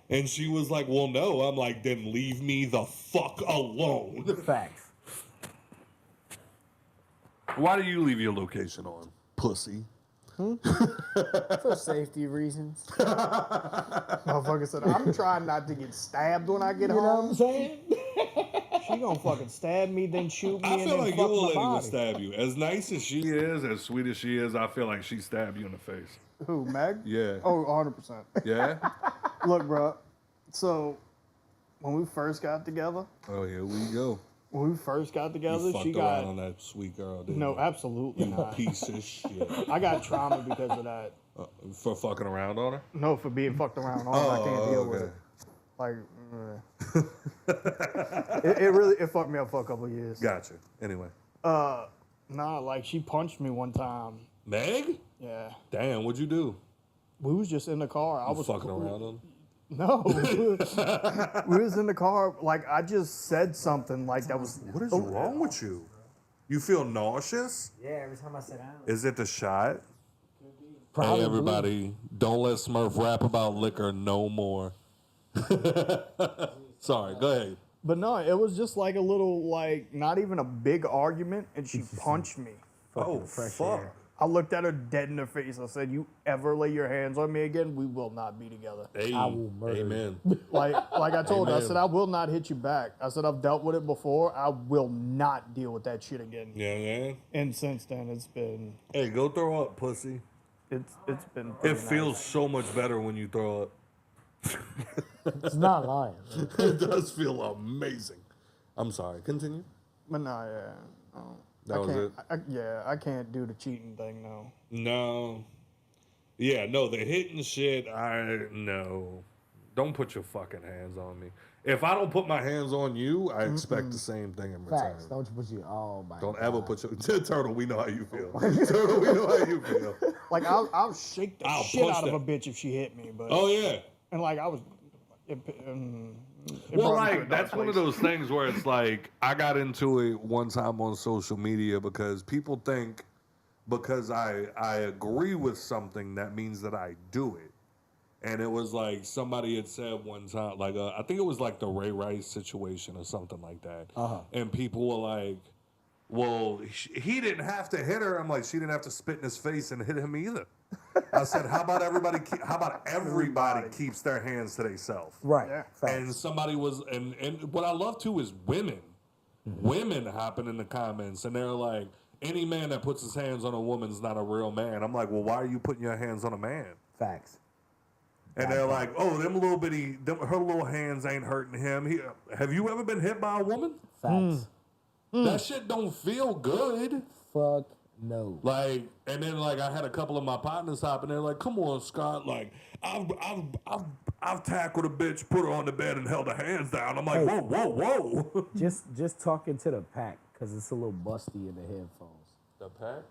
And she was like, "Well, no." I'm like, "Then leave me the fuck alone." Facts. Why do you leave your location on, pussy? For safety reasons. Motherfucker said, I'm trying not to get stabbed when I get home. You know what I'm saying? She gonna fucking stab me, then shoot me, I and feel then like fuck your my lady would body. stab you. As nice as she is, as sweet as she is, I feel like she stabbed you in the face. Who, Meg? Yeah. Oh, 100%. Yeah? Look, bro. So, when we first got together, Oh, here we go. when we first got together, You she fucked got... around on that sweet girl, didn't No, you? absolutely You not. piece of shit. I got trauma because of that. For fucking around on her? No, for being fucked around on, I can't deal with okay. it. Like, it really fucked me up for a couple of years. Gotcha. Anyway. Nah, like she punched me one time. Meg? Yeah, Damn, what'd you do? we was just in the car. I was fucking around on her? No, we was in the car. Like I just said something like that was. What is wrong with you? You feel nauseous? Yeah, every time I sit down. Is it the shot? Probably. Hey, everybody, don't let Smurf rap about liquor no more. Sorry, go ahead. But no, it was just like a little, like not even a big argument, and she punched me. Oh, fuck. I looked at her dead in the face. I said, "You ever lay your hands on me again, we will not be together." Hey, I will murder you. amen. Like I told her, I Amen. said, "I will not hit you back." I said, "I've dealt with it before. I will not deal with that shit again." Yeah, man. And since then, it's been Hey, go throw up, pussy. it's been. It pretty feels nice. so much better when you throw up. It's not lying. It does feel amazing. I'm sorry. Continue. But no, yeah. No. That I was can't, it? I can't do the cheating thing, no. No. Yeah, no, the hitting shit, no. Don't put your fucking hands on me. if I don't put my hands on you, I expect the same thing in return. Facts. Don't you put your oh my. Don't God. ever put your Turtle. We know how you feel. Turtle, we know how you feel. Like I'll shake the I'll shit push out of that. a bitch if she hit me. But Oh yeah. and like I was. It Well, brought me to a like dark that's one of place. those things where it's like I got into it one time on social media because people think because I agree with something that means that I do it. And it was like somebody had said one time, like I think it was like the Ray Rice situation or something like that. And people were like, "Well, he didn't have to hit her." I'm like, "She didn't have to spit in his face and hit him either." I said, "How about everybody? How about everybody keeps their hands to themselves?" Right. Yeah. And somebody was, and what I love too is women. Women hopping in the comments and they're like, "Any man that puts his hands on a woman's not a real man." I'm like, "Well, why are you putting your hands on a man?" Facts. And they're like, "Oh, her little hands ain't hurting him." Have you ever been hit by a woman? Facts. That shit don't feel good. Fuck no. Like, and then like I had a couple of my partners hop and they're like, "Come on, Scott. Like, I've tackled a bitch, put her on the bed, and held her hands down." I'm like, Hey. whoa. Just talking to the pack because it's a little busty in the headphones. The pack?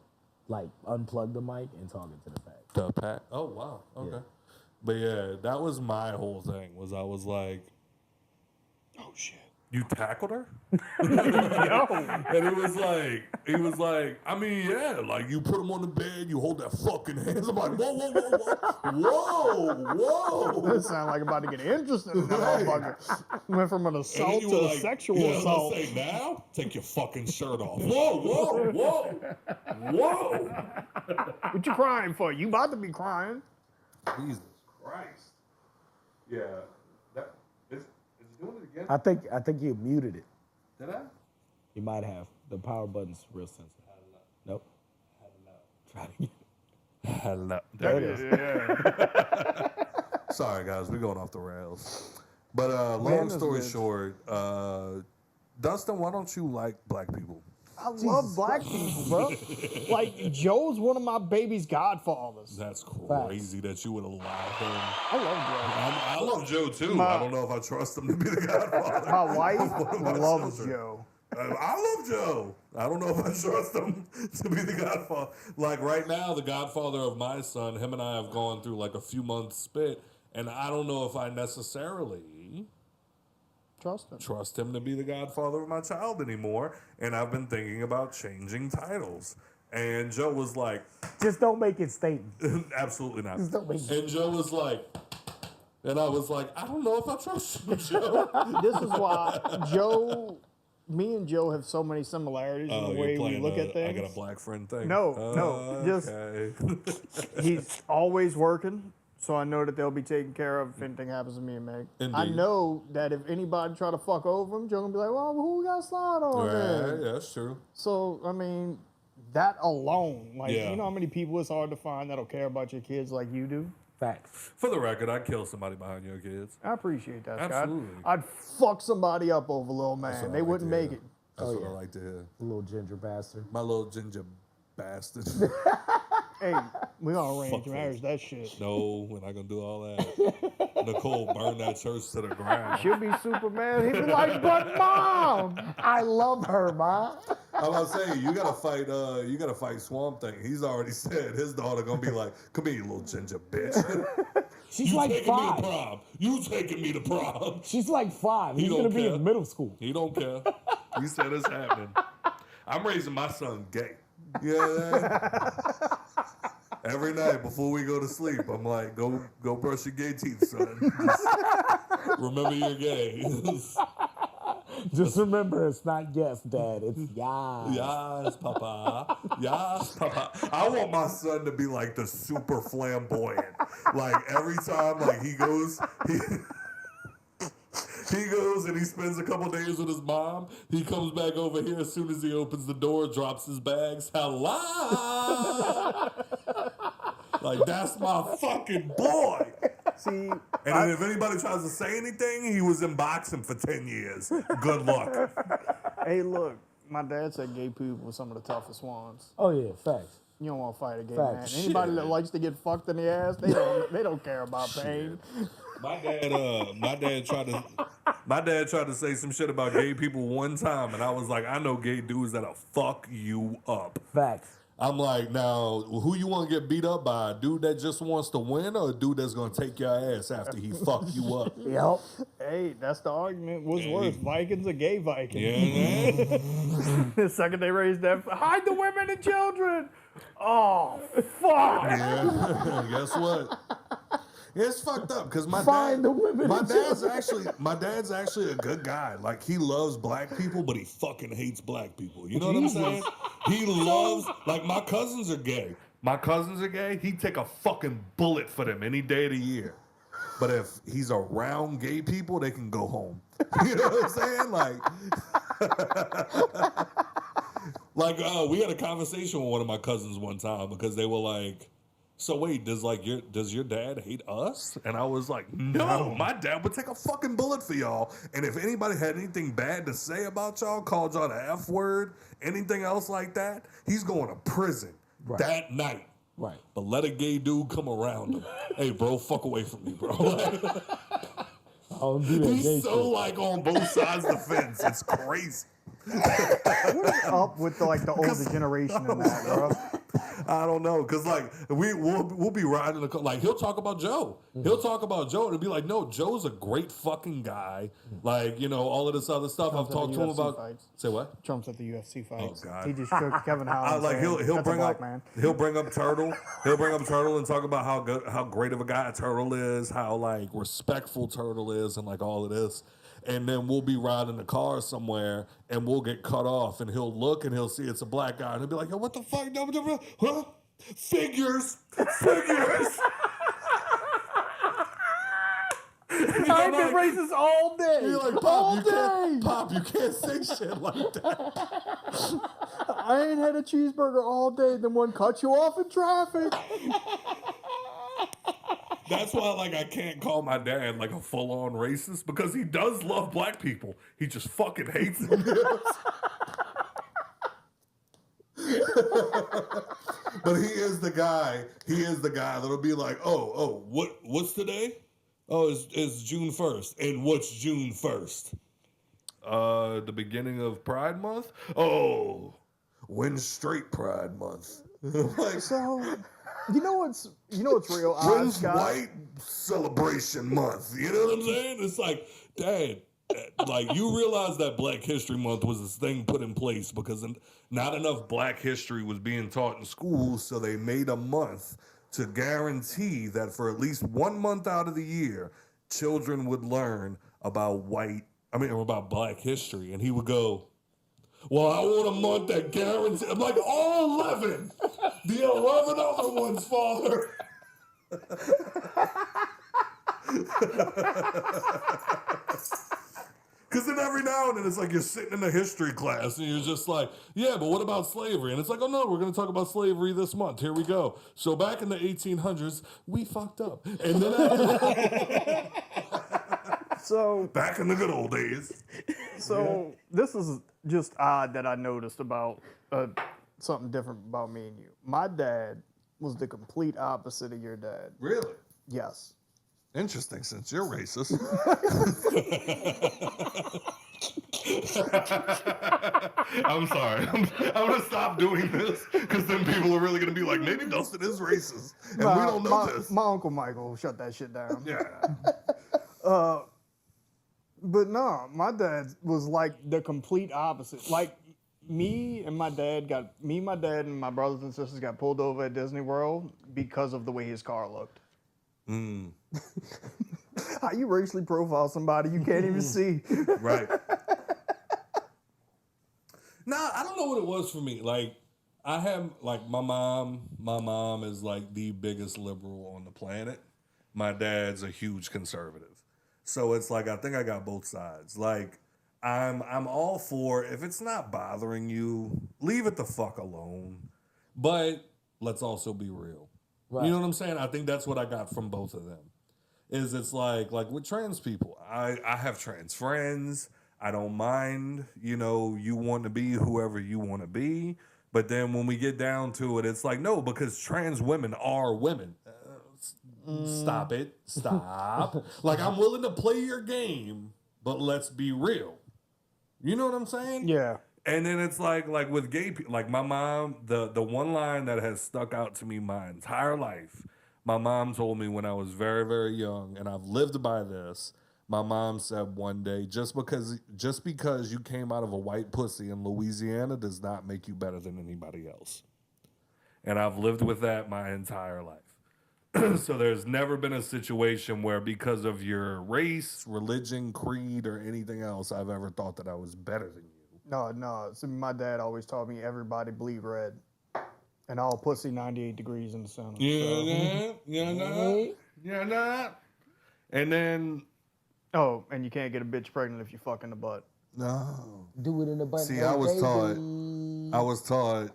Like unplug the mic and talking to the pack. The pack? Oh wow. Okay. Yeah. But yeah, that was my whole thing. Was I was like, "Oh shit, you tackled her?" And it was like, he was like, I mean, yeah, like you put him on the bed, you hold that fucking hands. I'm like, whoa. This sound like about to get interested in that Right. motherfucker. Went from an And assault then you to were a like, sexual yeah, assault. Let's say now, take your fucking shirt off. Whoa. What you crying for? You about to be crying. Jesus Christ. Yeah. That is doing it again. I think you muted it. Did I? You might have. The power button's real sensitive. Nope. Try it again. Hello. There it is. Yeah. Sorry, guys, we're going off the rails. But long Man, story that's short, Dustin, why don't you like black people? I love black people, bro. Like Joe's one of my baby's godfathers. That's crazy that you would allow him. I love Joe. I love Joe too. I don't know if I trust him to be the godfather. My wife of my loves children. Joe. I love Joe. I don't know if I trust him to be the godfather. Like right now, the godfather of my son, him and I have gone through like a few months spit, and I don't know if I necessarily trust him to be the godfather of my child anymore. And I've been thinking about changing titles. And Joe was like, Just don't make it Staten. absolutely not. Just don't make it. And Joe was like, and I was like, I don't know if I trust you, Joe. This is why me and Joe have so many similarities in the way we look at things. I got a black friend thing. No, just he's always working, so I know that they'll be taken care of if anything happens to me and Meg. I Indeed. know that if anybody try to fuck over him, Joe gonna be like, "Well, who we got to slide on?" then?" Yeah, that's true. So I mean, that alone, like Yeah. you know how many people it's hard to find that'll care about your kids like you do. Facts. For the record, I'd kill somebody behind your kids. I appreciate that, Scott. Absolutely. I'd fuck somebody up over little That's man. what They I like wouldn't to make hear. it. That's what I like to hear. Little ginger bastard. My little ginger bastard. Hey, we gonna arrange Fuck marriage that shit. No, we're not gonna do all that. Nicole, burn that church to the ground. She'll be Superman. He'd be like, "But mom, I love her, ma. I'm about to say you gotta fight Swamp Thing. He's already said his daughter gonna be like, "Come here, you little ginger bitch." She's you like taking me to 5. prom. You taking me to prom. She's like 5. He He's don't gonna be care. in middle school. He don't care. He said it's happening. I'm raising my son gay. You know what I mean? Every night before we go to sleep, I'm like, go brush your gay teeth, son. Just remember you're gay. Just remember, it's not yes, Dad. It's yes. Yes, Papa. Yes, Papa. I want my son to be like the super flamboyant. Like every time, like he goes and he spends a couple days with his mom. He comes back over here as soon as he opens the door, drops his bags. Hello. Like that's my fucking boy. see." And then if anybody tries to say anything, he was in boxing for 10 years. Good luck. Hey, look, my dad said gay people were some of the toughest ones. Oh yeah, facts. You don't want to fight a gay Facts. man. Anybody that likes to get fucked in the ass, they don't care about pain. My dad tried to My dad tried to say some shit about gay people one time, and I was like, I know gay dudes that'll fuck you up. Facts. I'm like, now, who you want to get beat up by? A dude that just wants to win or a dude that's going to take your ass after he fuck you up? Yep. Hey, that's the argument. What's worse, Vikings or gay Vikings? Yeah, The second they raise that, hide the women and children. Oh, fuck. Yeah. Guess what? It's fucked up because my dad's actually a good guy. Like, he loves black people, but he fucking hates black people. You know what I'm saying? He loves, like, my cousins are gay. He'd take a fucking bullet for them any day of the year. But if he's around gay people, they can go home. You know what I'm saying? Like, we had a conversation with one of my cousins one time because they were like, so wait, does your dad hate us? And I was like, no, my dad would take a fucking bullet for y'all. And if anybody had anything bad to say about y'all, called y'all the F word, anything else like that, he's going to prison that night. Right. But let a gay dude come around him. Hey, bro, fuck away from me, bro. He's so like on both sides of the fence. It's crazy. What is up with the older generation in that, bro? I don't know, cause like we'll be riding the like he'll talk about Joe. He'll talk about Joe and it'll be like, no, Joe's a great fucking guy. Like, you know, all of this other stuff. I've talked to him about. Fights. Say what? Trump's at the UFC fights. Oh God. He just shook Kevin Howard. Like he'll bring up Turtle. He'll bring up Turtle and talk about how great of a guy Turtle is, how like respectful Turtle is, and like all of this. And then we'll be riding the car somewhere and we'll get cut off and he'll look and he'll see it's a black guy and he'll be like, yo, what the fuck? Huh? Figures. I've been racist all day. You're like, Pop, you can't say shit like that. I ain't had a cheeseburger all day, then one cut you off in traffic. That's why, like, I can't call my dad like a full-on racist because he does love black people. He just fucking hates them. But he is the guy. That'll be like, what's today? Oh, it's June 1st. And what's June 1st? The beginning of Pride Month? Oh, when's straight Pride Month? Like, so, you know what's real odd, when's Scott? White Celebration Month? You know what I'm saying? It's like, Dad, like, you realize that Black History Month was this thing put in place because not enough Black history was being taught in schools, so they made a month to guarantee that for at least 1 month out of the year, children would learn about Black history. And he would go, well, I want a month that guarantees. I'm like, all 11. The 11 other ones, Father. Because then every now and then it's like you're sitting in a history class and you're just like, yeah, but what about slavery? And it's like, oh no, we're going to talk about slavery this month. Here we go. So back in the 1800s, we fucked up. And then so back in the good old days. So this is just odd that I noticed about something different about me and you. My dad was the complete opposite of your dad. Really? Yes. Interesting, since you're racist. I'm sorry. I'm going to stop doing this because then people are really going to be like, maybe Dustin is racist. And we don't know this. My Uncle Michael shut that shit down. Yeah. But no, my dad was like the complete opposite. Like me and my dad and my brothers and sisters got pulled over at Disney World because of the way his car looked. Mm. How you racially profile somebody you can't even see? Right. Nah, I don't know what it was for me. Like, I have, like, my mom is like the biggest liberal on the planet. My dad's a huge conservative. So it's like, I think I got both sides. Like, I'm all for, if it's not bothering you, leave it the fuck alone. But let's also be real. Right. You know what I'm saying? I think that's what I got from both of them. Is it's like with trans people, I have trans friends. I don't mind, you want to be whoever you want to be. But then when we get down to it, it's like, no, because trans women are women. Stop it. Stop. Like, I'm willing to play your game, but let's be real. You know what I'm saying? Yeah. And then it's like with gay people, like my mom, the one line that has stuck out to me my entire life, my mom told me when I was very, very young, and I've lived by this. My mom said one day, just because you came out of a white pussy in Louisiana does not make you better than anybody else. And I've lived with that my entire life. So there's never been a situation where because of your race, religion, creed, or anything else, I've ever thought that I was better than you. No. So my dad always taught me everybody bleed red. And all pussy 98 degrees in the center. Yeah, not. And then... Oh, and you can't get a bitch pregnant if you fuck in the butt. No. Do it in the butt. See, I was taught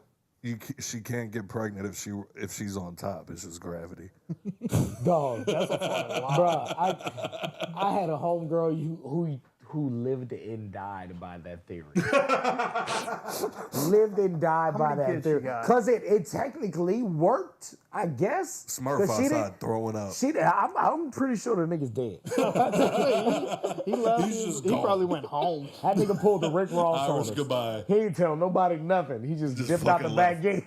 she can't get pregnant if she's on top. It's just gravity. Dog, that's a fucking lie. Bruh, I had a homegirl who lived and died by that theory. Lived and died by that theory. Because it technically worked, I guess. Smurf outside throwing up. I'm pretty sure the nigga's dead. he left. He probably went home. That nigga pulled the Rick Ross on Irish us. goodbye. He didn't tell nobody nothing. He just dipped out the back gate.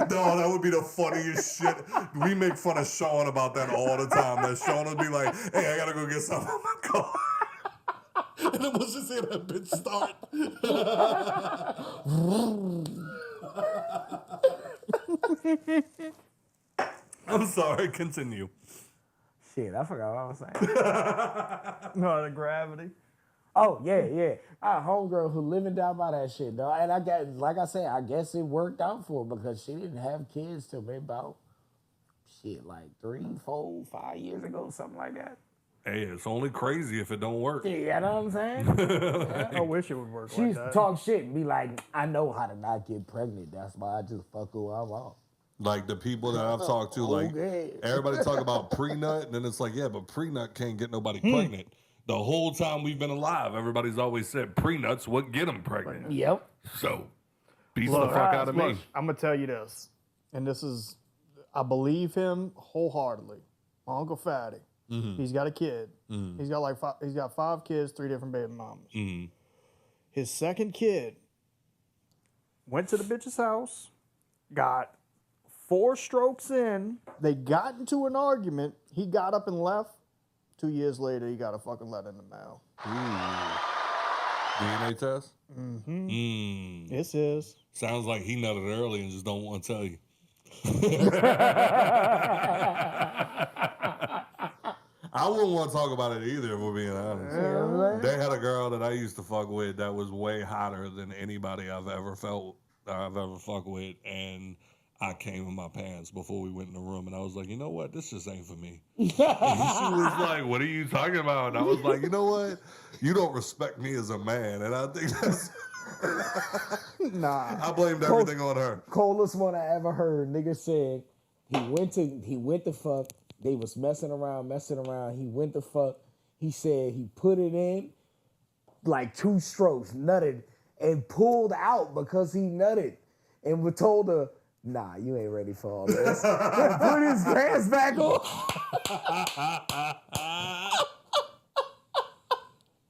No, that would be the funniest shit. We make fun of Sean about that all the time. That Sean would be like, hey, I gotta go get something on my car. And then we'll just hear that bitch start. I'm sorry, continue. Shit, I forgot what I was saying. No, the gravity. Oh, yeah. I had a homegirl who lived and died by that shit, though. And I guess it worked out for her because she didn't have kids till maybe about, like 3, 4, 5 years ago, something like that. Hey, it's only crazy if it don't work. Yeah, you know what I'm saying? I wish it would work She like used to that. talk shit and be like, I know how to not get pregnant. That's why I just fuck who I want. Like the people that I've talked to, like Okay. everybody talk about pre-nut, and then it's like, yeah, but pre-nut can't get nobody pregnant. The whole time we've been alive, everybody's always said pre-nuts would get them pregnant. Yep. So, beat the fuck out of me. I'm going to tell you this, and this is, I believe him wholeheartedly. My Uncle Fatty. Mm-hmm. He's got a kid. Mm-hmm. He's got 5 kids, 3 different baby mamas. Mm-hmm. His second kid went to the bitch's house, got 4 strokes in. They got into an argument. He got up and left. 2 years later, he got a fucking letter in the mail. DNA test? Mm-hmm. This is. Sounds like he nutted early and just don't want to tell you. I wouldn't want to talk about it either, if we're being honest. Yeah. They had a girl that I used to fuck with that was way hotter than anybody I've ever fucked with, and I came in my pants before we went in the room, and I was like, you know what? This just ain't for me. And she was like, what are you talking about? And I was like, you know what? You don't respect me as a man, and I think that's... Nah. I blamed everything on her. Coldest one I ever heard. Nigga said he went to fuck. They was messing around. He went to fuck. He said he put it in like 2 strokes, nutted, and pulled out because he nutted. And we told her, nah, you ain't ready for all this. And put his pants back on.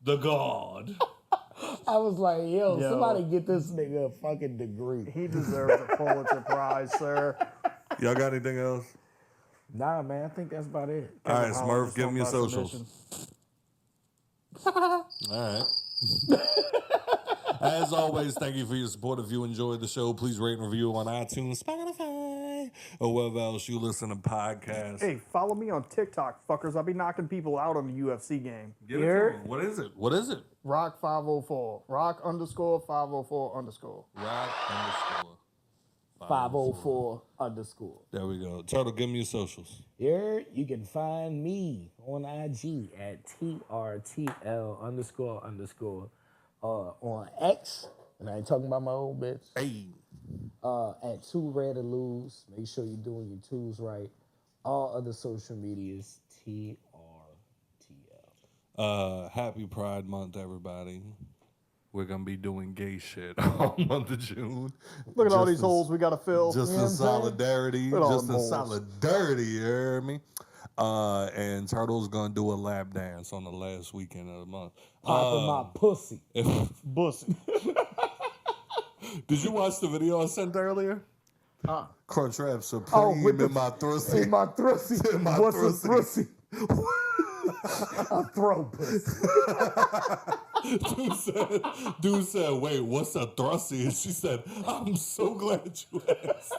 The God. I was like, yo, somebody get this nigga a fucking degree. He deserves a Pulitzer Prize, sir. Y'all got anything else? Nah, man, I think that's about it. All right, Smurf, give me your socials. All right. As always, thank you for your support. If you enjoyed the show, please rate and review on iTunes, Spotify, or wherever else you listen to podcasts. Hey, follow me on TikTok, fuckers. I'll be knocking people out on the UFC game. Give it to me. What is it? What is it? Rock 504. Rock _504 _. Rock _ 504 _. There we go. Turtle, give me your socials. Here, you can find me on IG at TRTL __. On X, and I ain't talking about my old bitch. Hey. At 2 Rare to Lose. Make sure you're doing your 2s right. All other social medias, TRTL. Happy Pride Month, everybody. We're going to be doing gay shit all month of June. Look at all these holes we got to fill. Just in solidarity. Just in solidarity, you hear me? And Turtle's gonna do a lap dance on the last weekend of the month. Popping my pussy. Bussy. Did you watch the video I sent earlier? Crunchwrap Supreme with in my thrusty. In my thrusty. In my What's a thrusty. thrusty? A throw pussy. Dude said, wait, what's a thrusty? And she said, I'm so glad you asked.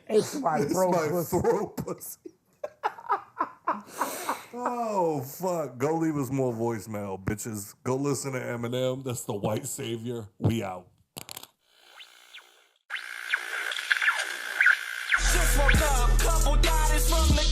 It's my throw pussy. Throw pussy. Oh, fuck. Go leave us more voicemail, bitches. Go listen to Eminem. That's the white savior. We out. Just woke up, couple bodies from the